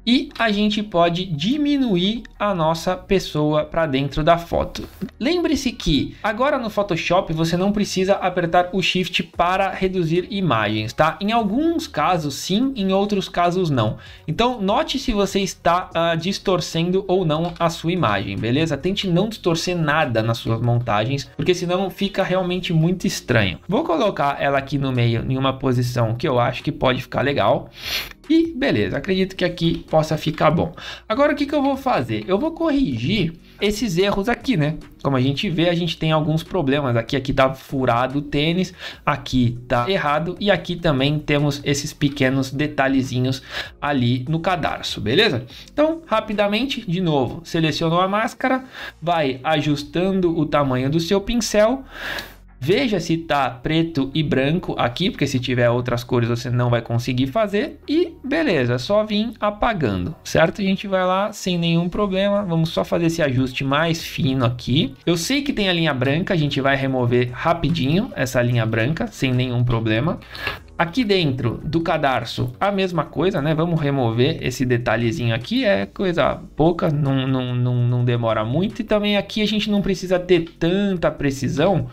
E a gente pode diminuir a nossa pessoa para dentro da foto. Lembre-se que agora no Photoshop você não precisa apertar o Shift para reduzir imagens, tá? Em alguns casos sim, em outros casos não. Então note se você está distorcendo ou não a sua imagem, beleza? Tente não distorcer nada nas suas montagens, porque senão fica realmente muito estranho. Vou colocar ela aqui no meio em uma posição que eu acho que pode ficar legal. E beleza, acredito que aqui possa ficar bom. Agora o que eu vou fazer? Eu vou corrigir esses erros aqui, né? Como a gente vê, a gente tem alguns problemas. Aqui tá furado o tênis, aqui tá errado e aqui também temos esses pequenos detalhezinhos ali no cadarço, beleza? Então, rapidamente, de novo, selecionou a máscara, vai ajustando o tamanho do seu pincel. Veja se tá preto e branco aqui, porque se tiver outras cores você não vai conseguir fazer. E beleza, só vir apagando, certo? A gente vai lá sem nenhum problema. Vamos só fazer esse ajuste mais fino aqui. Eu sei que tem a linha branca, a gente vai remover rapidinho essa linha branca, sem nenhum problema. Aqui dentro do cadarço, a mesma coisa, né? Vamos remover esse detalhezinho aqui, é coisa pouca, não demora muito. E também aqui a gente não precisa ter tanta precisão,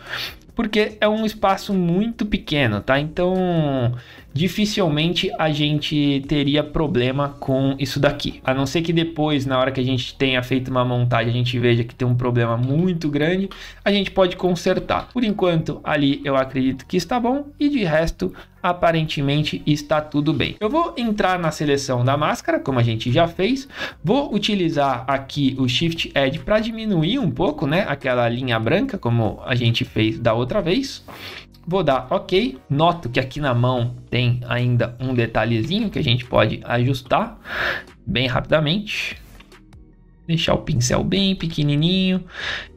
porque é um espaço muito pequeno, tá? Então, dificilmente a gente teria problema com isso daqui. A não ser que depois, na hora que a gente tenha feito uma montagem, a gente veja que tem um problema muito grande, a gente pode consertar. Por enquanto, ali eu acredito que está bom e de resto, aparentemente está tudo bem. Eu vou entrar na seleção da máscara, como a gente já fez. Vou utilizar aqui o Shift Edge para diminuir um pouco, né, aquela linha branca, como a gente fez da outra vez. Vou dar OK. Noto que aqui na mão tem ainda um detalhezinho que a gente pode ajustar bem rapidamente. Deixar o pincel bem pequenininho.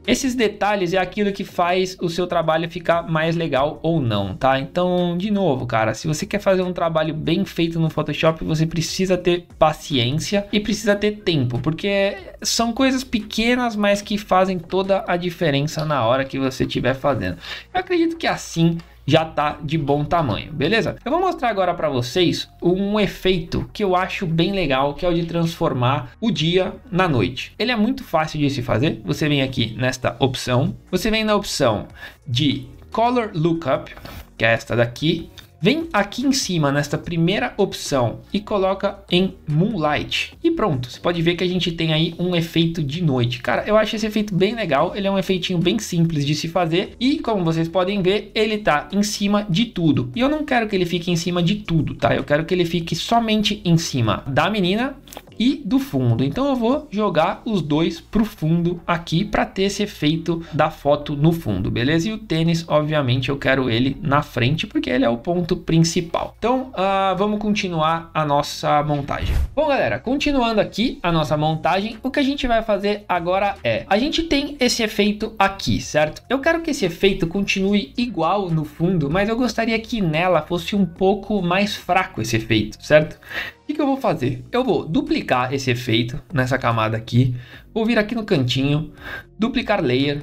Esses detalhes é aquilo que faz o seu trabalho ficar mais legal ou não, tá? Então, de novo, cara, se você quer fazer um trabalho bem feito no Photoshop, você precisa ter paciência e precisa ter tempo, porque são coisas pequenas, mas que fazem toda a diferença na hora que você estiver fazendo. Eu acredito que assim já tá de bom tamanho, beleza? Eu vou mostrar agora para vocês um efeito que eu acho bem legal, que é o de transformar o dia na noite. Ele é muito fácil de se fazer. Você vem aqui nesta opção, você vem na opção de Color Lookup, que é esta daqui. Vem aqui em cima nesta primeira opção e coloca em Moonlight. E pronto, você pode ver que a gente tem aí um efeito de noite. Cara, eu acho esse efeito bem legal, ele é um efeitinho bem simples de se fazer. E como vocês podem ver, ele tá em cima de tudo. E eu não quero que ele fique em cima de tudo, tá? Eu quero que ele fique somente em cima da menina e do fundo. Então eu vou jogar os dois pro fundo aqui para ter esse efeito da foto no fundo, beleza? E o tênis, obviamente, eu quero ele na frente porque ele é o ponto principal. Então vamos continuar a nossa montagem. Bom, galera, continuando aqui a nossa montagem, o que a gente vai fazer agora é, a gente tem esse efeito aqui, certo? Eu quero que esse efeito continue igual no fundo, mas eu gostaria que nela fosse um pouco mais fraco esse efeito, certo? O que eu vou fazer? Eu vou duplicar esse efeito nessa camada aqui, vou vir aqui no cantinho, duplicar layer,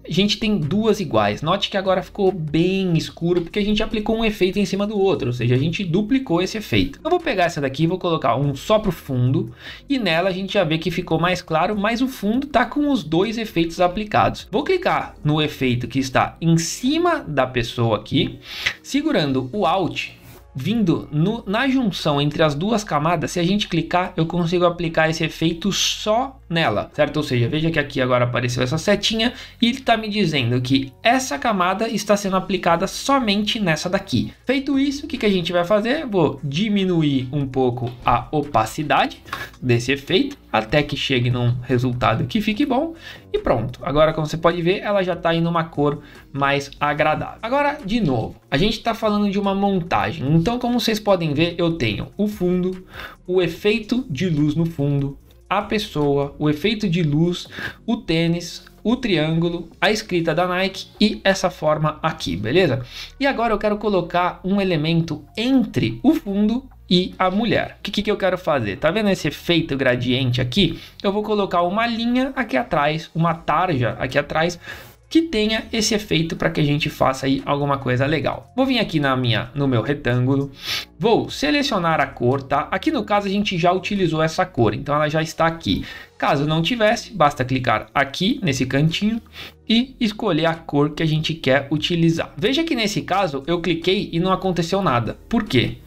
a gente tem duas iguais. Note que agora ficou bem escuro porque a gente aplicou um efeito em cima do outro, ou seja, a gente duplicou esse efeito. Eu vou pegar essa daqui e vou colocar um só para o fundo e nela a gente já vê que ficou mais claro, mas o fundo tá com os dois efeitos aplicados. Vou clicar no efeito que está em cima da pessoa aqui, segurando o Alt, vindo na junção entre as duas camadas. Se a gente clicar, eu consigo aplicar esse efeito só nela, certo? Ou seja, veja que aqui agora apareceu essa setinha e ele está me dizendo que essa camada está sendo aplicada somente nessa daqui. Feito isso, o que a gente vai fazer? Vou diminuir um pouco a opacidade desse efeito até que chegue num resultado que fique bom e pronto. Agora, como você pode ver, ela já está em uma cor mais agradável. Agora, de novo, a gente está falando de uma montagem. Então, como vocês podem ver, eu tenho o fundo, o efeito de luz no fundo, a pessoa, o efeito de luz, o tênis, o triângulo, a escrita da Nike e essa forma aqui, beleza? E agora eu quero colocar um elemento entre o fundo e a mulher. O que eu quero fazer? Tá vendo esse efeito gradiente aqui? Eu vou colocar uma linha aqui atrás, uma tarja aqui atrás, que tenha esse efeito para que a gente faça aí alguma coisa legal. Vou vir aqui no meu retângulo, vou selecionar a cor, tá? Aqui no caso a gente já utilizou essa cor, então ela já está aqui. Caso não tivesse, basta clicar aqui nesse cantinho e escolher a cor que a gente quer utilizar. Veja que nesse caso eu cliquei e não aconteceu nada. Por quê?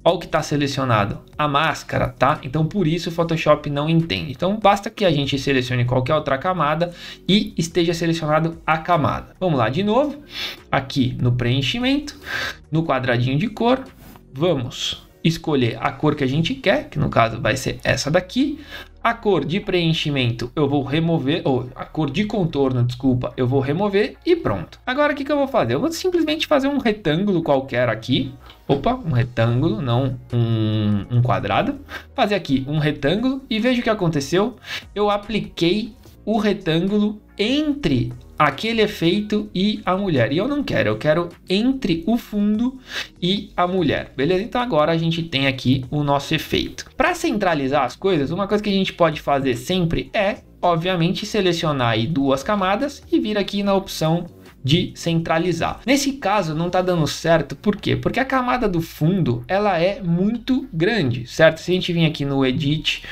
Olha o que está selecionado, a máscara, tá? Então por isso o Photoshop não entende. Então basta que a gente selecione qualquer outra camada e esteja selecionado a camada. Vamos lá de novo, aqui no preenchimento, no quadradinho de cor, vamos escolher a cor que a gente quer, que no caso vai ser essa daqui. A cor de preenchimento eu vou remover, ou a cor de contorno, desculpa, eu vou remover e pronto. Agora o que eu vou fazer? Eu vou simplesmente fazer um retângulo qualquer aqui. Opa, um retângulo, não um quadrado. Fazer aqui um retângulo e veja o que aconteceu. Eu apliquei o retângulo entre aquele efeito e a mulher. E eu não quero, eu quero entre o fundo e a mulher. Beleza? Então agora a gente tem aqui o nosso efeito. Para centralizar as coisas, uma coisa que a gente pode fazer sempre é, obviamente, selecionar aí duas camadas e vir aqui na opção de centralizar. Nesse caso não está dando certo, por quê? Porque a camada do fundo ela é muito grande, certo? Se a gente vir aqui no Edit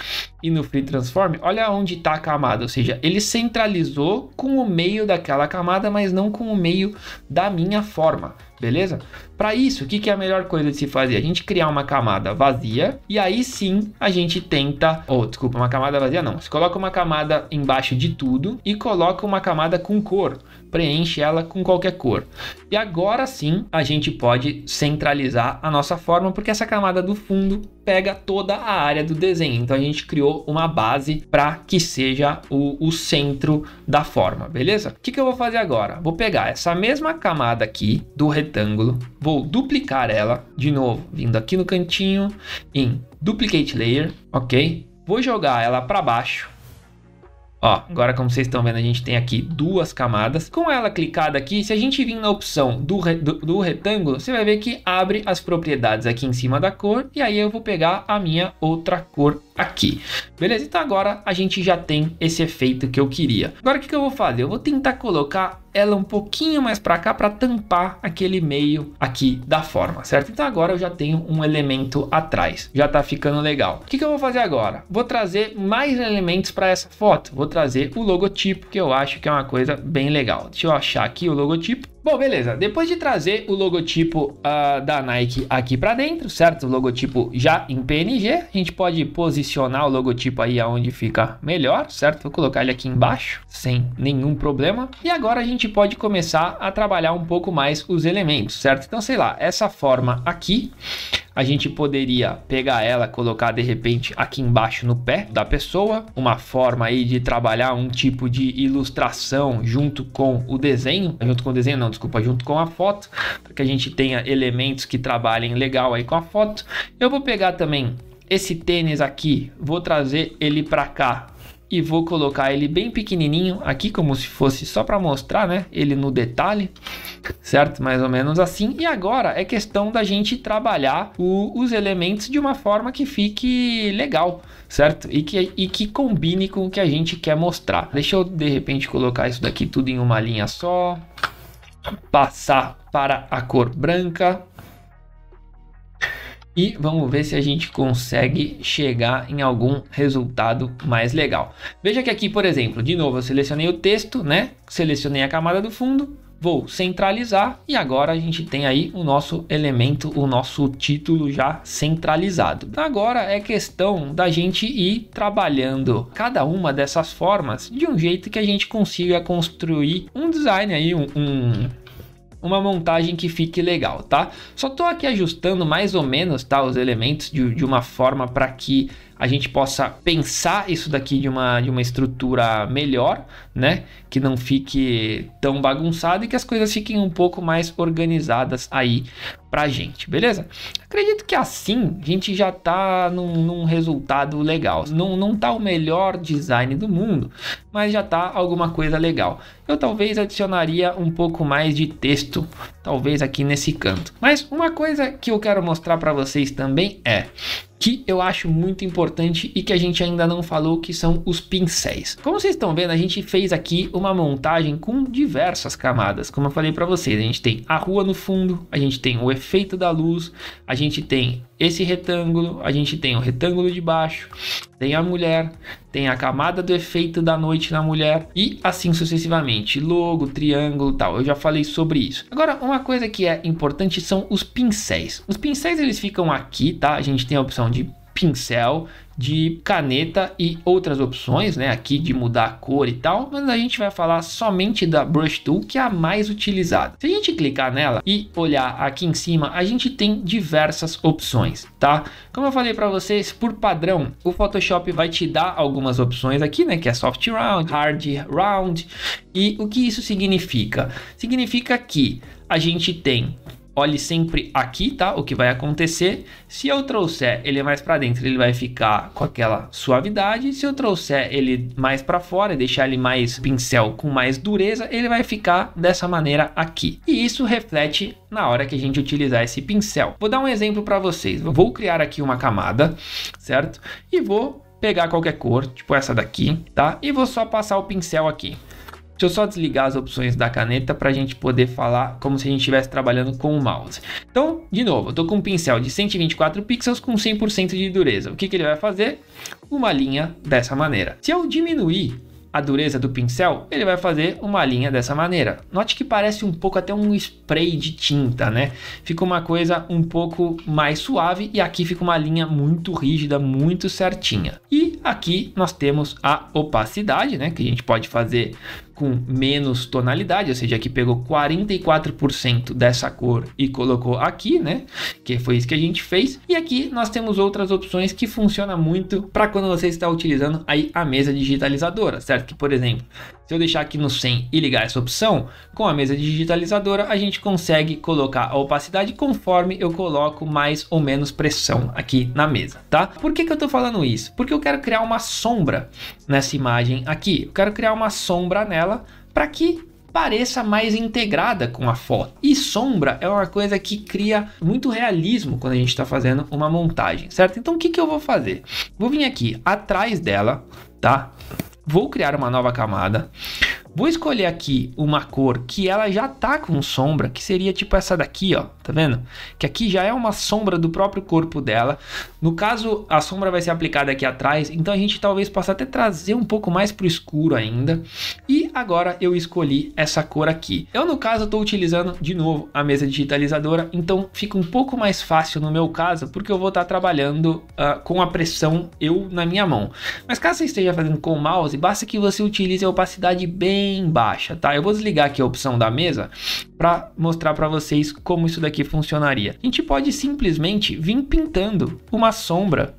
e no Free Transform, olha onde está a camada, ou seja, ele centralizou com o meio daquela camada, mas não com o meio da minha forma, beleza? Para isso, o que é a melhor coisa de se fazer? A gente criar uma camada vazia e aí sim a gente tenta, desculpa, uma camada vazia não, você coloca uma camada embaixo de tudo e coloca uma camada com cor, preenche ela com qualquer cor. E agora sim a gente pode centralizar a nossa forma, porque essa camada do fundo pega toda a área do desenho. Então a gente criou uma base para que seja o centro da forma, beleza? O que eu vou fazer agora? Vou pegar essa mesma camada aqui do retângulo, vou duplicar ela de novo, vindo aqui no cantinho em Duplicate Layer, ok? Vou jogar ela para baixo. Ó, agora como vocês estão vendo, a gente tem aqui duas camadas. Com ela clicada aqui, se a gente vir na opção do retângulo, você vai ver que abre as propriedades aqui em cima da cor. E aí eu vou pegar a minha outra cor aqui. Beleza? Então agora a gente já tem esse efeito que eu queria. Agora o que eu vou fazer? Eu vou tentar colocar ela um pouquinho mais para cá para tampar aquele meio aqui da forma, certo? Então agora eu já tenho um elemento atrás. Já tá ficando legal. O que eu vou fazer agora? Vou trazer mais elementos para essa foto. Vou trazer o logotipo, que eu acho que é uma coisa bem legal. Deixa eu achar aqui o logotipo. Bom, beleza. Depois de trazer o logotipo da Nike aqui para dentro, certo? O logotipo já em PNG, a gente pode posicionar o logotipo aí aonde fica melhor, certo? Vou colocar ele aqui embaixo, sem nenhum problema. E agora a gente pode começar a trabalhar um pouco mais os elementos, certo? Então, sei lá, essa forma aqui, a gente poderia pegar ela, colocar de repente aqui embaixo no pé da pessoa, uma forma aí de trabalhar um tipo de ilustração junto com o desenho, junto com a foto, para que a gente tenha elementos que trabalhem legal aí com a foto. Eu vou pegar também esse tênis aqui, vou trazer ele para cá e vou colocar ele bem pequenininho aqui, como se fosse só para mostrar, né, ele no detalhe. certo? Mais ou menos assim. E agora é questão da gente trabalhar os elementos de uma forma que fique legal, certo? E que combine com o que a gente quer mostrar. Deixa eu, de repente, colocar isso daqui tudo em uma linha só. Passar para a cor branca. E vamos ver se a gente consegue chegar em algum resultado mais legal. Veja que aqui, por exemplo, de novo, eu selecionei o texto, né? Selecionei a camada do fundo. Vou centralizar e agora a gente tem aí o nosso elemento, o nosso título já centralizado. Agora é questão da gente ir trabalhando cada uma dessas formas de um jeito que a gente consiga construir um design aí, uma montagem que fique legal, tá? Só tô aqui ajustando mais ou menos, tá, os elementos de uma forma para que a gente possa pensar isso daqui de uma estrutura melhor, né? Que não fique tão bagunçado e que as coisas fiquem um pouco mais organizadas aí pra gente, beleza? Acredito que assim a gente já tá num resultado legal. Não tá o melhor design do mundo, mas já tá alguma coisa legal. Eu talvez adicionaria um pouco mais de texto, talvez aqui nesse canto. Mas uma coisa que eu quero mostrar para vocês também é que eu acho muito importante e que a gente ainda não falou, que são os pincéis. Como vocês estão vendo, a gente fez aqui uma montagem com diversas camadas. Como eu falei para vocês, a gente tem a rua no fundo, a gente tem o efeito da luz, a gente tem esse retângulo, a gente tem o retângulo de baixo, tem a mulher, tem a camada do efeito da noite na mulher e assim sucessivamente, logo, triângulo, tal. Eu já falei sobre isso. Agora, uma coisa que é importante são os pincéis. Os pincéis, eles ficam aqui, tá? A gente tem a opção de pincel, de caneta e outras opções, né, aqui de mudar a cor e tal, mas a gente vai falar somente da Brush Tool, que é a mais utilizada. Se a gente clicar nela e olhar aqui em cima, a gente tem diversas opções, tá? Como eu falei para vocês, por padrão, o Photoshop vai te dar algumas opções aqui, né, que é Soft Round, Hard Round, e o que isso significa? Significa que a gente tem, olhe sempre aqui, tá? O que vai acontecer. Se eu trouxer ele mais para dentro, ele vai ficar com aquela suavidade. Se eu trouxer ele mais para fora e deixar ele mais pincel com mais dureza, ele vai ficar dessa maneira aqui. E isso reflete na hora que a gente utilizar esse pincel. Vou dar um exemplo para vocês. Vou criar aqui uma camada, certo? E vou pegar qualquer cor, tipo essa daqui, tá? E vou só passar o pincel aqui. Deixa eu só desligar as opções da caneta para a gente poder falar como se a gente estivesse trabalhando com o mouse. Então, de novo, eu estou com um pincel de 124 pixels com 100% de dureza. O que ele vai fazer? Uma linha dessa maneira. Se eu diminuir a dureza do pincel, ele vai fazer uma linha dessa maneira. Note que parece um pouco até um spray de tinta, né? Fica uma coisa um pouco mais suave e aqui fica uma linha muito rígida, muito certinha. E aqui nós temos a opacidade, né? Que a gente pode fazer com menos tonalidade, ou seja, aqui pegou 44% dessa cor e colocou aqui, né? Que foi isso que a gente fez. E aqui nós temos outras opções que funcionam muito para quando você está utilizando aí a mesa digitalizadora, certo? Que, por exemplo, se eu deixar aqui no 100 e ligar essa opção, com a mesa digitalizadora a gente consegue colocar a opacidade conforme eu coloco mais ou menos pressão aqui na mesa, tá? Por que eu tô falando isso? Porque eu quero criar uma sombra nessa imagem aqui. Eu quero criar uma sombra nela para que pareça mais integrada com a foto. E sombra é uma coisa que cria muito realismo quando a gente está fazendo uma montagem, certo? Então o que eu vou fazer? Vou vir aqui atrás dela, tá? Vou criar uma nova camada. Vou escolher aqui uma cor que ela já tá com sombra, que seria tipo essa daqui, ó, tá vendo? Que aqui já é uma sombra do próprio corpo dela. No caso, a sombra vai ser aplicada aqui atrás, então a gente talvez possa até trazer um pouco mais pro escuro ainda. E agora eu escolhi essa cor aqui. Eu, no caso, estou utilizando de novo a mesa digitalizadora, então fica um pouco mais fácil no meu caso, porque eu vou estar trabalhando com a pressão eu na minha mão. Mas caso você esteja fazendo com o mouse, basta que você utilize a opacidade bem baixa, tá? Eu vou desligar aqui a opção da mesa para mostrar para vocês como isso daqui funcionaria. A gente pode simplesmente vir pintando uma sombra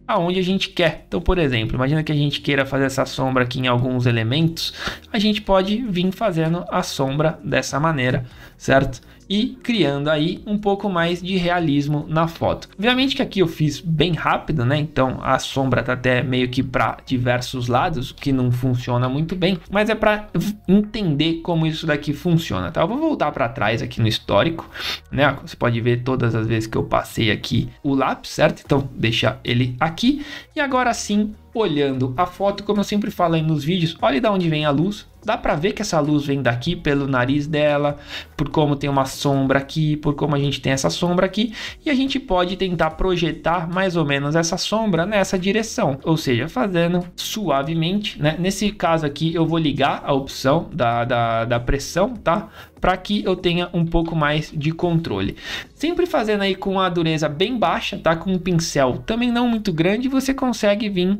aonde a gente quer. Então, por exemplo, imagina que a gente queira fazer essa sombra aqui em alguns elementos, a gente pode vir fazendo a sombra dessa maneira, certo? e criando aí um pouco mais de realismo na foto. Obviamente que aqui eu fiz bem rápido, né? Então a sombra tá até meio que para diversos lados, o que não funciona muito bem, mas é para entender como isso daqui funciona, tá? Eu vou voltar para trás aqui no histórico, né? Você pode ver todas as vezes que eu passei aqui o lápis, certo? Então deixa ele aqui e agora sim, olhando a foto, como eu sempre falo aí nos vídeos, olha de onde vem a luz. Dá para ver que essa luz vem daqui pelo nariz dela, por como tem uma sombra aqui, por como a gente tem essa sombra aqui, e a gente pode tentar projetar mais ou menos essa sombra nessa direção, ou seja, fazendo suavemente, né? Nesse caso aqui eu vou ligar a opção da pressão, tá? Para que eu tenha um pouco mais de controle. Sempre fazendo aí com a dureza bem baixa, tá? Com um pincel também não muito grande, você consegue vir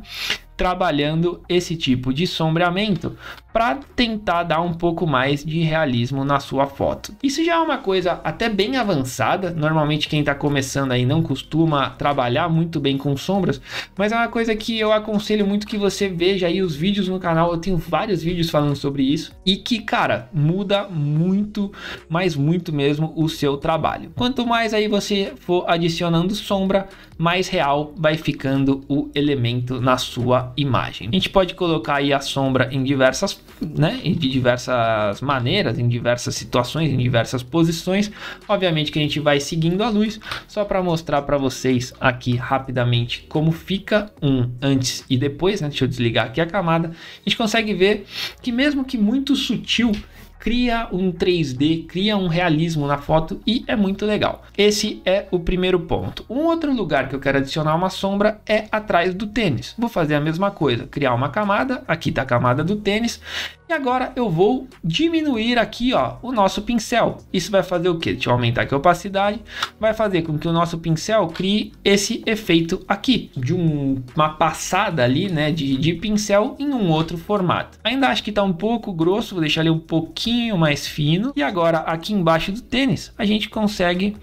trabalhando esse tipo de sombreamento para tentar dar um pouco mais de realismo na sua foto. Isso já é uma coisa até bem avançada, normalmente quem está começando aí não costuma trabalhar muito bem com sombras, mas é uma coisa que eu aconselho muito que você veja aí os vídeos no canal, eu tenho vários vídeos falando sobre isso, e que, cara, muda muito, mas muito mesmo o seu trabalho. Quanto mais aí você for adicionando sombra, mais real vai ficando o elemento na sua imagem. A gente pode colocar aí a sombra em diversas, né, de diversas maneiras, em diversas situações, em diversas posições. Obviamente que a gente vai seguindo a luz, só para mostrar para vocês aqui rapidamente como fica um antes e depois, né? Deixa eu desligar aqui a camada. A gente consegue ver que mesmo que muito sutil, cria um 3D, cria um realismo na foto e é muito legal. Esse é o primeiro ponto. Um outro lugar que eu quero adicionar uma sombra é atrás do tênis. Vou fazer a mesma coisa, criar uma camada, aqui está a camada do tênis, e agora eu vou diminuir aqui, ó, o nosso pincel. Isso vai fazer o quê? Deixa eu aumentar aqui a opacidade, vai fazer com que o nosso pincel crie esse efeito aqui, de uma passada ali, né, de pincel em um outro formato. Ainda acho que está um pouco grosso, vou deixar ele um pouquinho mais fino. E agora aqui embaixo do tênis a gente consegue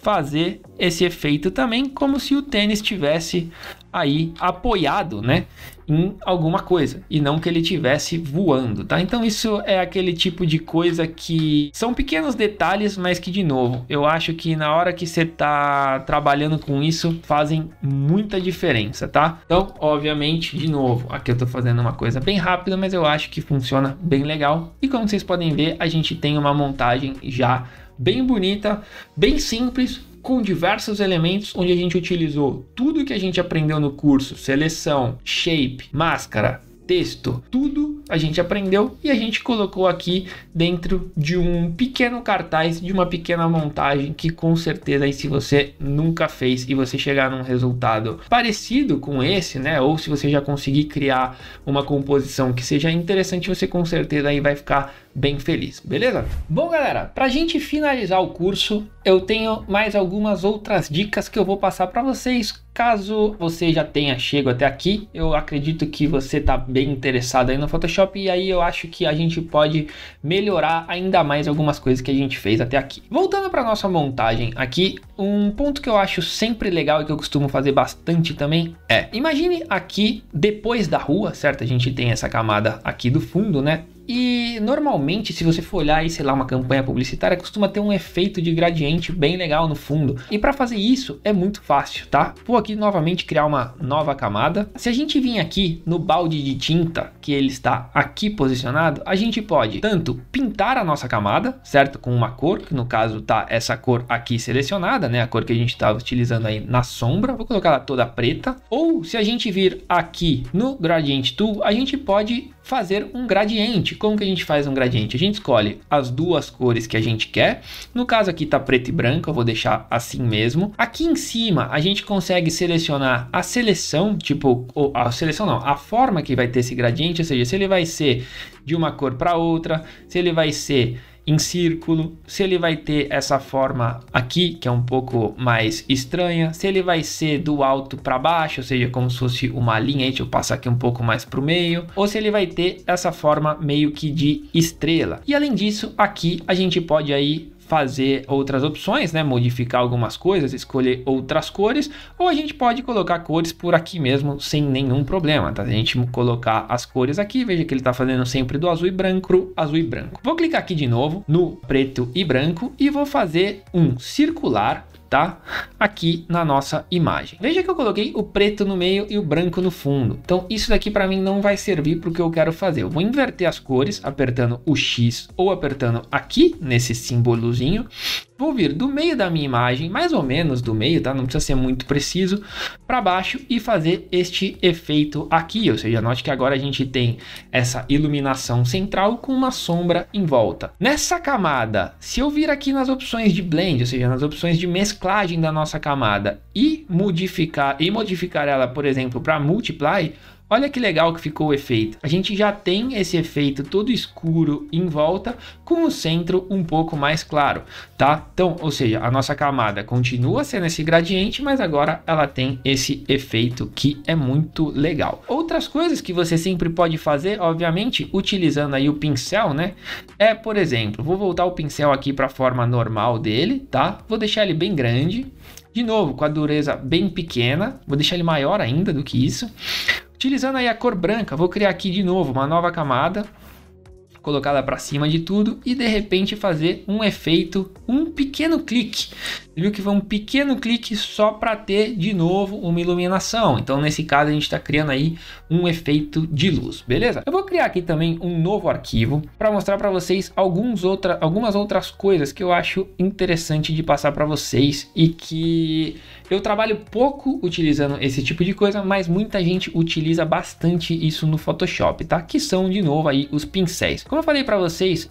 fazer esse efeito também, como se o tênis tivesse aí apoiado, né, em alguma coisa e não que ele tivesse voando, tá? Então isso é aquele tipo de coisa que são pequenos detalhes, mas que, de novo, eu acho que na hora que você tá trabalhando com isso fazem muita diferença, tá? Então, obviamente, de novo, aqui eu tô fazendo uma coisa bem rápida, mas eu acho que funciona bem legal. E como vocês podem ver, a gente tem uma montagem já bem bonita, bem simples, com diversos elementos, onde a gente utilizou tudo que a gente aprendeu no curso: seleção, shape, máscara, texto, tudo a gente aprendeu e a gente colocou aqui dentro de um pequeno cartaz, de uma pequena montagem que, com certeza, aí, se você nunca fez e você chegar num resultado parecido com esse, né, ou se você já conseguir criar uma composição que seja interessante, você com certeza aí vai ficar bem feliz, beleza? Bom, galera, pra gente finalizar o curso, eu tenho mais algumas outras dicas que eu vou passar para vocês. Caso você já tenha chegado até aqui, eu acredito que você tá bem interessado aí no Photoshop, e aí eu acho que a gente pode melhorar ainda mais algumas coisas que a gente fez até aqui. Voltando para nossa montagem aqui, um ponto que eu acho sempre legal e que eu costumo fazer bastante também é, imagine aqui depois da rua, certo? A gente tem essa camada aqui do fundo, né? E normalmente, se você for olhar aí, sei lá, uma campanha publicitária, costuma ter um efeito de gradiente bem legal no fundo. E para fazer isso é muito fácil, tá? Vou aqui novamente criar uma nova camada. Se a gente vir aqui no balde de tinta, que ele está aqui posicionado, a gente pode tanto pintar a nossa camada, certo? Com uma cor, que no caso tá essa cor aqui selecionada, né? A cor que a gente estava utilizando aí na sombra. Vou colocar ela toda preta. Ou se a gente vir aqui no Gradient Tool, a gente pode fazer um gradiente. Como que a gente faz um gradiente? A gente escolhe as duas cores que a gente quer. No caso aqui tá preto e branco, eu vou deixar assim mesmo. Aqui em cima a gente consegue selecionar a seleção, tipo, ou a seleção não, a forma que vai ter esse gradiente, ou seja, se ele vai ser de uma cor para outra, se ele vai ser em círculo, se ele vai ter essa forma aqui, que é um pouco mais estranha, se ele vai ser do alto para baixo, ou seja, como se fosse uma linha, deixa eu passar aqui um pouco mais para o meio, ou se ele vai ter essa forma meio que de estrela. E além disso, aqui a gente pode aí fazer outras opções, né? Modificar algumas coisas, escolher outras cores, ou a gente pode colocar cores por aqui mesmo sem nenhum problema, tá? A gente colocar as cores aqui, veja que ele está fazendo sempre do azul e branco, azul e branco. Vou clicar aqui de novo no preto e branco e vou fazer um circular, tá? Aqui na nossa imagem. Veja que eu coloquei o preto no meio e o branco no fundo. Então isso daqui para mim não vai servir para o que eu quero fazer. Eu vou inverter as cores apertando o X ou apertando aqui nesse símbolozinho. Vou vir do meio da minha imagem, mais ou menos do meio, tá? Não precisa ser muito preciso, para baixo e fazer este efeito aqui. Ou seja, note que agora a gente tem essa iluminação central com uma sombra em volta. Nessa camada, se eu vir aqui nas opções de blend, ou seja, nas opções de mesclagem da nossa camada e modificar ela, por exemplo, para multiply, olha que legal que ficou o efeito. A gente já tem esse efeito todo escuro em volta com o centro um pouco mais claro, tá? Então, ou seja, a nossa camada continua sendo esse gradiente, mas agora ela tem esse efeito que é muito legal. Outras coisas que você sempre pode fazer, obviamente, utilizando aí o pincel, né? É, por exemplo, vou voltar o pincel aqui para a forma normal dele, tá? Vou deixar ele bem grande. De novo, com a dureza bem pequena, vou deixar ele maior ainda do que isso. Utilizando aí a cor branca, vou criar aqui de novo uma nova camada, colocar ela para cima de tudo e de repente fazer um efeito, um pequeno clique. Você viu que foi um pequeno clique só para ter de novo uma iluminação. Então nesse caso a gente está criando aí um efeito de luz, beleza? Eu vou criar aqui também um novo arquivo para mostrar para vocês algumas outras coisas que eu acho interessante de passar para vocês e que eu trabalho pouco utilizando esse tipo de coisa, mas muita gente utiliza bastante isso no Photoshop, tá? Que são de novo aí os pincéis. Como eu falei para vocês,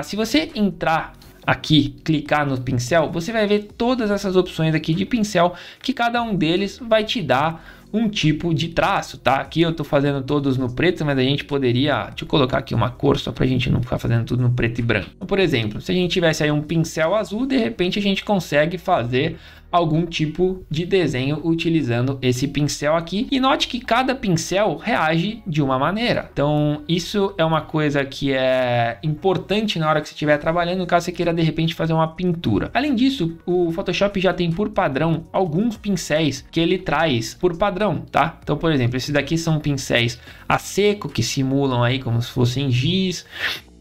se você entrar aqui, clicar no pincel, você vai ver todas essas opções aqui de pincel, que cada um deles vai te dar um tipo de traço, tá? Aqui eu tô fazendo todos no preto, mas a gente poderia, deixa eu colocar aqui uma cor só pra gente não ficar fazendo tudo no preto e branco. Então, por exemplo, se a gente tivesse aí um pincel azul, de repente a gente consegue fazer algum tipo de desenho utilizando esse pincel aqui. E note que cada pincel reage de uma maneira. Então isso é uma coisa que é importante na hora que você estiver trabalhando, caso você queira de repente fazer uma pintura. Além disso, o Photoshop já tem por padrão alguns pincéis que ele traz por padrão, tá? Então, por exemplo, esses daqui são pincéis a seco que simulam aí como se fossem giz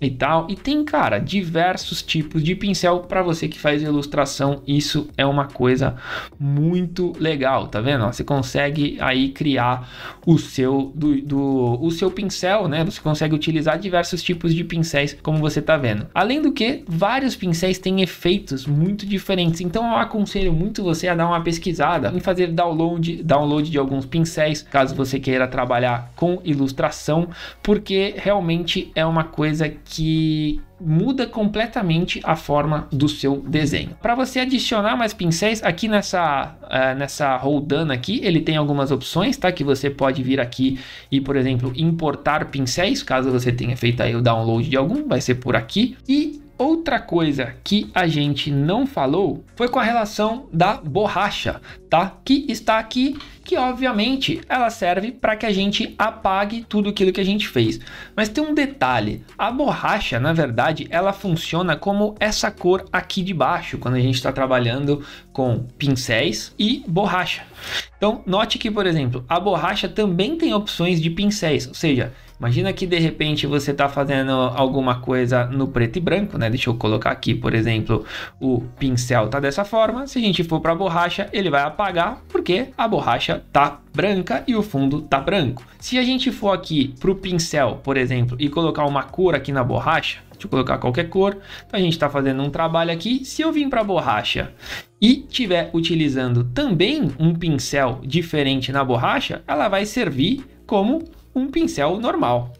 e tal, e tem, cara, diversos tipos de pincel para você que faz ilustração. Isso é uma coisa muito legal, tá vendo? Você consegue aí criar o seu pincel, né? Você consegue utilizar diversos tipos de pincéis, como você tá vendo. Além do que, vários pincéis têm efeitos muito diferentes, então eu aconselho muito você a dar uma pesquisada em fazer download de alguns pincéis, caso você queira trabalhar com ilustração, porque realmente é uma coisa que muda completamente a forma do seu desenho. Para você adicionar mais pincéis, aqui nessa roldana aqui, ele tem algumas opções, tá? Que você pode vir aqui e, por exemplo, importar pincéis, caso você tenha feito aí o download de algum, vai ser por aqui. E outra coisa que a gente não falou foi com a relação da borracha, tá? Que está aqui, que obviamente ela serve para que a gente apague tudo aquilo que a gente fez. Mas tem um detalhe, a borracha, na verdade, ela funciona como essa cor aqui de baixo, quando a gente está trabalhando com pincéis e borracha. Então, note que, por exemplo, a borracha também tem opções de pincéis, ou seja, imagina que de repente você está fazendo alguma coisa no preto e branco, né? Deixa eu colocar aqui, por exemplo, o pincel tá dessa forma. Se a gente for para a borracha, ele vai apagar porque a borracha tá branca e o fundo tá branco. Se a gente for aqui para o pincel, por exemplo, e colocar uma cor aqui na borracha, deixa eu colocar qualquer cor. Então a gente está fazendo um trabalho aqui. Se eu vim para a borracha e estiver utilizando também um pincel diferente na borracha, ela vai servir como um pincel normal.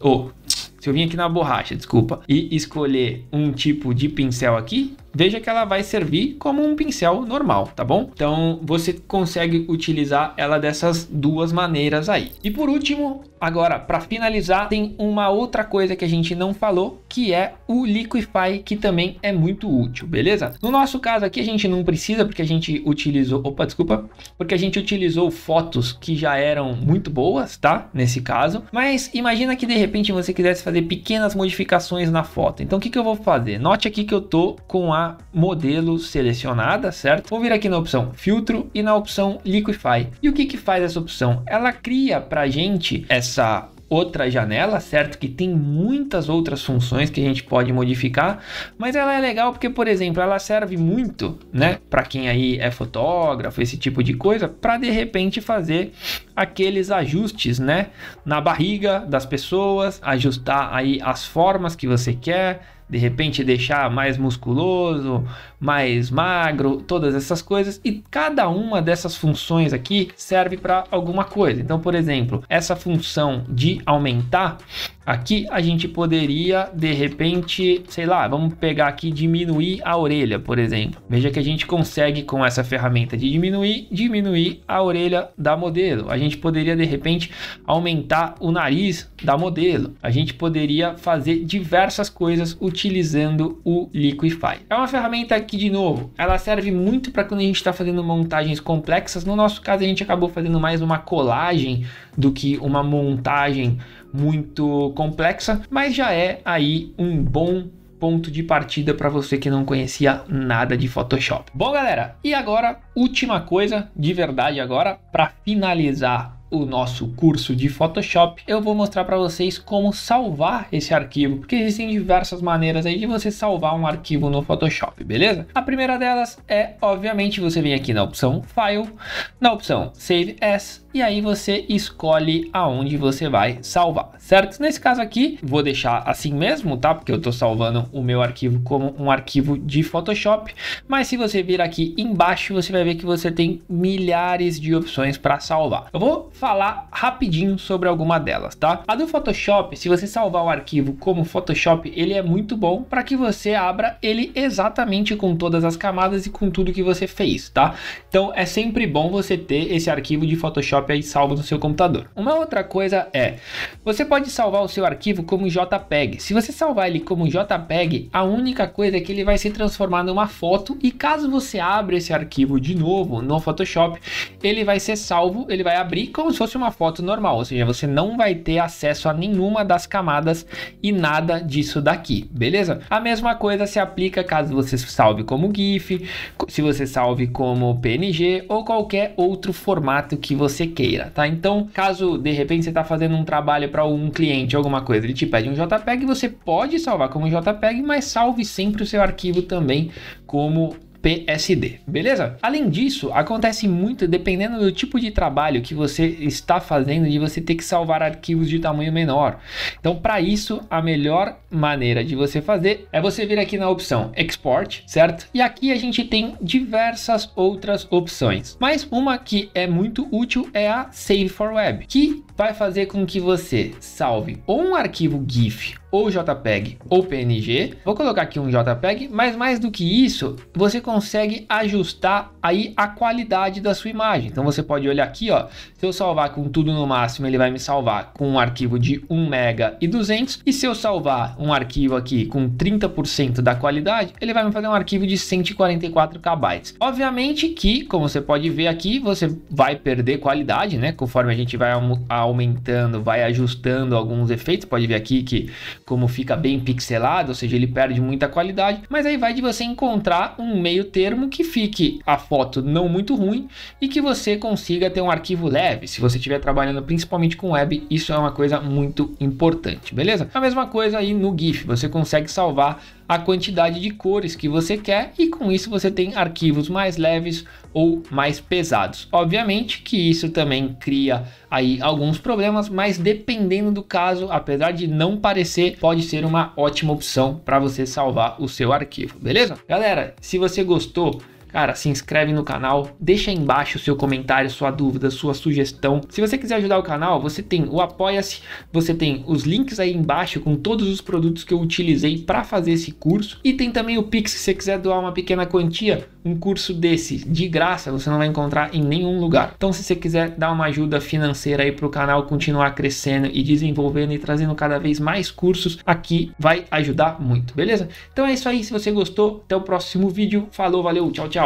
Se eu vim aqui na borracha, desculpa, e escolher um tipo de pincel aqui, veja que ela vai servir como um pincel normal, tá bom? Então você consegue utilizar ela dessas duas maneiras aí. E por último, agora para finalizar, tem uma outra coisa que a gente não falou, que é o Liquify, que também é muito útil, beleza? No nosso caso aqui a gente não precisa, porque a gente utilizou, porque a gente utilizou fotos que já eram muito boas, tá? Nesse caso, mas imagina que de repente você quisesse fazer pequenas modificações na foto. Então o que eu vou fazer? Note aqui que eu tô com a uma modelo selecionada, certo? Vou vir aqui na opção filtro e na opção Liquify. E o que faz essa opção? Ela cria pra gente essa outra janela, certo? Que tem muitas outras funções que a gente pode modificar, mas ela é legal porque, por exemplo, ela serve muito, né, para quem aí é fotógrafo, esse tipo de coisa, para de repente fazer aqueles ajustes, né, na barriga das pessoas, ajustar aí as formas que você quer, de repente deixar mais musculoso, mais magro, todas essas coisas, e cada uma dessas funções aqui serve para alguma coisa. Então, por exemplo, essa função de aumentar, aqui a gente poderia de repente, sei lá, vamos pegar aqui diminuir a orelha, por exemplo. Veja que a gente consegue com essa ferramenta de diminuir a orelha da modelo. A gente poderia de repente aumentar o nariz da modelo. A gente poderia fazer diversas coisas utilizando o Liquify. É uma ferramenta que, de novo, ela serve muito para quando a gente está fazendo montagens complexas. No nosso caso, a gente acabou fazendo mais uma colagem do que uma montagem muito complexa, mas já é aí um bom ponto de partida para você que não conhecia nada de Photoshop. Bom, galera, e agora, última coisa de verdade agora, para finalizar o nosso curso de Photoshop, eu vou mostrar para vocês como salvar esse arquivo, porque existem diversas maneiras aí de você salvar um arquivo no Photoshop, beleza? A primeira delas é, obviamente, você vem aqui na opção File, na opção Save As, e aí você escolhe aonde você vai salvar, certo? Nesse caso aqui, vou deixar assim mesmo, tá? Porque eu tô salvando o meu arquivo como um arquivo de Photoshop, mas se você vir aqui embaixo, você vai ver que você tem milhares de opções para salvar. Eu vou falar rapidinho sobre alguma delas, tá? A do Photoshop, se você salvar o arquivo como Photoshop, ele é muito bom para que você abra ele exatamente com todas as camadas e com tudo que você fez, tá? Então é sempre bom você ter esse arquivo de Photoshop aí salvo no seu computador. Uma outra coisa é, você pode salvar o seu arquivo como JPEG. Se você salvar ele como JPEG, a única coisa é que ele vai se transformar numa foto, e caso você abra esse arquivo de novo no Photoshop, ele vai ser salvo, ele vai abrir como se fosse uma foto normal, ou seja, você não vai ter acesso a nenhuma das camadas e nada disso daqui, beleza? A mesma coisa se aplica caso você salve como GIF, se você salve como PNG ou qualquer outro formato que você queira, tá? Então, caso de repente você está fazendo um trabalho para um cliente, alguma coisa, ele te pede um JPEG, você pode salvar como JPEG, mas salve sempre o seu arquivo também como PSD, beleza? Além disso, acontece muito, dependendo do tipo de trabalho que você está fazendo, de você ter que salvar arquivos de tamanho menor. Então, para isso, a melhor maneira de você fazer é você vir aqui na opção Export, certo? E aqui a gente tem diversas outras opções, mas uma que é muito útil é a Save for Web, que vai fazer com que você salve ou um arquivo GIF, ou JPEG, ou PNG. Vou colocar aqui um JPEG, mas mais do que isso, você consegue ajustar aí a qualidade da sua imagem. Então você pode olhar aqui, ó, se eu salvar com tudo no máximo, ele vai me salvar com um arquivo de 1 MB e 200, e se eu salvar um arquivo aqui com 30% da qualidade, ele vai me fazer um arquivo de 144 KB. Obviamente que, como você pode ver aqui, você vai perder qualidade, né? Conforme a gente vai aumentando, vai ajustando alguns efeitos. Pode ver aqui que como fica bem pixelado, ou seja, ele perde muita qualidade, mas aí vai de você encontrar um meio termo que fique a foto não muito ruim e que você consiga ter um arquivo leve. Se você estiver trabalhando principalmente com web, isso é uma coisa muito importante, beleza? A mesma coisa aí no GIF, você consegue salvar a quantidade de cores que você quer e com isso você tem arquivos mais leves ou mais pesados. Obviamente que isso também cria aí alguns problemas, mas dependendo do caso, apesar de não parecer, pode ser uma ótima opção para você salvar o seu arquivo, beleza? Galera, se você gostou, cara, se inscreve no canal, deixa aí embaixo o seu comentário, sua dúvida, sua sugestão. Se você quiser ajudar o canal, você tem o Apoia-se, você tem os links aí embaixo com todos os produtos que eu utilizei para fazer esse curso. E tem também o Pix, se você quiser doar uma pequena quantia, um curso desse de graça você não vai encontrar em nenhum lugar. Então se você quiser dar uma ajuda financeira aí para o canal continuar crescendo e desenvolvendo e trazendo cada vez mais cursos, aqui vai ajudar muito, beleza? Então é isso aí, se você gostou, até o próximo vídeo. Falou, valeu, tchau, tchau.